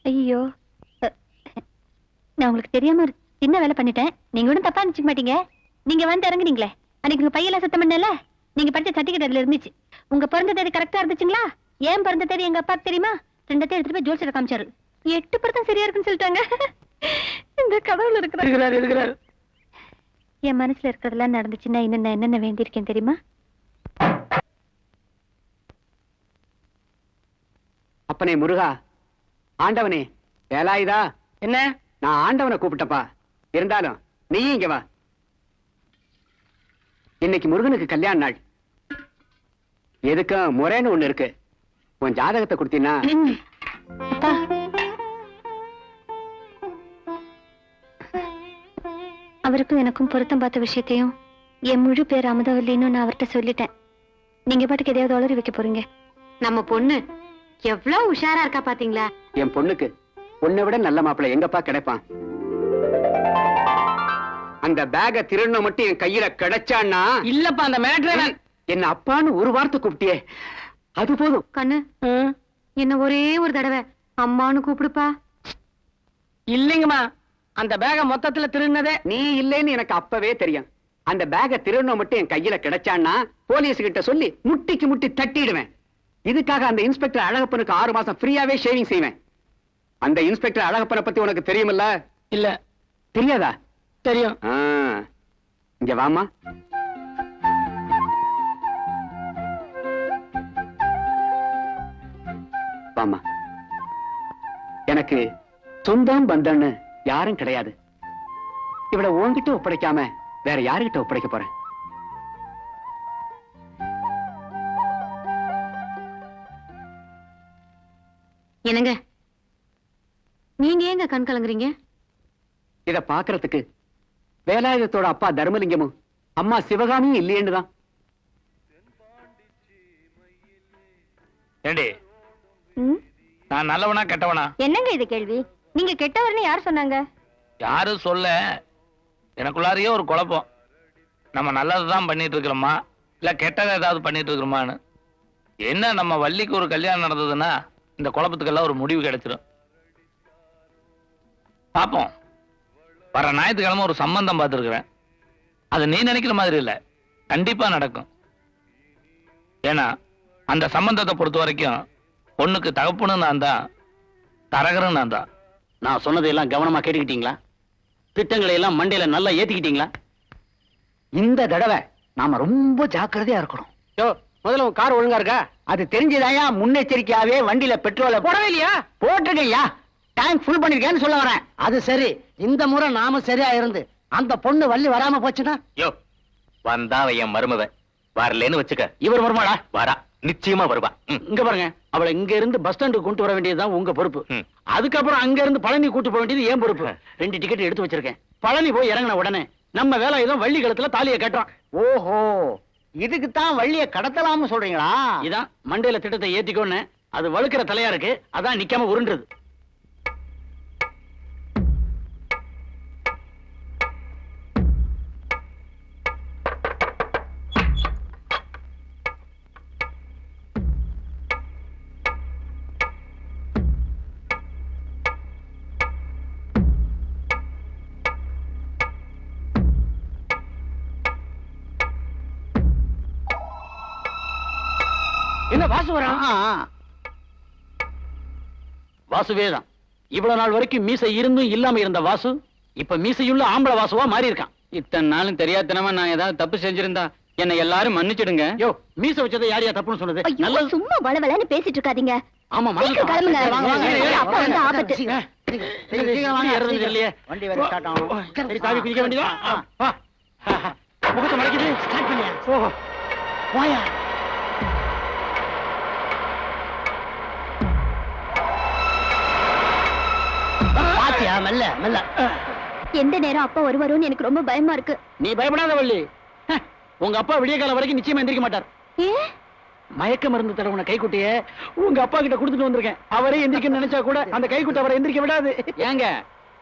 ஐயோ, நான் உங்களுக்கு தெரியாம ஒரு சின்ன வேலை பண்ணிட்டேன். நீங்க ஒன்றும் தப்பா நினைச்சுக்க மாட்டீங்க. நீங்க வந்து இறங்குனீங்களே அன்னைக்கு உங்க பையெல்லாம் சுத்தம் பண்ணல, நீங்க படிச்ச சர்டிபிகேட் அதுல இருந்துச்சு. உங்க பிறந்த தேதி கரெக்டா இருந்துச்சுங்களா? ஏன் பிறந்த தேதி எங்க அப்பா தெரியுமா? 2 எடுத்துட்டு போய் ஜோல்சியர் காமிச்சாரு. 8% சரியா இருக்குன்னு சொல்லிட்டாங்க. இந்த கடவுள் இருக்கிறார். என் மனசுல இருக்கிறதெல்லாம் நடந்துச்சுன்னா இன்னும் நான் என்னென்ன வேண்டியிருக்கேன் தெரியுமா? அப்பனே முருகா, ஆண்டவனே வேலாயுதா. என்ன? நான் ஆண்டவனை கூப்பிட்டப்பா. இருந்தாலும் நீ இங்க வா. இன்னைக்கு முருகனுக்கு கல்யாண நாள். எதுக்கும் முறைன்னு ஒண்ணு இருக்கு. உன் ஜாதகத்தை கொடுத்தீன்னா. அவருக்கும் எனக்கும் பொருத்தம் பார்த்த விஷயத்தையும் என் முழு பேர் அமுதவல்லின்னு நான் அவர்கிட்ட சொல்லிட்டேன். நீங்க பாட்டுக்கு எதையாவது உளறி வைக்க போறீங்க. நம்ம பொண்ணு எவ்வளவு உஷாரா இருக்கா பாத்தீங்களா? என் பொண்ணுக்கு உன்னை விட நல்ல மாப்பிள்ளை எங்கப்பா கிடைப்பான்? அந்த பேக திருண்ண மட்டும் என் கையில கிடைச்சான்னா. இல்லப்பா, அந்த மேட்ரு என்ன அப்பான்னு ஒரு வார்த்தை கூப்பிட்டியே, அது போதும். கண்ணு, என்ன ஒரே ஒரு தடவை அம்மானு கூப்பிடுப்பா. இல்லைங்கம்மா, அந்த பேக மொத்தத்துல திருநதே நீ இல்லைன்னு எனக்கு அப்பவே தெரியும். அந்த பேக திருண்ண மட்டும் என் கையில கிடைச்சான்னா போலீஸ் கிட்ட சொல்லி முட்டிக்கு முட்டி தட்டிடுவேன். இதுக்காக அந்த இன்ஸ்பெக்டர் அழகப்பனுக்கு 6 மாசம் ஃப்ரீயாவே ஷேவிங் செய்வேன். அந்த இன்ஸ்பெக்டர் அழகப்பனை பத்தி உனக்கு தெரியுமில்ல? இல்ல. தெரியாதா? தெரியும். இங்க வாமா. வாமா. எனக்கு சொந்தம் பந்தம்னு யாரும் கிடையாது. இவளை உன்கிட்ட ஒப்படைக்காம வேற யாருகிட்ட ஒப்படைக்க போறேன்? என்னங்க நீங்க ஏங்க கண் கலங்குறீங்க? இத பாக்குறதுக்கு வேலாயுதத்தோட அப்பா தர்மலிங்கமும் அம்மா சிவகாமியும் இல்லையேன்னு தான். ஏண்டி ம்? நான் நல்லவனா கெட்டவனா? என்னங்க இது கேள்வி? நீங்க கெட்டவர்னு யார் சொன்னாங்க? யாரும் சொல்ல, எனக்குள்ளாரையே ஒரு குழப்பம். நம்ம நல்லதுதான் பண்ணிட்டு இருக்கிறோமா இல்ல கெட்டதை ஏதாவது பண்ணிட்டு இருக்கிறோமான்னு. என்ன நம்ம வள்ளிக்கு ஒரு கல்யாணம் நடந்ததுன்னா இந்த குழப்பத்துக்கெல்லாம் ஒரு முடிவு கிடைச்சிடும். பாப்போம். வர ஞாயிற்றுக்கிழமை ஒரு சம்பந்தம் பார்த்துருக்கிறேன். அது நீ நினைக்கிற மாதிரி இல்ல, கண்டிப்பா நடக்கும். ஏன்னா அந்த சம்பந்தத்தை பொறுத்த வரைக்கும் பொண்ணுக்கு தகப்பனு நான் தான், தரகரும் நான் தான். நான் சொன்னதையெல்லாம் கவனமா கேட்டுக்கிட்டீங்களா? திட்டங்களை எல்லாம் மண்டையில நல்லா ஏத்திக்கிட்டீங்களா? இந்த தடவை நாம ரொம்ப ஜாக்கிரதையா இருக்கணும். யோ, முதல்ல உன் கார் ஒழுங்கா இருக்கா? அது தெரிஞ்சுதாயா முன்னெச்சரிக்கையாவே வண்டியில பெட்ரோலை போடவே இல்லையா? போட்டிருக்கையா, டேங்க் ஃபுல் பண்ணிருக்கேன்னு சொல்ல வரேன். அது சரி, இந்த முறை நாம சரியா இருந்து அந்த பொண்ணு வள்ளி வராம போச்சுன்னா? யோ, வந்தா அவ என் மருமவ, வரலன்னு வச்சுக்க. இவர் வருமாடா? வரா, நிச்சயமா வருவா. இங்க பாருங்க, அவளை இங்க இருந்து பஸ் ஸ்டாண்டுக்கு கொண்டு வர வேண்டியதுதான் உங்க பொறுப்பு. ம். அதுக்கப்புறம் அங்க இருந்து பழனி கூட்டு போக வேண்டியது ஏன் பொறுப்பு. 2 டிக்கெட் எடுத்து வச்சிருக்கேன். பழனி போய் இறங்கின உடனே நம்ம வேலை ஏதோ வள்ளி கழுத்துல தாலியை கட்டுறோம். ஓஹோ, இதுக்கு தான் வள்ளிய கடத்தலாம்னு சொல்றீங்களா? இதான் மண்டையில திட்டத்தை ஏத்திக்கோன்னு. அது வழுக்கிற தலையா இருக்கு, அதான் நிக்காம உருண்டுறது. என்ன வாசு வரா? வாசுவே தான். இவ்வளவு நாள் வரைக்கும் மீசை இருந்தும் இல்லாம இருந்த வாசு இப்ப மீசையுள்ள ஆம்பளை வாசுவா மாறி இருக்கான். இத்தனை நாளும் தெரியாதனமா நான் ஏதாவது தப்பு செஞ்சிருந்தா என்னை எல்லாரும் மன்னிச்சிடுங்க. யோ, மீசை வச்சதை யாரையா தப்புன்னு சொன்னது? ஐயோ, நல்லது. சும்மா வளவலன்னு பேசிட்டு இருக்காதீங்க. ஆமா, சீக்கிரம் கிளம்புங்க. வாங்க, வாங்க. அப்பா வந்து ஆபத்து. சீக்கிரம் வாங்க, ஏறுறது தெரியலையே. வண்டி வேற ஸ்டார்ட் ஆகும். சரி, சாவி குதிக்க வேண்டியதா? வா. முகத்தை மறைக்குது. ஸ்டார்ட் பண்ணியா? ஓ, போயா. பாத்தியா, மெல்ல மெல்ல. எந்த நேரம் அப்பா வருவாரோன்னு எனக்கு ரொம்ப பயமா இருக்கு. நீ பயப்படாத வள்ளி. உங்க அப்பா விடிய காலம் வரைக்கும் நிச்சயமா எந்திரிக்க மாட்டார். ஏ, மயக்க மருந்து தடவுன கைக்குட்டைய உங்க அப்பா கிட்ட கொடுத்துட்டு வந்திருக்கேன். அவரே எந்திரிக்க நினைச்சா கூட அந்த கைக்குட்டை அவரை எந்திரிக்க விடாது. ஏங்க,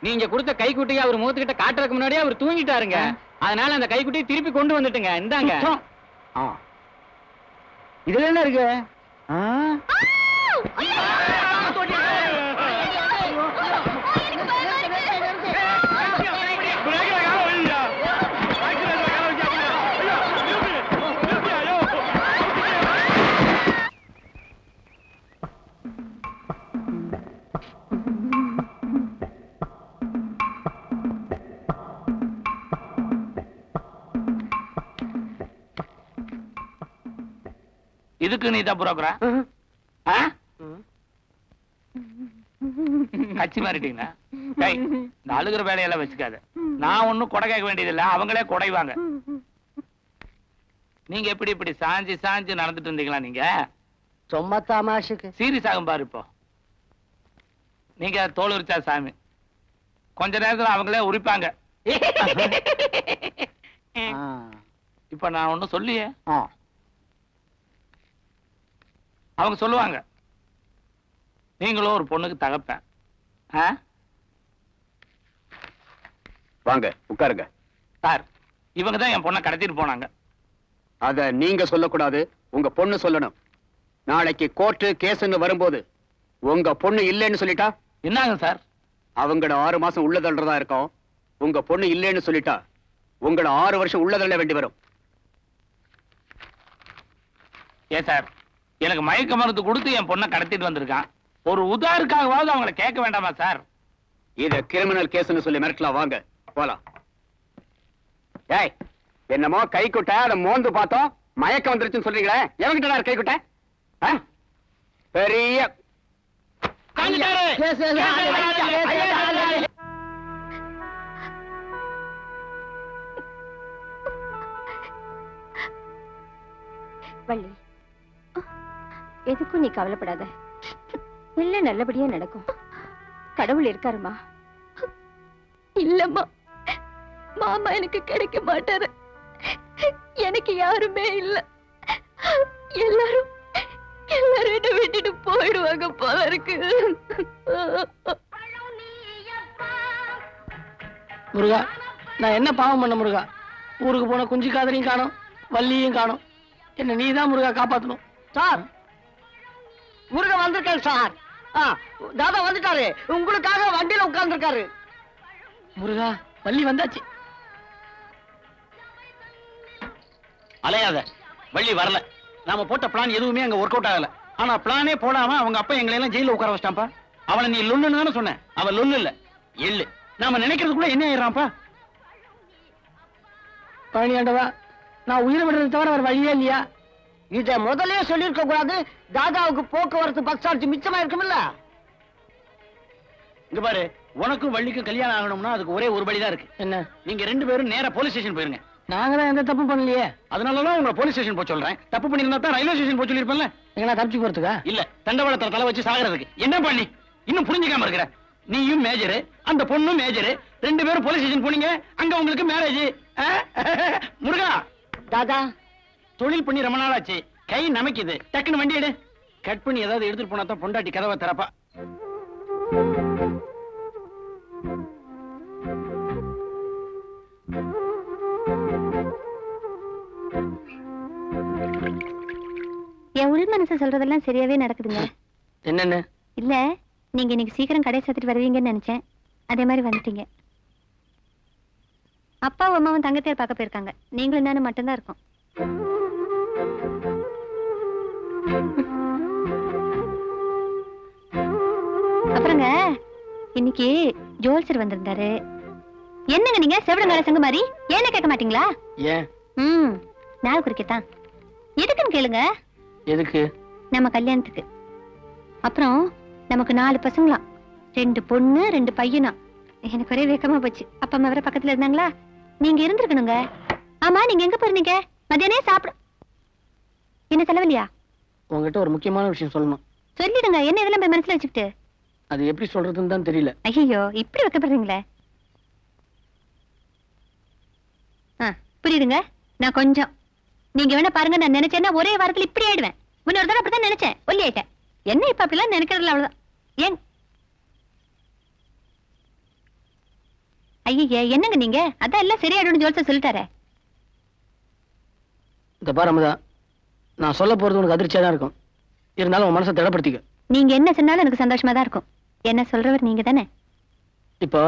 நீங்க கொடுத்த கைக்குட்டியை அவர் முகத்துக்கிட்ட காட்டுறதுக்கு முன்னாடியே அவர் தூங்கிட்டாருங்க. அதனால அந்த கைக்குட்டியை திருப்பி கொண்டு வந்துட்டுங்க. இந்தாங்க. சுத்தம். இதுல என்ன இருக்கு? ஆ? இதுக்கு நீ தான் புரோக்கரா? கட்சி மாறிட்டீங்களா? டேய், இந்த அழுகிற வேலையெல்லாம் வச்சுக்காத. நான் ஒண்ணும் கொடை கேட்க வேண்டியதில்லை, அவங்களே கொடைவாங்க. நீங்க எப்படி இப்படி சாஞ்சி சாஞ்சி நடந்துட்டு இருந்தீங்களா? நீங்க சும்மா தமாஷுக்கு. சீரியஸ் ஆகும் பாரு. இப்போ நீங்க தோல் உரிச்சா சாமி, கொஞ்ச நேரத்துல அவங்களே உரிப்பாங்க. இப்ப நான் ஒண்ணும் சொல்லியே, அவங்க சொல்லுவாங்க நீங்களும் ஒரு பொண்ணுக்கு தகப்பேன். வாங்க உட்காருங்க. சார், இவங்க தான் என் பொண்ணை கடத்திட்டு போனாங்க. அத நீங்க சொல்லக்கூடாது, உங்க பொண்ணு சொல்லணும். நாளைக்கு கோர்ட்டு கேஸ்ன்னு வரும்போது உங்க பொண்ணு இல்லைன்னு சொல்லிட்டா என்னங்க சார்? அவங்கள 6 மாசம் உள்ள தள்ளுறதா இருக்கும். உங்க பொண்ணு இல்லைன்னு சொல்லிட்டா உங்களை 6 வருஷம் உள்ள தள்ள வேண்டி வரும். ஏன் சார், எனக்கு மயக்க மருந்து கொடுத்து என் பொண்ணை கடத்திட்டு வந்திருக்கான். ஒரு உதாருக்காகவாவது அவங்கள கேட்க வேண்டாமா சார்? இத கிரிமினல் கேஸ்ன்னு சொல்லி மிரட்டலாம். வாங்க போலாம். ஏய், என்னமோ கை குட்ட அத மோந்து பார்த்தோம் மயக்கம் வந்துருச்சுன்னு சொல்றீங்களே, எவங்கிட்ட கை குட்ட? பெரிய வள்ளி, எதுக்கும் நீ கவலைப்படாத. எல்லாம் நல்லபடியா நடக்கும். கடவுள் இருக்காருமா. இல்லம்மா, மாமா எனக்கு கிடைக்க மாட்டாரு. எனக்கு யாருமே இல்ல. எல்லாரும் எல்லாரும் விட்டுட்டு போயிடுவாங்க போல இருக்கு. முருகா, நான் என்ன பாவம் பண்ண முருகா? ஊருக்கு போன குஞ்சு காதரையும் காணோம், வள்ளியும் காணோம். என்ன நீதான் முருகா காப்பாத்தணும். சார், முருகன் வந்திருக்காரு சார். தாதா வந்துட்டாரு, உங்களுக்காக வண்டியில உட்கார்ந்துருக்காரு. முருகா, வள்ளி வந்தாச்சு. அலையாத, வள்ளி வரல. நாம போட்ட பிளான் எதுவுமே அங்க ஒர்க் அவுட் ஆகல. ஆனா பிளானே போடாம அவங்க அப்பா எங்களை எல்லாம் ஜெயில உட்கார வச்சிட்டான்ப்பா. அவனை நீ லொல்லுன்னு தானே சொன்ன? அவன் லொல்லு இல்ல, எள்ளு. நாம நினைக்கிறதுக்குள்ள என்ன ஆயிடுறான்ப்பா. பழனியாண்டவா, நான் உயிரை விடுறது தவிர வேற வழியே இல்லையா? இத முதல்லயே சொல்லிருக்க கூடாது. தாதாவுக்கு போக்குவரத்து பஸ் சார்ஜ் மிச்சமா இருக்கும்ல. இங்க பாரு, உனக்கும் வள்ளிக்கும் கல்யாணம் ஆகணும்னா அதுக்கு ஒரே ஒரு வழிதான் இருக்கு. என்ன? நீங்க 2 பேரும் நேரா போலீஸ் ஸ்டேஷன் போயிருங்க. நாங்க தான் எந்த தப்பு பண்ணலையே. அதனாலதான் உங்களை போலீஸ் ஸ்டேஷன் போக சொல்றேன். தப்பு பண்ணிருந்தா தான் ரயில்வே ஸ்டேஷன் போக சொல்லிருப்பேன்ல. எங்க தப்பிச்சு போறதுக்கா? இல்ல, தண்டவாளத்துல தலை வச்சு சாகிறதுக்கு. என்ன பண்ணி இன்னும் புரிஞ்சுக்காம இருக்கிற? நீயும் மேஜரு, அந்த பொண்ணும் மேஜரு, 2 பேரும் போலீஸ் ஸ்டேஷன் போனீங்க. அங்க உங்களுக்கு மேரேஜ். முருகா, தாதா, தொழில் பண்ணி ரொம்ப நாள் ஆச்சு, கை நமக்குது. டக்குன்னு வண்டி எடு. கட் பண்ணி ஏதாவது எடுத்துட்டு போனா தான் பொண்டாட்டி கதவை திறப்பா. என் உள் மனசு சொல்றதெல்லாம் சரியாவே நடக்குதுங்க. என்னென்ன? இல்ல, நீங்க இன்னைக்கு சீக்கிரம் கடை சாத்திட்டு வருவீங்கன்னு நினைச்சேன். அதே மாதிரி வந்துட்டீங்க. அப்பாவும் அம்மாவும் தங்கத்தையார் பார்க்க போயிருக்காங்க. நீங்களும் நானும் மட்டும்தான் இருக்கோம். அப்புறங்க, இன்னைக்கு ஜோல்சர் வந்திருந்தாரு. என்னங்க நீங்க செவிடங்கால சங்க மாதிரி ஏன்னு கேட்க மாட்டீங்களா? ஏன்? நாள் குறிக்கத்தான். எதுக்குன்னு கேளுங்க. எதுக்கு? நம்ம கல்யாணத்துக்கு. அப்புறம் நமக்கு 4 பசங்களாம், 2 பொண்ணு 2 பையனா. எனக்கு ஒரே வேகமா போச்சு. அப்பா அம்மா வேற பக்கத்துல இருந்தாங்களா. நீங்க இருந்திருக்கணுங்க. ஆமா, நீங்க எங்க போறீங்க? மதியானே சாப்பிட. என்ன தலைவலியா? உங்ககிட்ட ஒரு முக்கியமான விஷயம் சொல்லணும். சொல்லிடுங்க. என்ன இதெல்லாம் போய் மனசுல வச்சுக்கிட்டு? அது எப்படி சொல்றதுன்னு தான் தெரியல. ஐயோ, இப்படி வைக்கப்படுறீங்களே. புரியுதுங்க. நான் கொஞ்சம், நீங்க வேணா பாருங்க. நான் நினைச்சேன்னா ஒரே வாரத்துல இப்படி ஆயிடுவேன். முன்னொரு தடவை அப்படிதான் நினைச்சேன், ஒல்லி ஆயிட்டேன். என்ன இப்ப அப்படிலாம் நினைக்கிறதுல அவ்வளவுதான். ஏன்? ஐயே, என்னங்க நீங்க? அதான் எல்லாம் சரியாயிடும் ஜோல்சர் சொல்லிட்டாரே. இந்த பாரமதா, நான் சொல்ல போறது உனக்கு அதிர்ச்சியா தான் இருக்கும். இருந்தாலும் உன் மனசை திடப்படுத்திக்க. நீங்க என்ன சொன்னாலும் எனக்கு சந்தோஷமா தான் இருக்கும். என்ன சொல்றவர் நீங்க தானே. இப்போ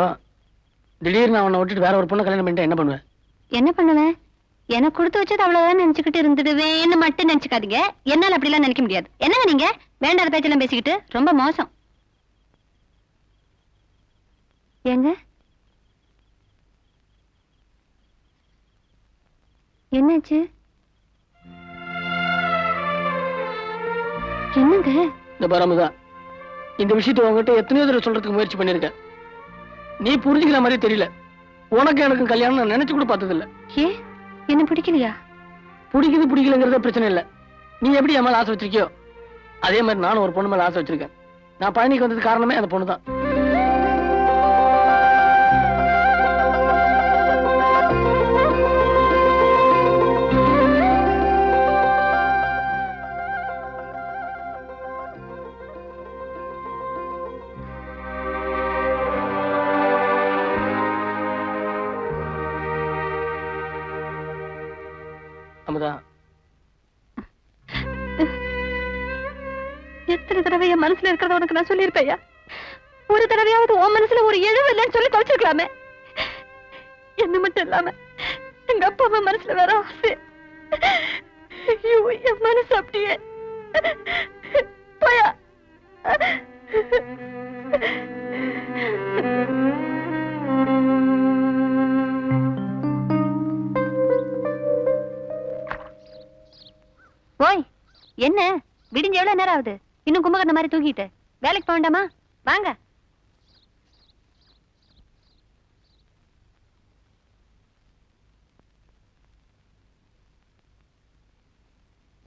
திடீர்னு அவனை விட்டுட்டு வேற ஒரு பொண்ணை கல்யாணம் பண்ணிட்டு என்ன பண்ணுவேன்? என்ன பண்ணுவேன்? எனக்கு கொடுத்து வச்சது அவ்வளவுதான் நினைச்சுக்கிட்டு இருந்துடுவேன்னு மட்டும் நினைச்சுக்காதீங்க. என்னால அப்படிலாம் நினைக்க முடியாது. என்னங்க நீங்க வேண்டாத பேச்செல்லாம் பேசிக்கிட்டு? ரொம்ப மோசம். ஏங்க, என்னாச்சு? என்னங்க? இந்த பாரமதா, இந்த விஷயத்தை உங்ககிட்ட எத்தனையோ தடவை சொல்றதுக்கு முயற்சி பண்ணிருக்கேன். நீ புரிஞ்சுக்கிற மாதிரி தெரியல. உனக்கு எனக்கு கல்யாணம் நான் நினைச்சு கூட பார்த்தது இல்ல. ஏ, என்ன பிடிக்கலையா? பிடிக்கலங்கிறத பிரச்சனை இல்ல. நீ எப்படி என் மேல ஆசை வச்சிருக்கியோ அதே மாதிரி நானும் ஒரு பொண்ணு மேல ஆசை வச்சிருக்கேன். நான் பழனிக்கு வந்தது காரணமே அந்த பொண்ணு தான். அமுதா, எத்தனை தடவை என் மனசுல இருக்கிறத உனக்கு நான் சொல்லியிருப்பேயா? ஒரு தடவையாவது உன் மனசுல ஒரு இழவு இல்லைன்னு சொல்லி தொலைச்சிருக்கலாமே. என்ன மட்டும் இல்லாம எங்க அப்பா அம்மா மனசுல வேற ஆசை. ஐயோ, என் மனசு அப்படியே போயா. ஓய், என்ன விடிஞ்ச எவ்வளவு நேரம் ஆகுது? இன்னும் கும்பகர்ண மாதிரி தூங்கிட்டு வேலைக்கு போக வேண்டாமா? வாங்க.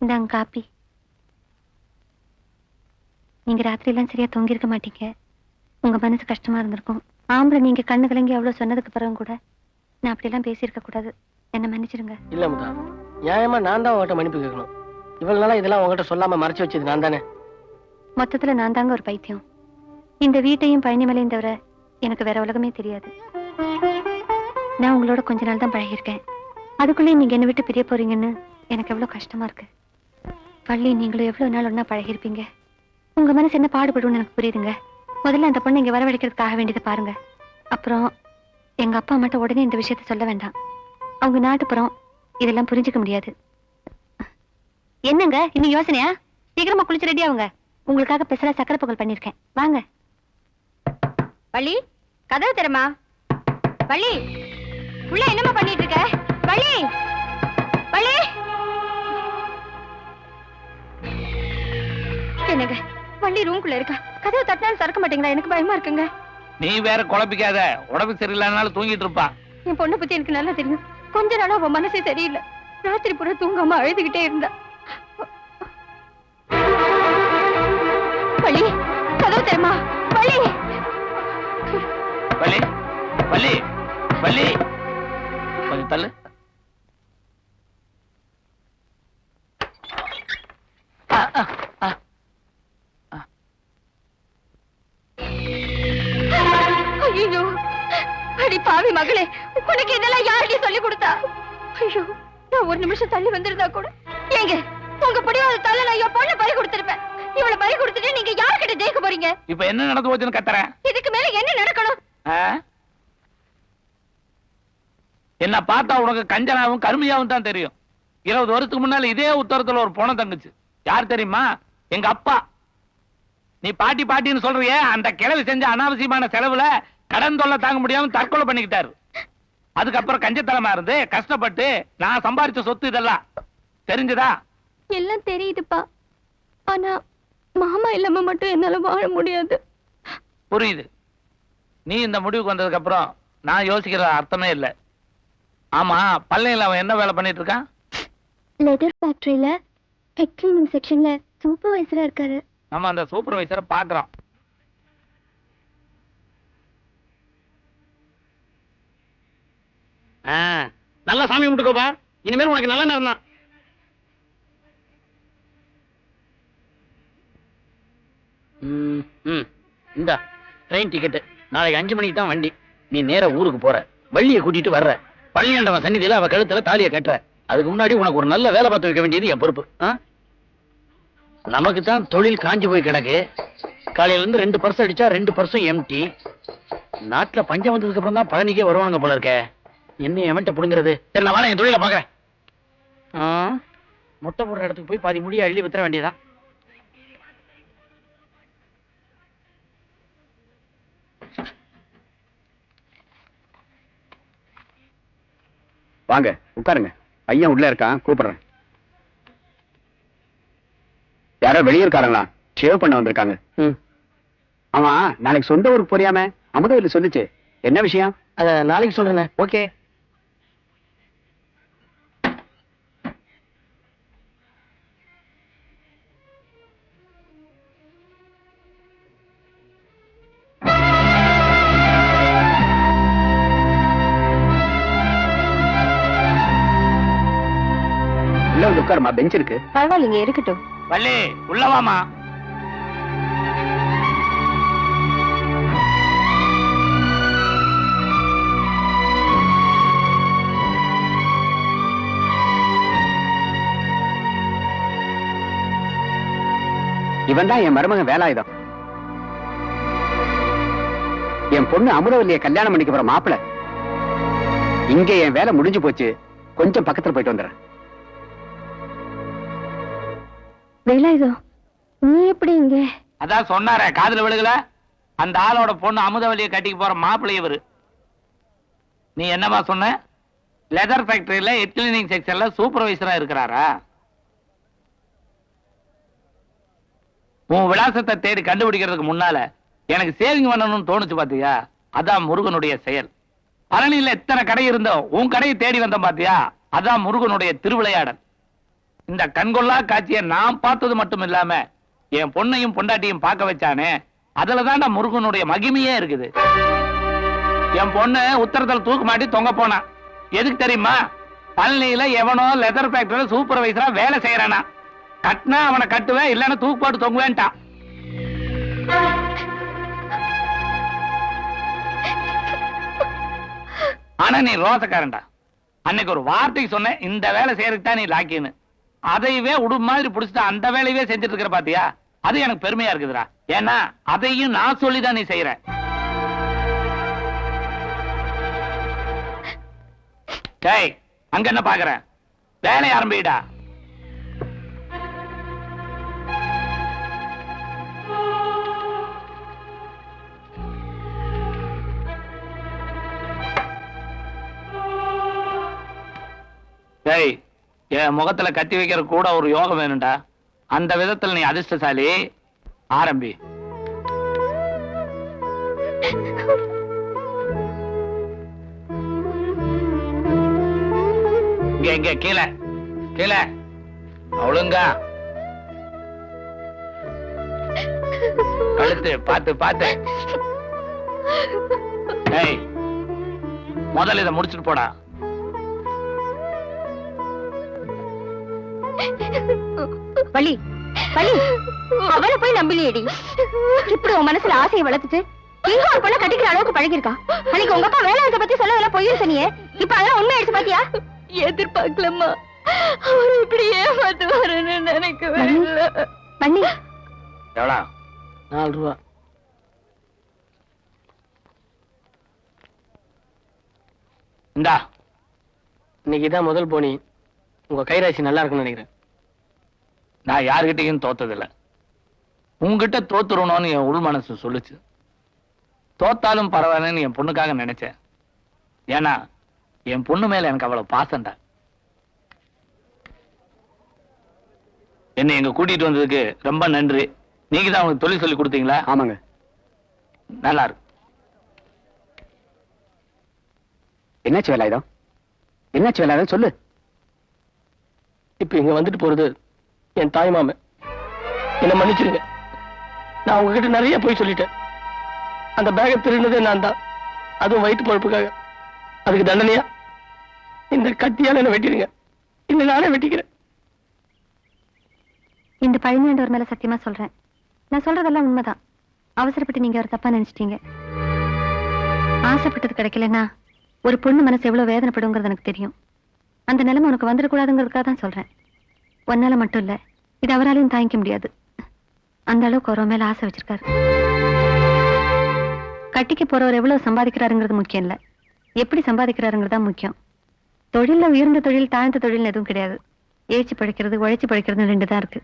இந்தாங்க காப்பி. நீங்க ராத்திரி எல்லாம் சரியா தூங்கி இருக்க மாட்டீங்க. உங்க மனசு கஷ்டமா இருந்திருக்கும். ஆம்பளை நீங்க கண்ணு கலங்கி அவ்வளவு சொன்னதுக்கு பிறகு கூட நான் அப்படியெல்லாம் பேசியிருக்க கூடாது. என்ன மன்னிச்சிருங்க. இல்ல அமுதா, நியாயமா நான் தான் உன்கிட்ட மன்னிப்பு கேட்கணும். இவ்வளவு நாளா இதெல்லாம் உங்ககிட்ட சொல்லாம மறைச்சு வச்சது நான் தானே. மொத்தத்துல நான் தாங்க ஒரு பைத்தியம். இந்த வீட்டையும் பழனிமலையும் தவிர எனக்கு வேற உலகமே தெரியாது. நான் உங்களோட கொஞ்ச நாள் தான் பழகிருக்கேன். அதுக்குள்ளே நீங்க என்ன விட்டு பிரிய போறீங்கன்னு எனக்கு எவ்வளவு கஷ்டமா இருக்கு. பள்ளி நீங்களும் எவ்வளவு நாள் ஒன்னா பழகிருப்பீங்க. உங்க மனசு என்ன பாடுபடும் எனக்கு புரியுதுங்க. முதல்ல அந்த பொண்ணு இங்க வரவழைக்கிறதுக்காக வேண்டியதை பாருங்க. அப்புறம் எங்க அப்பா அம்மாட்ட உடனே இந்த விஷயத்த சொல்ல வேண்டாம். அவங்க நாட்டுப்புறம் இதெல்லாம் புரிஞ்சுக்க முடியாது. என்னங்க இன்னும் யோசனையா? சீக்கிரமா குளிச்சு ரெடி ஆகுங்க. உங்களுக்காக பெசலா சக்கரை பொங்கல் பண்ணிருக்கேன். வாங்க. வள்ளி, கதவு திறமா. வள்ளி, உள்ள என்னமா பண்ணிட்டு இருக்க? வள்ளி, வள்ளி. என்னங்க வள்ளி ரூம்குள்ள இருக்கா? கதவு தட்டினாலும் திறக்க மாட்டீங்களா? எனக்கு பயமா இருக்குங்க. நீ வேற குழப்பிக்காத. உடம்பு சரியில்லாதனால தூங்கிட்டு இருப்பா. என் பொண்ணை பத்தி எனக்கு நல்லா தெரியும். கொஞ்ச நாளா அவன் மனசே சரியில்லை. ராத்திரி பூரா தூங்காம அழுதுகிட்டே இருந்தா. வள்ளி, கதவு தெரியுமா? வள்ளி, வள்ளி, வள்ளி, வள்ளி, கொஞ்சம் தள்ளு. ஐயோ, அடி பாவி மகளே, உனக்கு இதெல்லாம் யாரடி சொல்லி கொடுத்தா? ஐயோ, நான் ஒரு நிமிஷம் தள்ளி வந்திருந்தா கூட ஏங்க உங்க படியாத தள்ள நான் என் பொண்ணை பறி கொடுத்திருப்பேன். இவளை பறி கொடுத்துட்டு நீங்க யார்கிட்ட ஜெயிக்க போறீங்க? இப்ப என்ன நடந்து போச்சுன்னு கத்துறேன். இதுக்கு மேல என்ன நடக்கணும்? என்ன பார்த்தா உனக்கு கஞ்சனாவும் கருமையாவும் தான் தெரியும். 20 வருஷத்துக்கு முன்னால இதே உத்தரத்துல ஒரு பொண்ணை தங்குச்சு. யார் தெரியுமா? எங்க அப்பா. நீ பாட்டி பாட்டின்னு சொல்றியே, அந்த கிழவி செஞ்ச அனாவசியமான செலவுல கடன் தொல்லை தாங்க முடியாம தற்கொலை பண்ணிக்கிட்டாரு. அதுக்கப்புறம் கஞ்சத்தனமா இருந்து கஷ்டப்பட்டு நான் சம்பாரிச்ச சொத்து இதெல்லாம் தெரிஞ்சதா? எல்லாம் தெரியுதுப்பா. ஆனா மாமா இல்லாம மட்டும் என்னால வாழ முடியாது. புரியுது. நீ இந்த முடிவுக்கு வந்ததுக்கு அப்புறம் நான் யோசிக்கிற அர்த்தமே இல்லை. ஆமா, பள்ளையில அவன் என்ன வேலை பண்ணிட்டு இருக்கான்? லெதர் ஃபேக்டரியில ஹெட் கிளீனிங் செக்ஷன்ல சூப்பர்வைசரா இருக்காரு. நம்ம அந்த சூப்பர்வைசரை பாக்குறோம். நல்லா சாமி கும்பிட்டுக்கோப்பா. இனிமேல் உனக்கு நல்ல நேரம் தான். இந்த ட்ரெயின் டிக்கெட் நாளைக்கு 5 மணிக்கு தான் வண்டி. நீ நேரா ஊருக்கு போற. வள்ளியை கூட்டிட்டு வர்ற. பள்ளியாண்டவன் சன்னிதியில அவ கழுத்துல தாலியை கட்டுற. அதுக்கு முன்னாடி உனக்கு ஒரு நல்ல வேலை பார்த்து வைக்க வேண்டியது என் பொறுப்பு. நமக்கு தான் தொழில் காஞ்சி போய் கிடக்கு. காலையில இருந்து 2 பர்ஸ் அடிச்சா 2 பர்ஸும் எம்டி. நாட்டுல பஞ்சம் வந்ததுக்கு அப்புறம் தான் பழனிக்கே வருவாங்க போல இருக்க. என்ன எவன்ட்ட புடுங்கிறது? சரி, நான் என் தொழில பாக்குறேன். மொட்டை போடுற இடத்துக்கு போய் பாதி முடிய அள்ளி வித்துற வேண்டியதான். வாங்க உட்காருங்க. ஐயன் உள்ள இருக்கான், கூப்பிடுறேன். யாரோ வெளியே இருக்காருங்களா? ஷேவ் பண்ண வந்திருக்காங்க. ஆமா, நாளைக்கு சொந்த ஊருக்கு போறியாம அமுதவல்லி சொல்லுச்சு. என்ன விஷயம்? அத நாளைக்கு சொல்றேன். ஓகே. உள்ள வந்து உட்காருமா, பெஞ்ச் இருக்கு. பரவாயில்லைங்க, இருக்கட்டும். வள்ளி, உள்ளவாமா. இவன் தான் என் மருமகன் வேலாயுதம். என் பொண்ணு அமுதவல்லியை கல்யாணம் பண்ணிக்க போற மாப்பிள. இங்க என் வேலை முடிஞ்சு போச்சு. கொஞ்சம் பக்கத்துல போயிட்டு வந்துடுறேன். வேலாயுதம், நீ எப்படி இங்க? அதான் சொன்னாரே, காதுல விழுகல. அந்த ஆளோட பொண்ணு அமுதவல்லியை கட்டிக்கு போற மாப்பிள்ளை இவரு. நீ என்னமா சொன்ன? லெதர் ஃபேக்டரியில ஹெட் கிளீனிங் செக்ஷன்ல சூப்பர்வைசரா இருக்கிறாரா? உன் விலாசத்தை தேடி கண்டுபிடிக்கிறதுக்கு முன்னால எனக்கு சேவிங் பண்ணணும்னு தோணுச்சு பாத்தியா? அதான் முருகனுடைய செயல். பழனியில எத்தனை கடை இருந்தோ உன் கடையை தேடி வந்த பாத்தியா? அதான் முருகனுடைய திருவிளையாடல். இந்த கண்கொள்ளா காட்சியை நான் பார்த்தது மட்டும் இல்லாம என் பொண்ணையும் பொண்டாட்டியும் பார்க்க வச்சானே, அதுலதான் முருகனுடைய மகிமையே இருக்குது. என் பொண்ணு உத்தரத்துல தூக்கு மாட்டி தொங்க போனா. எதுக்கு தெரியுமா? பழனியில எவனோ லெதர் ஃபேக்டரியில சூப்பர்வைசரா வேலை செய்யறானா. கட்டினா அவனை கட்டுவேன், இல்லன்னா தூக்கு போட்டு தொங்குவேன்ட்டான். ஆனா நீ ரோசக்காரன்டா. அன்னைக்கு ஒரு வார்த்தைக்கு சொன்ன, இந்த வேலை செய்யறதுக்கு தான் நீ லாக்கின்னு. அதையவே உடுப்பு மாதிரி புடிச்சிட்டு அந்த வேலையவே செஞ்சுட்டு இருக்கிற பாத்தியா, அது எனக்கு பெருமையா இருக்குதுடா. ஏன்னா அதையும் நான் சொல்லிதான் நீ செய்யற. டேய், அங்க என்ன பாக்குற? வேலையை ஆரம்பிடா. டேய், என் முகத்துல கத்தி வைக்கிற கூட ஒரு யோகம் வேணும்டா. அந்த விதத்துல நீ அதிர்ஷ்டசாலி. ஆரம்பி. இங்க கீழே கீழே ஒழுங்க. கழுத்து பார்த்து பார்த்து. டேய், முதல்ல இதை முடிச்சுட்டு போடா. வள்ளி, வள்ளி, அவளை போய் நம்பிலியேடி. இப்படி உன் மனசுல ஆசையை வளர்த்துட்டு இங்க ஒரு பொண்ணை கட்டிக்கிற அளவுக்கு பழகிருக்கா. அன்னைக்கு உங்க அப்பா வேலை பத்தி சொல்லல பொய்யும் சொன்னியே, இப்ப அதெல்லாம் உண்மை எடுத்து பாத்தியா? எதிர்பார்க்கலம்மா, அவர் இப்படி ஏமாத்துவாருன்னு நினைக்கவே இல்ல. பண்ணி எவ்வளோ? 4 ரூபா. இந்தா. இன்னைக்குதான் முதல் போனி. உங்க கைராசி நல்லா இருக்குன்னு நினைக்கிறேன். நான் யாருகிட்டையும் தோத்ததில்லை. உங்ககிட்ட தோத்துறணும்னு என் உள் மனசு சொல்லுச்சு. தோத்தாலும் பரவாயில்லன்னு என் பொண்ணுக்காக நினைச்சேன். ஏன்னா என் பொண்ணு மேல எனக்கு அவ்வளவு பாசம்டா. என்னை எங்க கூட்டிட்டு வந்ததுக்கு ரொம்ப நன்றி. நீங்க தான் அவனுக்கு தொழில் சொல்லி கொடுத்தீங்களா? ஆமாங்க. நல்லா இருக்கு. என்னாச்சு வேலாயுதம்? என்னாச்சு வேலாயுதம் சொல்லு. இப்ப இங்க வந்துட்டு போறது என் தாய் மாமன். என்ன மன்னிச்சிருங்க. நான் உங்ககிட்ட நிறைய போய் சொல்லிட்டேன். அந்த பேகை திருடினதே நான் தான், அதுவும் வயிற்று பழப்புக்காக. அதுக்கு தண்டனையா இந்த கத்தியால என்ன வெட்டிடுங்க, இல்ல நானே வெட்டிக்கிறேன். இந்த பழனியாண்டவர் மேல சத்தியமா சொல்றேன், நான் சொல்றதெல்லாம் உண்மைதான். அவசரப்பட்டு நீங்க ஒரு தப்பா நினைச்சிட்டீங்க. ஆசைப்பட்டது கிடைக்கலன்னா ஒரு பொண்ணு மனசு எவ்வளவு வேதனைப்படுங்கிறது எனக்கு தெரியும். அந்த நிலைமை உனக்கு வந்துடக்கூடாதுங்கிறதுக்காக தான் சொல்றேன். ஒன்னால மட்டும் இல்ல, இது அவராலையும் தாங்கிக்க முடியாது. அந்த அளவுக்கு ஒரு மேல ஆசை வச்சிருக்காரு. கட்டிக்கு போறவர் எவ்வளவு சம்பாதிக்கிறாருங்கிறது முக்கியம் இல்ல, எப்படி சம்பாதிக்கிறாருங்கிறது தான் முக்கியம். தொழில்ல உயர்ந்த தொழில் தாழ்ந்த தொழில் எதுவும் கிடையாது. ஏச்சு பழைக்கிறது உழைச்சு பழைக்கிறது 2 தான் இருக்கு.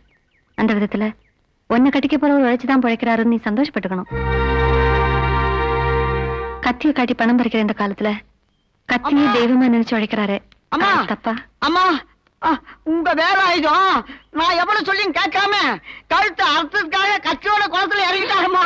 அந்த விதத்துல ஒன்ன கட்டிக்க போறவர் உழைச்சுதான் பழைக்கிறாருன்னு நீ சந்தோஷப்பட்டுக்கணும். கத்தியை காட்டி பணம் பறிக்கிற இந்த காலத்துல கத்தியே தெய்வமா நினைச்சு உழைக்கிறாரு. அம்மா, தப்பா? அம்மா, உங்க வேலை ஆயுதம் நான் எவ்வளவு சொல்லியும் கேட்காம கழுத்து அறுத்ததுக்காக கத்தியோட குளத்துல இறங்கிட்டாருமா.